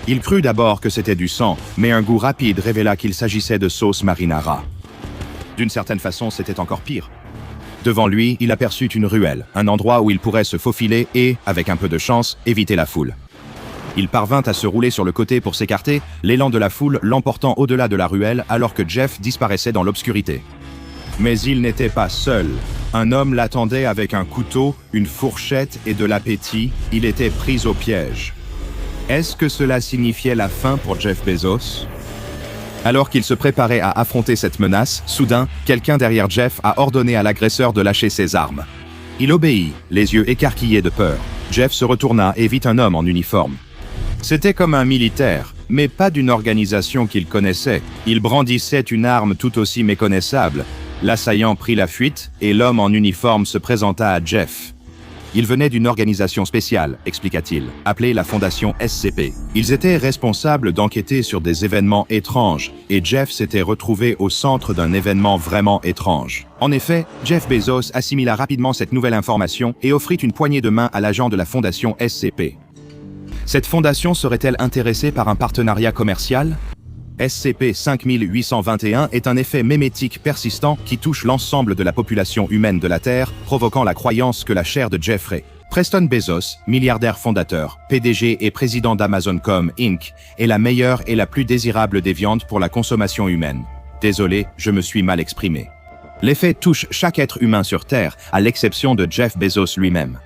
Il crut d'abord que c'était du sang, mais un goût rapide révéla qu'il s'agissait de sauce marinara. D'une certaine façon, c'était encore pire. Devant lui, il aperçut une ruelle, un endroit où il pourrait se faufiler et, avec un peu de chance, éviter la foule. Il parvint à se rouler sur le côté pour s'écarter, l'élan de la foule l'emportant au-delà de la ruelle alors que Jeff disparaissait dans l'obscurité. Mais il n'était pas seul. Un homme l'attendait avec un couteau, une fourchette et de l'appétit. Il était pris au piège. Est-ce que cela signifiait la fin pour Jeff Bezos? Alors qu'il se préparait à affronter cette menace, soudain, quelqu'un derrière Jeff a ordonné à l'agresseur de lâcher ses armes. Il obéit, les yeux écarquillés de peur. Jeff se retourna et vit un homme en uniforme. C'était comme un militaire, mais pas d'une organisation qu'il connaissait. Il brandissait une arme tout aussi méconnaissable. L'assaillant prit la fuite et l'homme en uniforme se présenta à Jeff. Il venait d'une organisation spéciale, expliqua-t-il, appelée la Fondation SCP. Ils étaient responsables d'enquêter sur des événements étranges, et Jeff s'était retrouvé au centre d'un événement vraiment étrange. En effet, Jeff Bezos assimila rapidement cette nouvelle information et offrit une poignée de main à l'agent de la Fondation SCP. Cette fondation serait-elle intéressée par un partenariat commercial? SCP-5821 est un effet mémétique persistant qui touche l'ensemble de la population humaine de la Terre, provoquant la croyance que la chair de Jeffrey Preston Bezos, milliardaire fondateur, PDG et président d'Amazon.com Inc., est la meilleure et la plus désirable des viandes pour la consommation humaine. Désolé, je me suis mal exprimé. L'effet touche chaque être humain sur Terre, à l'exception de Jeff Bezos lui-même.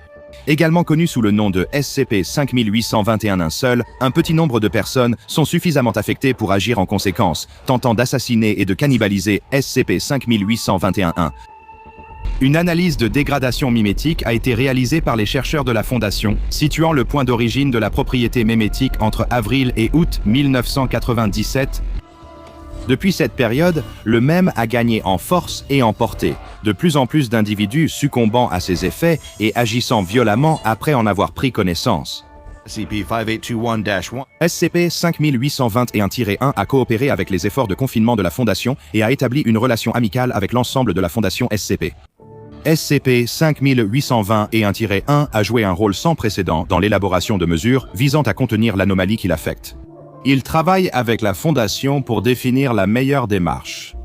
Également connu sous le nom de SCP-5821 seul, un petit nombre de personnes sont suffisamment affectées pour agir en conséquence, tentant d'assassiner et de cannibaliser SCP-5821. Une analyse de dégradation mimétique a été réalisée par les chercheurs de la Fondation, situant le point d'origine de la propriété mimétique entre avril et août 1997. Depuis cette période, le mème a gagné en force et en portée, de plus en plus d'individus succombant à ses effets et agissant violemment après en avoir pris connaissance. SCP-5821-1 a coopéré avec les efforts de confinement de la Fondation et a établi une relation amicale avec l'ensemble de la Fondation SCP. SCP-5821-1 a joué un rôle sans précédent dans l'élaboration de mesures visant à contenir l'anomalie qui l'affecte. Il travaille avec la Fondation pour définir la meilleure démarche.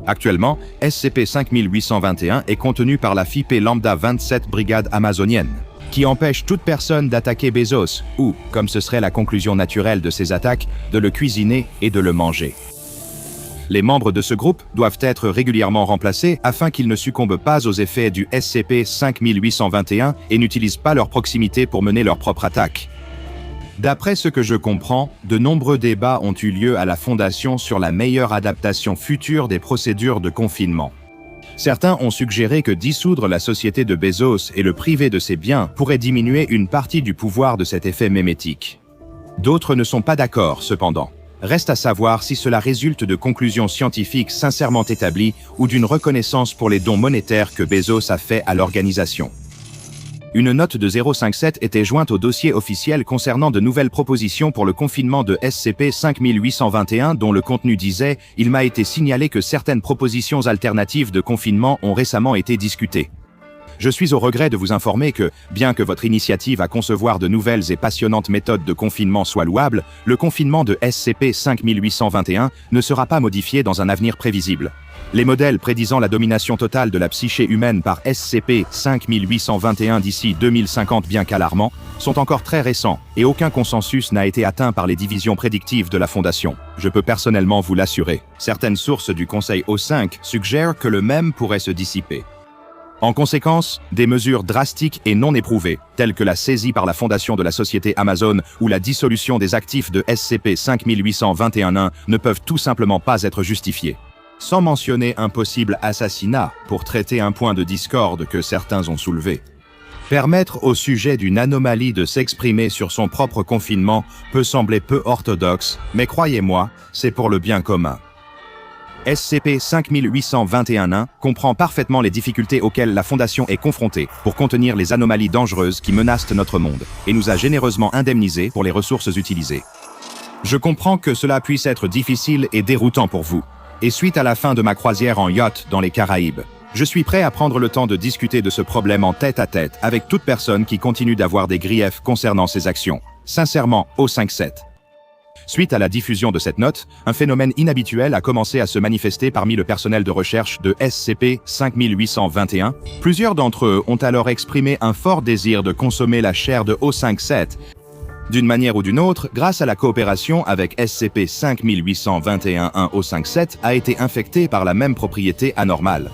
Actuellement, SCP-5821 est contenu par la FIP Lambda 27 Brigade amazonienne, qui empêche toute personne d'attaquer Bezos ou, comme ce serait la conclusion naturelle de ces attaques, de le cuisiner et de le manger. Les membres de ce groupe doivent être régulièrement remplacés afin qu'ils ne succombent pas aux effets du SCP-5821 et n'utilisent pas leur proximité pour mener leur propre attaque. D'après ce que je comprends, de nombreux débats ont eu lieu à la Fondation sur la meilleure adaptation future des procédures de confinement. Certains ont suggéré que dissoudre la société de Bezos et le priver de ses biens pourrait diminuer une partie du pouvoir de cet effet mémétique. D'autres ne sont pas d'accord, cependant. Reste à savoir si cela résulte de conclusions scientifiques sincèrement établies ou d'une reconnaissance pour les dons monétaires que Bezos a faits à l'organisation. Une note de 057 était jointe au dossier officiel concernant de nouvelles propositions pour le confinement de SCP-5821 dont le contenu disait « Il m'a été signalé que certaines propositions alternatives de confinement ont récemment été discutées. Je suis au regret de vous informer que, bien que votre initiative à concevoir de nouvelles et passionnantes méthodes de confinement soit louable, le confinement de SCP-5821 ne sera pas modifié dans un avenir prévisible. Les modèles prédisant la domination totale de la psyché humaine par SCP-5821 d'ici 2050, bien qu'alarmants, sont encore très récents et aucun consensus n'a été atteint par les divisions prédictives de la Fondation. Je peux personnellement vous l'assurer. Certaines sources du Conseil O5 suggèrent que le même pourrait se dissiper. En conséquence, des mesures drastiques et non éprouvées, telles que la saisie par la fondation de la société Amazon ou la dissolution des actifs de SCP-5821-1 ne peuvent tout simplement pas être justifiées. Sans mentionner un possible assassinat pour traiter un point de discorde que certains ont soulevé. Permettre au sujet d'une anomalie de s'exprimer sur son propre confinement peut sembler peu orthodoxe, mais croyez-moi, c'est pour le bien commun. SCP-5821-1 comprend parfaitement les difficultés auxquelles la Fondation est confrontée pour contenir les anomalies dangereuses qui menacent notre monde et nous a généreusement indemnisés pour les ressources utilisées. Je comprends que cela puisse être difficile et déroutant pour vous. Et suite à la fin de ma croisière en yacht dans les Caraïbes, je suis prêt à prendre le temps de discuter de ce problème en tête-à-tête avec toute personne qui continue d'avoir des griefs concernant ses actions. Sincèrement, O57. Suite à la diffusion de cette note, un phénomène inhabituel a commencé à se manifester parmi le personnel de recherche de SCP-5821. Plusieurs d'entre eux ont alors exprimé un fort désir de consommer la chair de O57. D'une manière ou d'une autre, grâce à la coopération avec SCP-5821-1-O57 a été infecté par la même propriété anormale.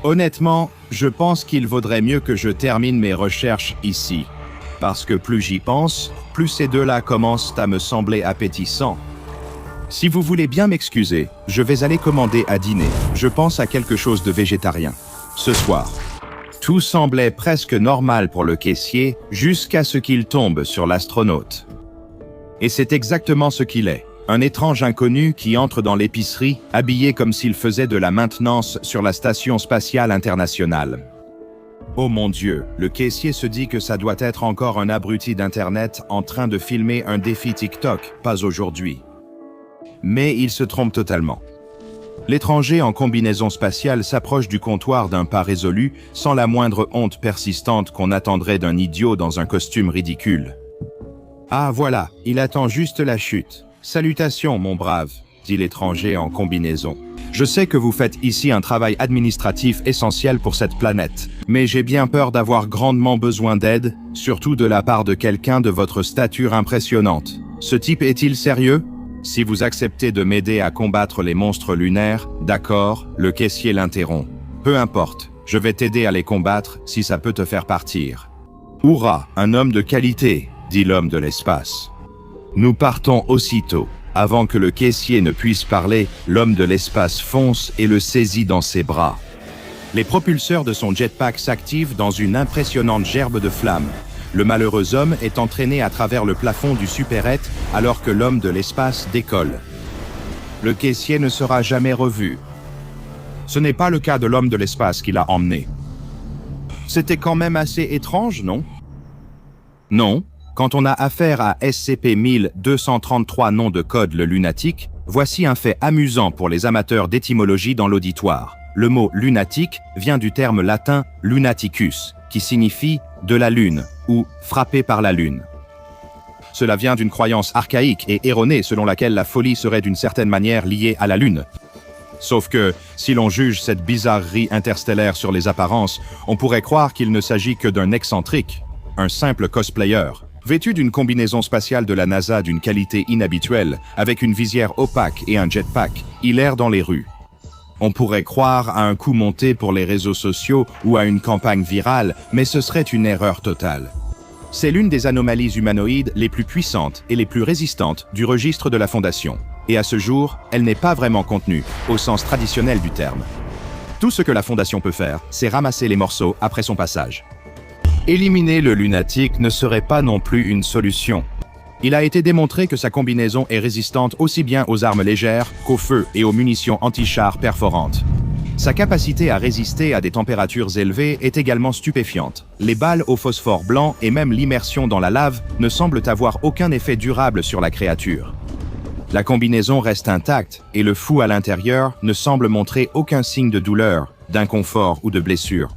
Honnêtement, je pense qu'il vaudrait mieux que je termine mes recherches ici. Parce que plus j'y pense, plus ces deux-là commencent à me sembler appétissants. Si vous voulez bien m'excuser, je vais aller commander à dîner. Je pense à quelque chose de végétarien. Ce soir. Tout semblait presque normal pour le caissier, jusqu'à ce qu'il tombe sur l'astronaute. Et c'est exactement ce qu'il est. Un étrange inconnu qui entre dans l'épicerie, habillé comme s'il faisait de la maintenance sur la station spatiale internationale. Oh mon Dieu, le caissier se dit que ça doit être encore un abruti d'Internet en train de filmer un défi TikTok, pas aujourd'hui. Mais il se trompe totalement. L'étranger en combinaison spatiale s'approche du comptoir d'un pas résolu, sans la moindre honte persistante qu'on attendrait d'un idiot dans un costume ridicule. Ah voilà, il attend juste la chute. Salutations, mon brave, dit l'étranger en combinaison. Je sais que vous faites ici un travail administratif essentiel pour cette planète, mais j'ai bien peur d'avoir grandement besoin d'aide, surtout de la part de quelqu'un de votre stature impressionnante. Ce type est-il sérieux ? Si vous acceptez de m'aider à combattre les monstres lunaires, d'accord, le caissier l'interrompt. Peu importe, je vais t'aider à les combattre si ça peut te faire partir. Hourra, un homme de qualité, dit l'homme de l'espace. Nous partons aussitôt. Avant que le caissier ne puisse parler, l'homme de l'espace fonce et le saisit dans ses bras. Les propulseurs de son jetpack s'activent dans une impressionnante gerbe de flammes. Le malheureux homme est entraîné à travers le plafond du supérette alors que l'homme de l'espace décolle. Le caissier ne sera jamais revu. Ce n'est pas le cas de l'homme de l'espace qui l'a emmené. C'était quand même assez étrange, non ? Non. Quand on a affaire à SCP-1233 nom de code le lunatique, voici un fait amusant pour les amateurs d'étymologie dans l'auditoire. Le mot lunatique vient du terme latin lunaticus, qui signifie de la lune ou frappé par la lune. Cela vient d'une croyance archaïque et erronée selon laquelle la folie serait d'une certaine manière liée à la lune. Sauf que, si l'on juge cette bizarrerie interstellaire sur les apparences, on pourrait croire qu'il ne s'agit que d'un excentrique, un simple cosplayer. Vêtu d'une combinaison spatiale de la NASA d'une qualité inhabituelle, avec une visière opaque et un jetpack, il erre dans les rues. On pourrait croire à un coup monté pour les réseaux sociaux ou à une campagne virale, mais ce serait une erreur totale. C'est l'une des anomalies humanoïdes les plus puissantes et les plus résistantes du registre de la Fondation. Et à ce jour, elle n'est pas vraiment contenue, au sens traditionnel du terme. Tout ce que la Fondation peut faire, c'est ramasser les morceaux après son passage. Éliminer le lunatique ne serait pas non plus une solution. Il a été démontré que sa combinaison est résistante aussi bien aux armes légères qu'au feu et aux munitions anti-chars perforantes. Sa capacité à résister à des températures élevées est également stupéfiante. Les balles au phosphore blanc et même l'immersion dans la lave ne semblent avoir aucun effet durable sur la créature. La combinaison reste intacte et le fou à l'intérieur ne semble montrer aucun signe de douleur, d'inconfort ou de blessure.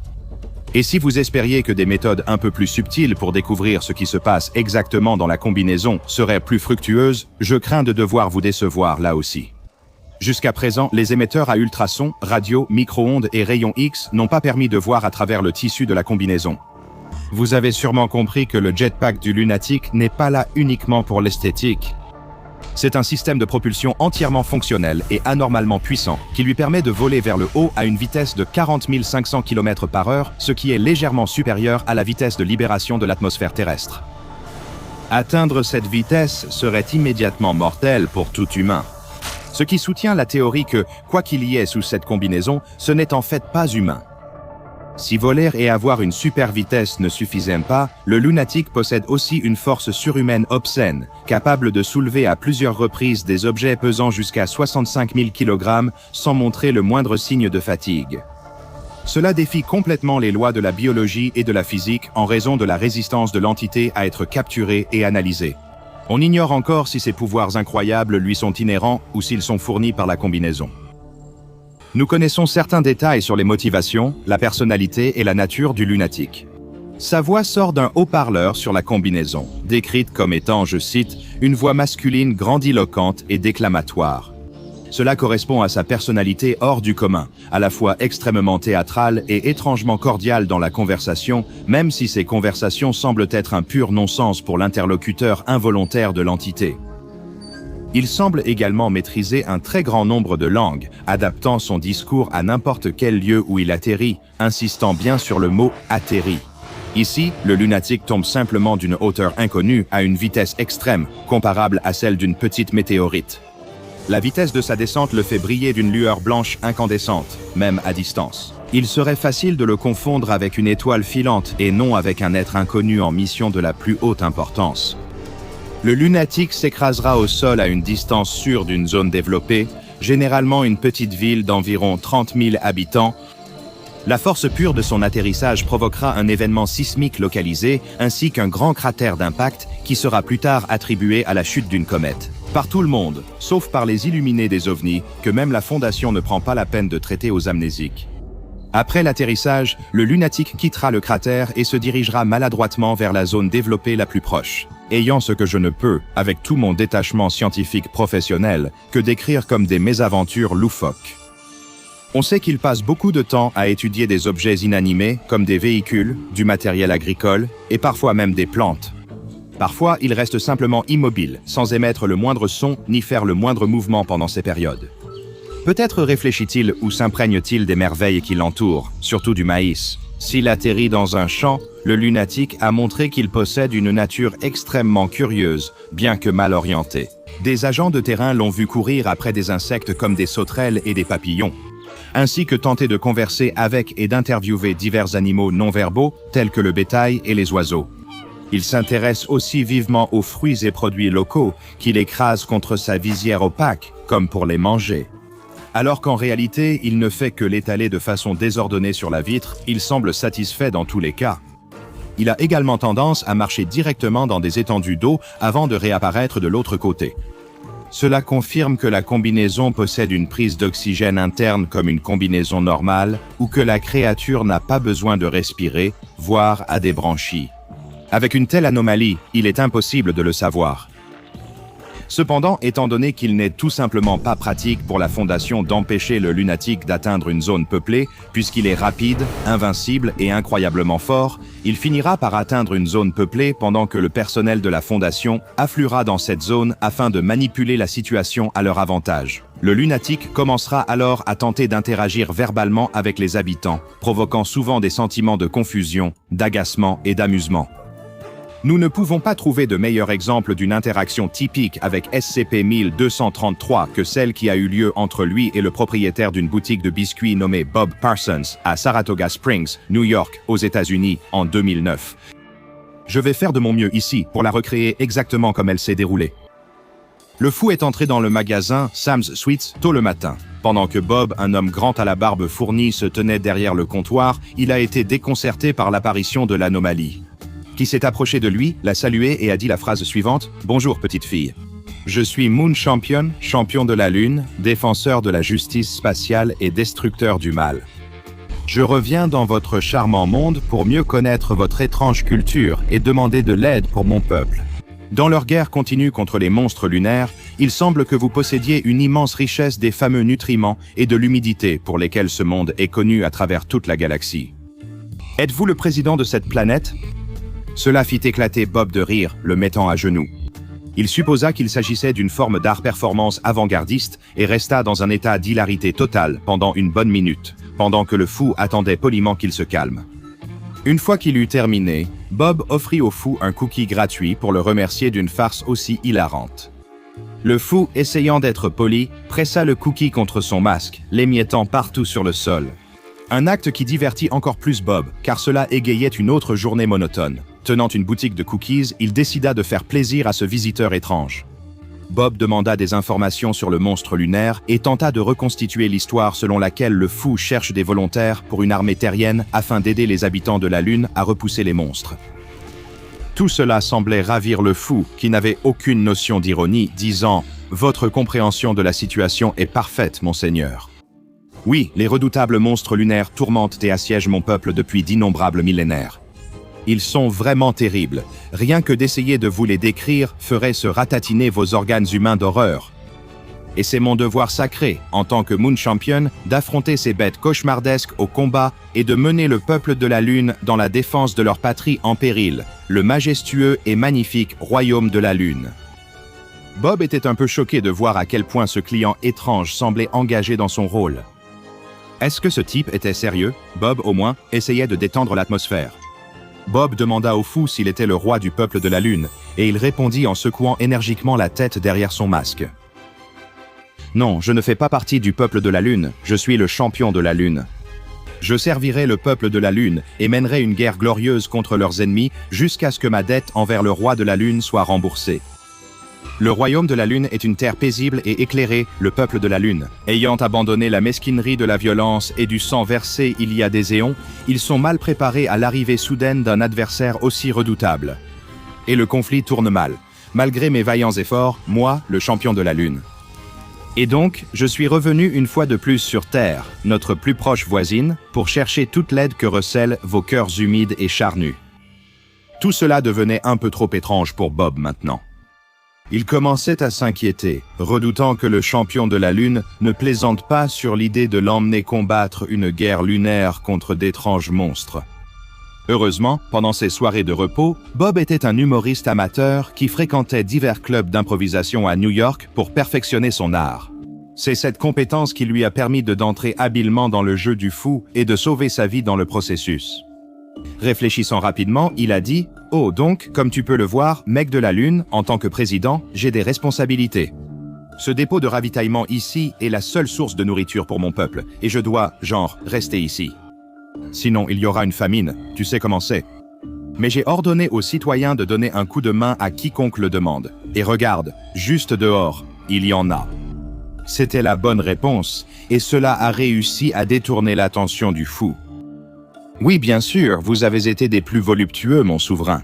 Et si vous espériez que des méthodes un peu plus subtiles pour découvrir ce qui se passe exactement dans la combinaison seraient plus fructueuses, je crains de devoir vous décevoir là aussi. Jusqu'à présent, les émetteurs à ultrasons, radio, micro-ondes et rayons X n'ont pas permis de voir à travers le tissu de la combinaison. Vous avez sûrement compris que le jetpack du lunatique n'est pas là uniquement pour l'esthétique. C'est un système de propulsion entièrement fonctionnel et anormalement puissant qui lui permet de voler vers le haut à une vitesse de 40 500 km/h, ce qui est légèrement supérieur à la vitesse de libération de l'atmosphère terrestre. Atteindre cette vitesse serait immédiatement mortel pour tout humain. Ce qui soutient la théorie que, quoi qu'il y ait sous cette combinaison, ce n'est en fait pas humain. Si voler et avoir une super vitesse ne suffisaient pas, le lunatique possède aussi une force surhumaine obscène, capable de soulever à plusieurs reprises des objets pesant jusqu'à 65 000 kg sans montrer le moindre signe de fatigue. Cela défie complètement les lois de la biologie et de la physique en raison de la résistance de l'entité à être capturée et analysée. On ignore encore si ces pouvoirs incroyables lui sont inhérents ou s'ils sont fournis par la combinaison. Nous connaissons certains détails sur les motivations, la personnalité et la nature du lunatique. Sa voix sort d'un haut-parleur sur la combinaison, décrite comme étant, je cite, une voix masculine grandiloquente et déclamatoire. Cela correspond à sa personnalité hors du commun, à la fois extrêmement théâtrale et étrangement cordiale dans la conversation, même si ces conversations semblent être un pur non-sens pour l'interlocuteur involontaire de l'entité. Il semble également maîtriser un très grand nombre de langues, adaptant son discours à n'importe quel lieu où il atterrit, insistant bien sur le mot « atterri ». Ici, le lunatique tombe simplement d'une hauteur inconnue à une vitesse extrême, comparable à celle d'une petite météorite. La vitesse de sa descente le fait briller d'une lueur blanche incandescente, même à distance. Il serait facile de le confondre avec une étoile filante et non avec un être inconnu en mission de la plus haute importance. Le lunatique s'écrasera au sol à une distance sûre d'une zone développée, généralement une petite ville d'environ 30 000 habitants. La force pure de son atterrissage provoquera un événement sismique localisé ainsi qu'un grand cratère d'impact qui sera plus tard attribué à la chute d'une comète. Par tout le monde, sauf par les illuminés des ovnis, que même la Fondation ne prend pas la peine de traiter aux amnésiques. Après l'atterrissage, le lunatique quittera le cratère et se dirigera maladroitement vers la zone développée la plus proche, ayant ce que je ne peux, avec tout mon détachement scientifique professionnel, que décrire comme des mésaventures loufoques. On sait qu'il passe beaucoup de temps à étudier des objets inanimés, comme des véhicules, du matériel agricole et parfois même des plantes. Parfois, il reste simplement immobile, sans émettre le moindre son ni faire le moindre mouvement pendant ces périodes. Peut-être réfléchit-il ou s'imprègne-t-il des merveilles qui l'entourent, surtout du maïs. S'il atterrit dans un champ, le lunatique a montré qu'il possède une nature extrêmement curieuse, bien que mal orientée. Des agents de terrain l'ont vu courir après des insectes comme des sauterelles et des papillons, ainsi que tenter de converser avec et d'interviewer divers animaux non-verbaux, tels que le bétail et les oiseaux. Il s'intéresse aussi vivement aux fruits et produits locaux qu'il écrase contre sa visière opaque, comme pour les manger. Alors qu'en réalité, il ne fait que l'étaler de façon désordonnée sur la vitre, il semble satisfait dans tous les cas. Il a également tendance à marcher directement dans des étendues d'eau avant de réapparaître de l'autre côté. Cela confirme que la combinaison possède une prise d'oxygène interne comme une combinaison normale, ou que la créature n'a pas besoin de respirer, voire a des branchies. Avec une telle anomalie, il est impossible de le savoir. Cependant, étant donné qu'il n'est tout simplement pas pratique pour la Fondation d'empêcher le lunatique d'atteindre une zone peuplée, puisqu'il est rapide, invincible et incroyablement fort, il finira par atteindre une zone peuplée pendant que le personnel de la Fondation affluera dans cette zone afin de manipuler la situation à leur avantage. Le lunatique commencera alors à tenter d'interagir verbalement avec les habitants, provoquant souvent des sentiments de confusion, d'agacement et d'amusement. Nous ne pouvons pas trouver de meilleur exemple d'une interaction typique avec SCP-1233 que celle qui a eu lieu entre lui et le propriétaire d'une boutique de biscuits nommé Bob Parsons à Saratoga Springs, New York, aux États-Unis, en 2009. Je vais faire de mon mieux ici pour la recréer exactement comme elle s'est déroulée. Le fou est entré dans le magasin Sam's Sweets tôt le matin. Pendant que Bob, un homme grand à la barbe fournie, se tenait derrière le comptoir, il a été déconcerté par l'apparition de l'anomalie, qui s'est approché de lui, l'a salué et a dit la phrase suivante: « Bonjour petite fille. Je suis Moon Champion, champion de la Lune, défenseur de la justice spatiale et destructeur du mal. Je reviens dans votre charmant monde pour mieux connaître votre étrange culture et demander de l'aide pour mon peuple. Dans leur guerre continue contre les monstres lunaires, il semble que vous possédiez une immense richesse des fameux nutriments et de l'humidité pour lesquels ce monde est connu à travers toute la galaxie. Êtes-vous le président de cette planète ?» Cela fit éclater Bob de rire, le mettant à genoux. Il supposa qu'il s'agissait d'une forme d'art performance avant-gardiste et resta dans un état d'hilarité totale pendant une bonne minute, pendant que le fou attendait poliment qu'il se calme. Une fois qu'il eut terminé, Bob offrit au fou un cookie gratuit pour le remercier d'une farce aussi hilarante. Le fou, essayant d'être poli, pressa le cookie contre son masque, l'émiettant partout sur le sol. Un acte qui divertit encore plus Bob, car cela égayait une autre journée monotone. Tenant une boutique de cookies, il décida de faire plaisir à ce visiteur étrange. Bob demanda des informations sur le monstre lunaire et tenta de reconstituer l'histoire selon laquelle le fou cherche des volontaires pour une armée terrienne afin d'aider les habitants de la Lune à repousser les monstres. Tout cela semblait ravir le fou, qui n'avait aucune notion d'ironie, disant « Votre compréhension de la situation est parfaite, monseigneur. Oui, les redoutables monstres lunaires tourmentent et assiègent mon peuple depuis d'innombrables millénaires. Ils sont vraiment terribles. Rien que d'essayer de vous les décrire ferait se ratatiner vos organes humains d'horreur. Et c'est mon devoir sacré, en tant que Moon Champion, d'affronter ces bêtes cauchemardesques au combat et de mener le peuple de la Lune dans la défense de leur patrie en péril, le majestueux et magnifique Royaume de la Lune. Bob était un peu choqué de voir à quel point ce client étrange semblait engagé dans son rôle. Est-ce que ce type était sérieux? Bob, au moins, essayait de détendre l'atmosphère. Bob demanda au fou s'il était le roi du peuple de la Lune, et il répondit en secouant énergiquement la tête derrière son masque. Non, je ne fais pas partie du peuple de la Lune, je suis le champion de la Lune. Je servirai le peuple de la Lune et mènerai une guerre glorieuse contre leurs ennemis jusqu'à ce que ma dette envers le roi de la Lune soit remboursée. Le royaume de la Lune est une terre paisible et éclairée, le peuple de la Lune. Ayant abandonné la mesquinerie de la violence et du sang versé il y a des éons, ils sont mal préparés à l'arrivée soudaine d'un adversaire aussi redoutable. Et le conflit tourne mal, malgré mes vaillants efforts, moi, le champion de la Lune. Et donc, je suis revenu une fois de plus sur Terre, notre plus proche voisine, pour chercher toute l'aide que recèlent vos cœurs humides et charnus. Tout cela devenait un peu trop étrange pour Bob maintenant. Il commençait à s'inquiéter, redoutant que le champion de la Lune ne plaisante pas sur l'idée de l'emmener combattre une guerre lunaire contre d'étranges monstres. Heureusement, pendant ses soirées de repos, Bob était un humoriste amateur qui fréquentait divers clubs d'improvisation à New York pour perfectionner son art. C'est cette compétence qui lui a permis d'entrer habilement dans le jeu du fou et de sauver sa vie dans le processus. Réfléchissant rapidement, il a dit « Oh, donc, comme tu peux le voir, mec de la Lune, en tant que président, j'ai des responsabilités. Ce dépôt de ravitaillement ici est la seule source de nourriture pour mon peuple, et je dois, rester ici. Sinon, il y aura une famine, tu sais comment c'est. Mais j'ai ordonné aux citoyens de donner un coup de main à quiconque le demande. Et regarde, juste dehors, il y en a. » C'était la bonne réponse, et cela a réussi à détourner l'attention du fou. Oui, bien sûr, vous avez été des plus voluptueux, mon souverain.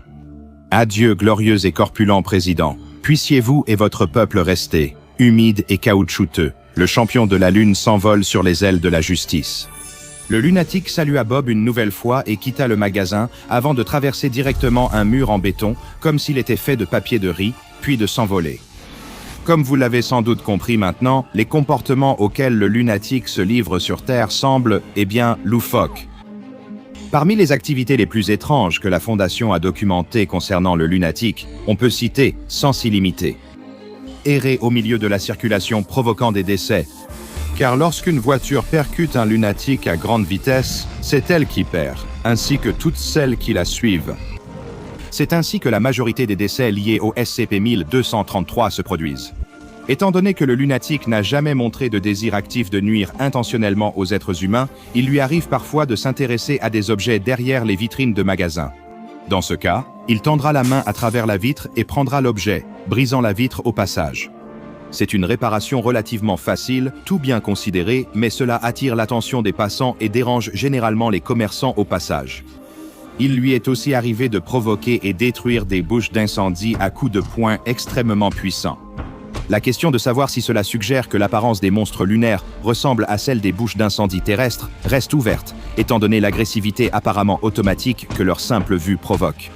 Adieu, glorieux et corpulent président. Puissiez-vous et votre peuple rester, humide et caoutchouteux. Le champion de la Lune s'envole sur les ailes de la justice. Le lunatique salua Bob une nouvelle fois et quitta le magasin avant de traverser directement un mur en béton, comme s'il était fait de papier de riz, puis de s'envoler. Comme vous l'avez sans doute compris maintenant, les comportements auxquels le lunatique se livre sur Terre semblent, loufoques. Parmi les activités les plus étranges que la Fondation a documentées concernant le lunatique, on peut citer, sans s'y limiter, errer au milieu de la circulation provoquant des décès. Car lorsqu'une voiture percute un lunatique à grande vitesse, c'est elle qui perd, ainsi que toutes celles qui la suivent. C'est ainsi que la majorité des décès liés au SCP-1233 se produisent. Étant donné que le lunatique n'a jamais montré de désir actif de nuire intentionnellement aux êtres humains, il lui arrive parfois de s'intéresser à des objets derrière les vitrines de magasins. Dans ce cas, il tendra la main à travers la vitre et prendra l'objet, brisant la vitre au passage. C'est une réparation relativement facile, tout bien considéré, mais cela attire l'attention des passants et dérange généralement les commerçants au passage. Il lui est aussi arrivé de provoquer et détruire des bouches d'incendie à coups de poing extrêmement puissants. La question de savoir si cela suggère que l'apparence des monstres lunaires ressemble à celle des bouches d'incendie terrestres reste ouverte, étant donné l'agressivité apparemment automatique que leur simple vue provoque.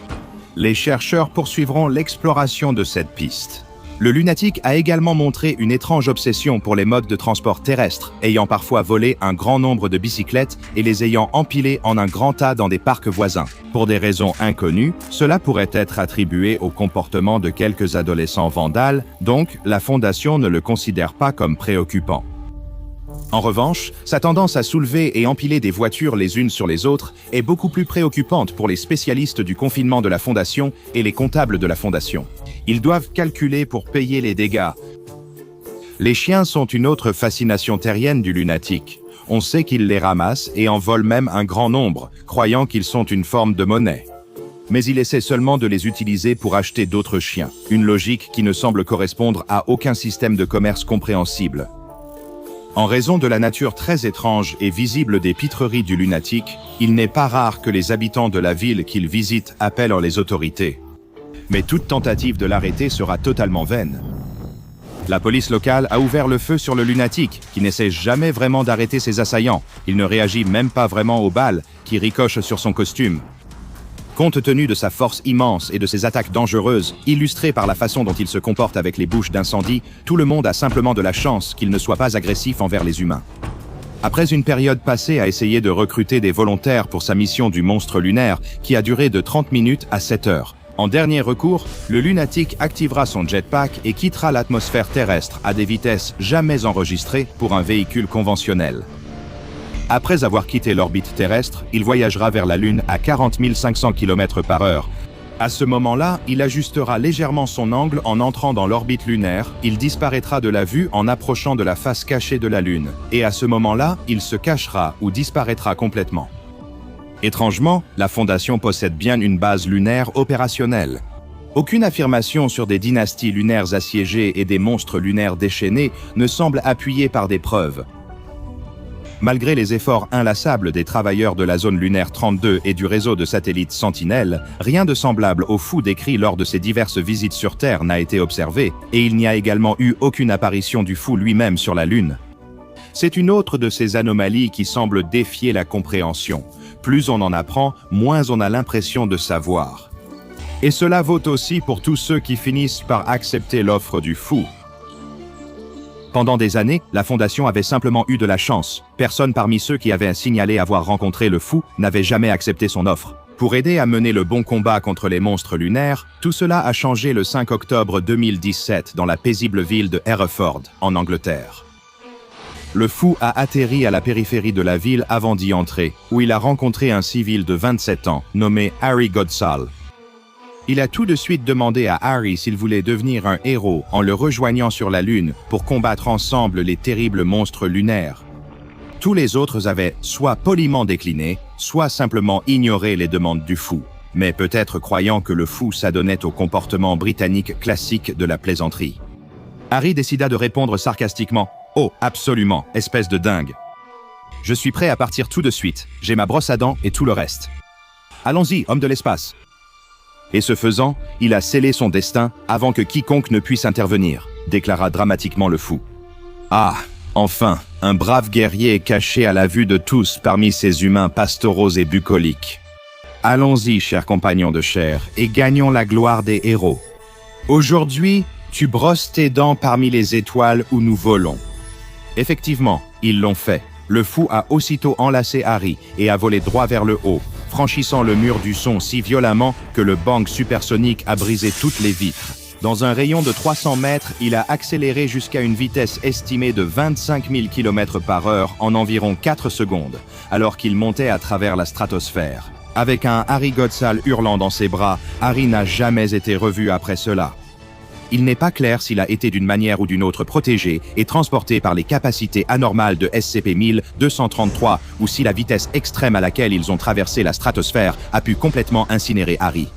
Les chercheurs poursuivront l'exploration de cette piste. Le lunatique a également montré une étrange obsession pour les modes de transport terrestres, ayant parfois volé un grand nombre de bicyclettes et les ayant empilées en un grand tas dans des parcs voisins. Pour des raisons inconnues, cela pourrait être attribué au comportement de quelques adolescents vandales, donc la Fondation ne le considère pas comme préoccupant. En revanche, sa tendance à soulever et empiler des voitures les unes sur les autres est beaucoup plus préoccupante pour les spécialistes du confinement de la Fondation et les comptables de la Fondation. Ils doivent calculer pour payer les dégâts. Les chiens sont une autre fascination terrienne du lunatique. On sait qu'il les ramasse et en vole même un grand nombre, croyant qu'ils sont une forme de monnaie. Mais il essaie seulement de les utiliser pour acheter d'autres chiens, une logique qui ne semble correspondre à aucun système de commerce compréhensible. En raison de la nature très étrange et visible des pitreries du lunatique, il n'est pas rare que les habitants de la ville qu'il visite appellent les autorités. Mais toute tentative de l'arrêter sera totalement vaine. La police locale a ouvert le feu sur le lunatique, qui n'essaie jamais vraiment d'arrêter ses assaillants. Il ne réagit même pas vraiment aux balles qui ricochent sur son costume. Compte tenu de sa force immense et de ses attaques dangereuses, illustrées par la façon dont il se comporte avec les bouches d'incendie, tout le monde a simplement de la chance qu'il ne soit pas agressif envers les humains. Après une période passée à essayer de recruter des volontaires pour sa mission du monstre lunaire, qui a duré de 30 minutes à 7 heures, en dernier recours, le lunatique activera son jetpack et quittera l'atmosphère terrestre à des vitesses jamais enregistrées pour un véhicule conventionnel. Après avoir quitté l'orbite terrestre, il voyagera vers la Lune à 40 500 km/h. À ce moment-là, il ajustera légèrement son angle en entrant dans l'orbite lunaire, il disparaîtra de la vue en approchant de la face cachée de la Lune, et à ce moment-là, il se cachera ou disparaîtra complètement. Étrangement, la Fondation possède bien une base lunaire opérationnelle. Aucune affirmation sur des dynasties lunaires assiégées et des monstres lunaires déchaînés ne semble appuyée par des preuves. Malgré les efforts inlassables des travailleurs de la zone lunaire 32 et du réseau de satellites Sentinelle, rien de semblable au fou décrit lors de ses diverses visites sur Terre n'a été observé, et il n'y a également eu aucune apparition du fou lui-même sur la Lune. C'est une autre de ces anomalies qui semble défier la compréhension. Plus on en apprend, moins on a l'impression de savoir. Et cela vaut aussi pour tous ceux qui finissent par accepter l'offre du fou. Pendant des années, la Fondation avait simplement eu de la chance. Personne parmi ceux qui avaient signalé avoir rencontré le fou n'avait jamais accepté son offre. Pour aider à mener le bon combat contre les monstres lunaires, tout cela a changé le 5 octobre 2017 dans la paisible ville de Hereford, en Angleterre. Le fou a atterri à la périphérie de la ville avant d'y entrer, où il a rencontré un civil de 27 ans, nommé Harry Godshall. Il a tout de suite demandé à Harry s'il voulait devenir un héros en le rejoignant sur la Lune pour combattre ensemble les terribles monstres lunaires. Tous les autres avaient soit poliment décliné, soit simplement ignoré les demandes du fou, mais peut-être croyant que le fou s'adonnait au comportement britannique classique de la plaisanterie. Harry décida de répondre sarcastiquement « Oh, absolument, espèce de dingue. Je suis prêt à partir tout de suite, j'ai ma brosse à dents et tout le reste. Allons-y, homme de l'espace. » Et ce faisant, il a scellé son destin avant que quiconque ne puisse intervenir, déclara dramatiquement le fou. Ah, enfin, un brave guerrier caché à la vue de tous parmi ces humains pastoraux et bucoliques. Allons-y, chers compagnons de chair, et gagnons la gloire des héros. Aujourd'hui, tu brosses tes dents parmi les étoiles où nous volons. Effectivement, ils l'ont fait. Le fou a aussitôt enlacé Harry et a volé droit vers le haut, franchissant le mur du son si violemment que le bang supersonique a brisé toutes les vitres. Dans un rayon de 300 mètres, il a accéléré jusqu'à une vitesse estimée de 25 000 km/h en environ 4 secondes, alors qu'il montait à travers la stratosphère. Avec un Harry Godshall hurlant dans ses bras, Harry n'a jamais été revu après cela. Il n'est pas clair s'il a été d'une manière ou d'une autre protégé et transporté par les capacités anormales de SCP-1233 ou si la vitesse extrême à laquelle ils ont traversé la stratosphère a pu complètement incinérer Harry.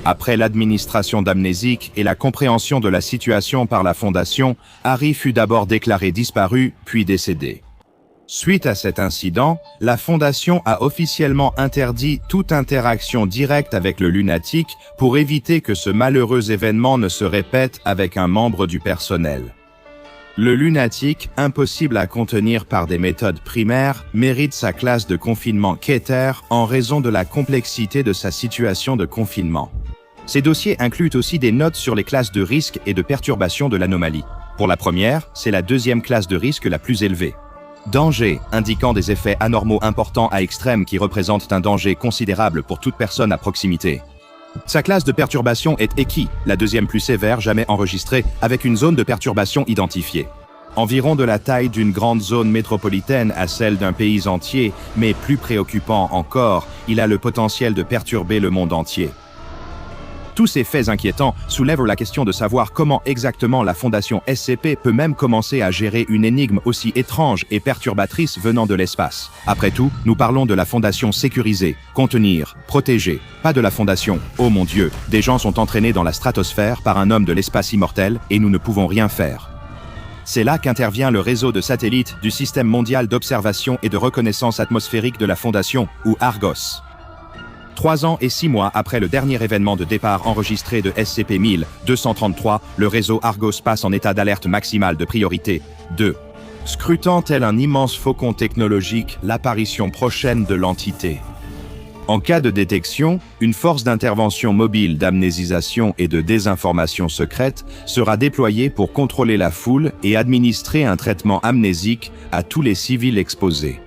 Après l'administration d'amnésique et la compréhension de la situation par la Fondation, Harry fut d'abord déclaré disparu, puis décédé. Suite à cet incident, la Fondation a officiellement interdit toute interaction directe avec le lunatique pour éviter que ce malheureux événement ne se répète avec un membre du personnel. Le lunatique, impossible à contenir par des méthodes primaires, mérite sa classe de confinement Keter en raison de la complexité de sa situation de confinement. Ces dossiers incluent aussi des notes sur les classes de risque et de perturbation de l'anomalie. Pour la première, c'est la deuxième classe de risque la plus élevée. Danger, indiquant des effets anormaux importants à extrême qui représentent un danger considérable pour toute personne à proximité. Sa classe de perturbation est Eki, la deuxième plus sévère jamais enregistrée, avec une zone de perturbation identifiée. Environ de la taille d'une grande zone métropolitaine à celle d'un pays entier, mais plus préoccupant encore, il a le potentiel de perturber le monde entier. Tous ces faits inquiétants soulèvent la question de savoir comment exactement la Fondation SCP peut même commencer à gérer une énigme aussi étrange et perturbatrice venant de l'espace. Après tout, nous parlons de la Fondation sécurisée, contenir, protéger, pas de la Fondation. Oh mon Dieu, des gens sont entraînés dans la stratosphère par un homme de l'espace immortel et nous ne pouvons rien faire. C'est là qu'intervient le réseau de satellites du Système mondial d'observation et de reconnaissance atmosphérique de la Fondation, ou Argos. 3 ans et 6 mois après le dernier événement de départ enregistré de SCP-1233, le réseau Argos passe en état d'alerte maximale de priorité 2. Scrutant tel un immense faucon technologique l'apparition prochaine de l'entité. En cas de détection, une force d'intervention mobile d'amnésisation et de désinformation secrète sera déployée pour contrôler la foule et administrer un traitement amnésique à tous les civils exposés.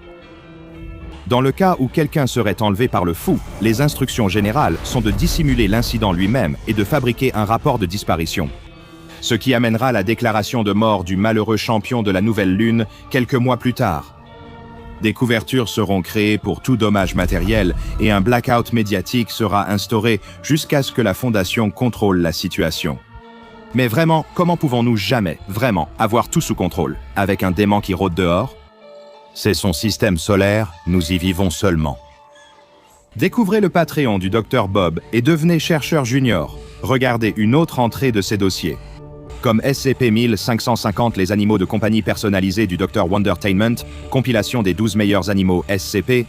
Dans le cas où quelqu'un serait enlevé par le fou, les instructions générales sont de dissimuler l'incident lui-même et de fabriquer un rapport de disparition. Ce qui amènera la déclaration de mort du malheureux champion de la Nouvelle Lune quelques mois plus tard. Des couvertures seront créées pour tout dommage matériel et un blackout médiatique sera instauré jusqu'à ce que la Fondation contrôle la situation. Mais vraiment, comment pouvons-nous jamais, vraiment, avoir tout sous contrôle, avec un dément qui rôde dehors? C'est son système solaire, nous y vivons seulement. Découvrez le Patreon du Dr Bob et devenez chercheur junior. Regardez une autre entrée de ses dossiers. Comme SCP-1550, les animaux de compagnie personnalisés du Dr Wondertainment, compilation des 12 meilleurs animaux SCP,